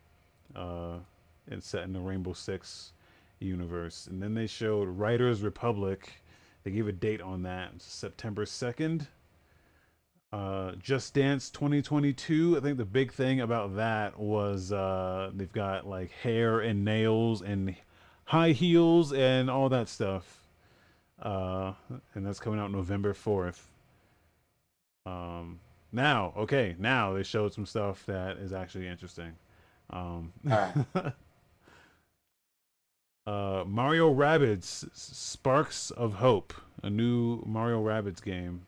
Uh, it's set in the Rainbow Six universe. And then they showed Riders Republic. They gave a date on that, September 2nd. Just Dance 2022. I think the big thing about that was they've got like hair and nails and high heels and all that stuff. Uh, and that's coming out November 4th. Um, now they showed some stuff that is actually interesting. Um, all right. Mario Rabbids Sparks of Hope, a new Mario Rabbids game.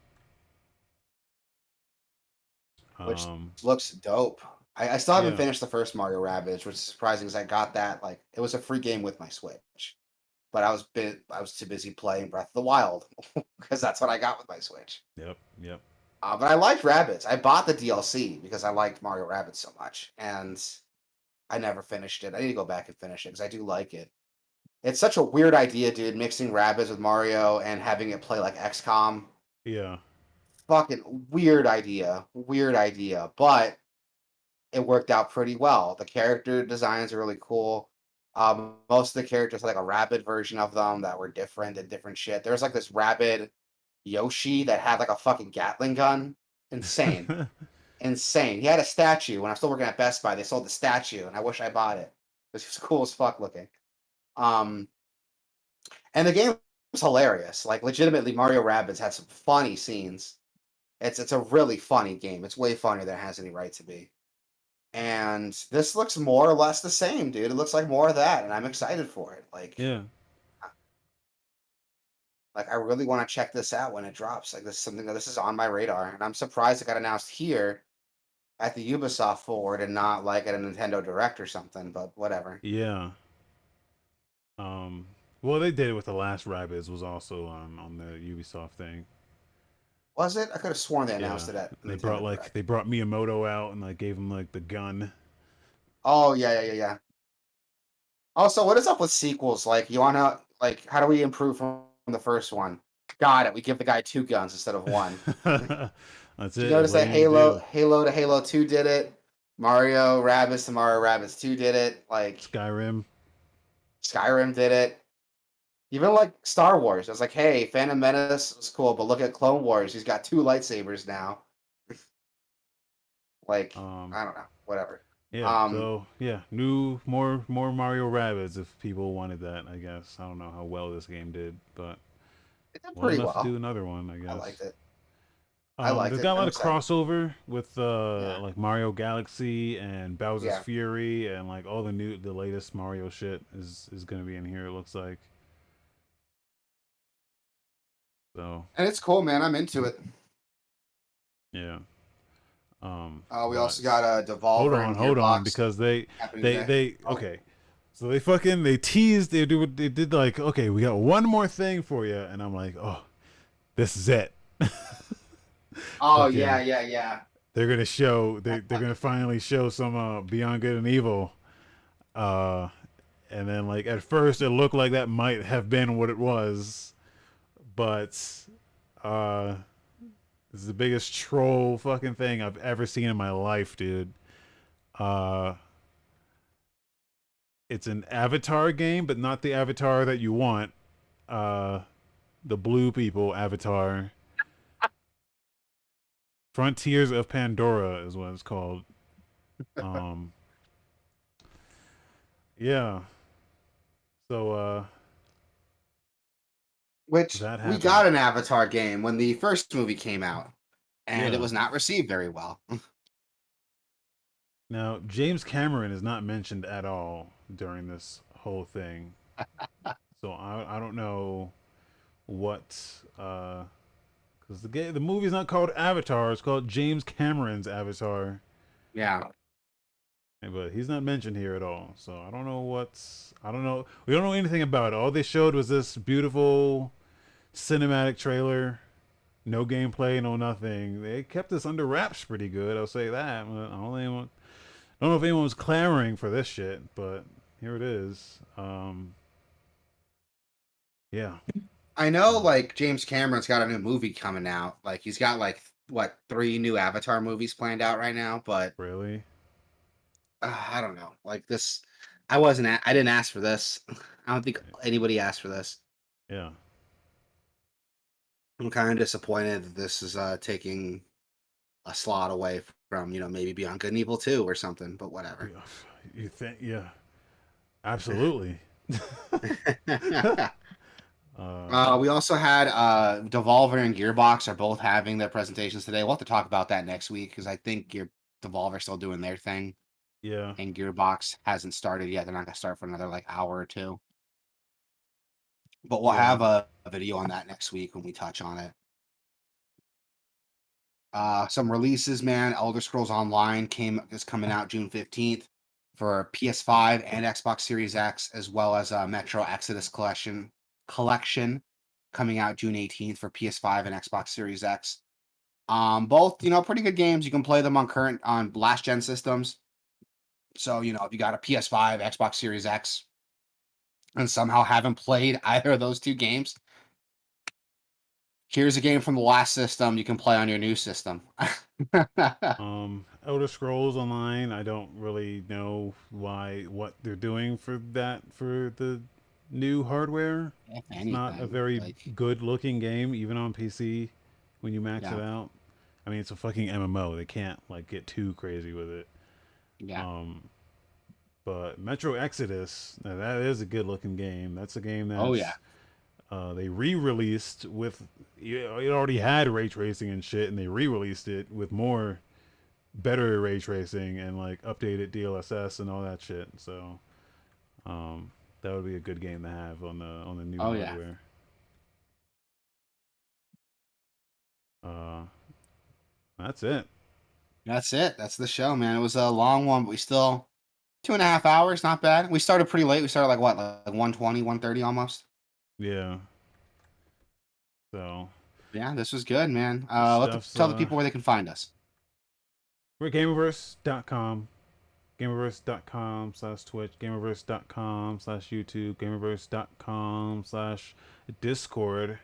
Which Um, looks dope. I still haven't yeah, finished the first Mario Rabbids, which is surprising because I got that like it was a free game with my Switch, but I was too busy playing Breath of the Wild because that's what I got with my Switch. yep. But I liked Rabbids. I bought the DLC because I liked Mario Rabbids so much, and I never finished it. I need to go back and finish it because I do like it. It's such a weird idea, dude, mixing Rabbids with Mario and having it play like XCOM. Yeah, Fucking weird idea. Weird idea. But it worked out pretty well. The character designs are really cool. Most of the characters had like a rabbit version of them that were different and different shit. There was like this rabbit Yoshi that had like a fucking Gatling gun. Insane. Insane. He had a statue. When I was still working at Best Buy, they sold the statue, and I wish I bought it. It was cool as fuck looking. Um, and the game was hilarious. Like legitimately, Mario Rabbids had some funny scenes. It's a really funny game. It's way funnier than it has any right to be. And this looks more or less the same, dude. It looks like more of that, and I'm excited for it. yeah, Like I really want to check this out when it drops. Like this is something that this is on my radar, and I'm surprised it got announced here at the Ubisoft Forward and not like at a Nintendo Direct or something. But whatever. yeah. Um, well, they did it with the last Rabbids was also on the Ubisoft thing. Was it? I could have sworn they Yeah, announced it at they Nintendo they Direct. brought Miyamoto out and like gave him like the gun. Oh yeah. Also, what is up with sequels? Like, you wanna like, how do we improve from the first one? Got it. We give the guy two guns instead of one. That's Did you it. notice What do that you need to do? Halo to Halo 2 did it? Mario Rabbids to Mario Rabbids 2 did it. Like Skyrim. Skyrim did it. Even like Star Wars, I was like, hey, Phantom Menace was cool, but look at Clone Wars. He's got 2 lightsabers now. Like, Um, I don't know, whatever. yeah. Um, So yeah, new more Mario Rabbids if people wanted that. I guess I don't know how well this game did, but it did well pretty enough to well. do another one, I I guess. liked it. I liked There's it. got a I'm lot of excited. crossover with Yeah, like Mario Galaxy and Bowser's yeah, Fury and like all the latest Mario shit is gonna be in here. It looks like so. and it's cool, man. I'm into it. Yeah. We also But got a Devolver and hold on, Gearbox because happening today. they Oh, okay. So they teased they did like, okay, we got one more thing for you, and I'm like, oh, this is it. oh yeah, Fucking, yeah, yeah. they're gonna finally show some Beyond Good and Evil. Uh, and then like at first it looked like that might have been what it was, but uh, this is the biggest troll fucking thing I've ever seen in my life, dude. Uh, it's an Avatar game, but not the Avatar that you want. Uh, the blue people Avatar. Frontiers of Pandora is what it's called. Um, yeah. So Which that we happened. got an Avatar game when the first movie came out, and it Yeah. was not received very well. Now James Cameron is not mentioned at all during this whole thing, so I don't know what because the movie's not called Avatar. It's called James Cameron's Avatar. Yeah. But he's not mentioned here at all. So I don't know I don't know. We don't know anything about it. All they showed was this beautiful cinematic trailer. No gameplay, no nothing. They kept this under wraps pretty good. I'll say that. But I don't know if anyone was clamoring for this shit, but here it is. Yeah. I know, like, James Cameron's got a new movie coming out. Like, he's got, like, what, 3 new Avatar movies planned out right now, but Really? I don't know. Like, this I didn't ask for this. I don't think anybody asked for this. Yeah. I'm kind of disappointed that this is taking a slot away from, maybe Beyond Good and Evil 2 or something, but whatever. You think? Yeah. Absolutely. We also had Devolver and Gearbox are both having their presentations today. We'll have to talk about that next week because I think Devolver's still doing their thing Yeah. and Gearbox hasn't started yet. They're not going to start for another like hour or two. But we'll Yeah. have a video on that next week when we touch on it. Some releases, man. Elder Scrolls Online is coming out June 15th for PS5 and Xbox Series X, as well as Metro Exodus Collection coming out June 18th for PS5 and Xbox Series X. Both, pretty good games. You can play them on last gen systems. So, if you got a PS5, Xbox Series X, and somehow haven't played either of those two games, here's a game from the last system you can play on your new system. Elder Scrolls Online, I don't really know what they're doing for the new hardware. If It's not a anything, very like, good looking game, even on PC when you max it yeah, out. I mean, it's a fucking MMO. They can't like get too crazy with it. yeah. Um, but Metro Exodus, now that is a good looking game. That's a game Oh, yeah. that's they re-released with it already had ray tracing and shit, and they re-released it with more better ray tracing and like updated DLSS and all that shit. So that would be a good game to have on the new Oh, yeah. hardware. Uh, that's it. That's it. That's the show, man. It was a long one, but we still 2.5 hours, not bad. We started pretty late. We started like what, like 1:20, 1:30 almost. Yeah. So Yeah, this was good, man. stuff's Tell the people where they can find us. we're at Gameoverse.com. Gameoverse.com/Twitch, Gameoverse.com/YouTube, Gameoverse.com/Discord.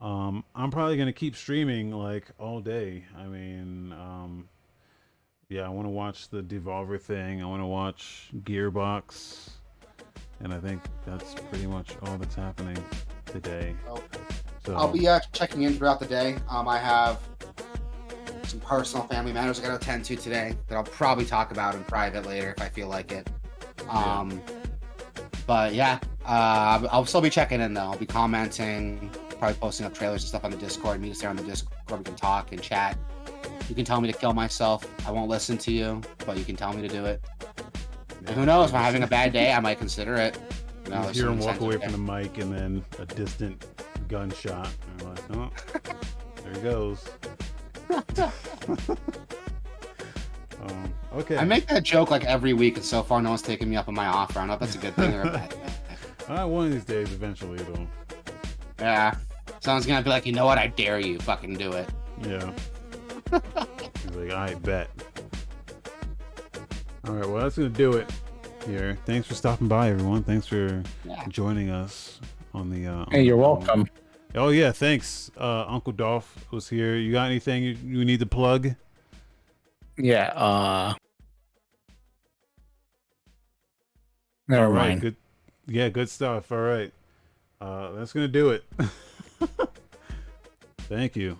I'm probably gonna keep streaming like all day. I mean, yeah, I want to watch the Devolver thing. I want to watch Gearbox. And I think that's pretty much all that's happening today. Okay. So I'll be checking in throughout the day. I have some personal family matters I got to attend to today that I'll probably talk about in private later if I feel like it. But yeah, I'll still be checking in though. I'll be commenting, probably posting up trailers and stuff on the Discord. Meet us there on the Discord. We can talk and chat. You can tell me to kill myself. I won't listen to you, but you can tell me to do it. And who knows? If I'm having a bad day, I might consider it. you hear him walk away from the mic, and then a distant gunshot. And I'm like, oh, there he goes. Okay. I make that joke like every week, and so far no one's taken me up on my offer. I don't know if that's a good thing or a bad thing. One of these days, eventually, it'll. Yeah. Someone's gonna be like, you know what? I dare you. Fucking do it. Yeah. He's like, I bet. All right, well, that's gonna do it here. Thanks for stopping by, everyone. Thanks for joining us on the. Hey, you're welcome. Oh yeah, thanks. Uncle Dolph was here. You got anything you need to plug? Yeah. Never mind. Good. Yeah, good stuff. All right. That's gonna do it. Thank you.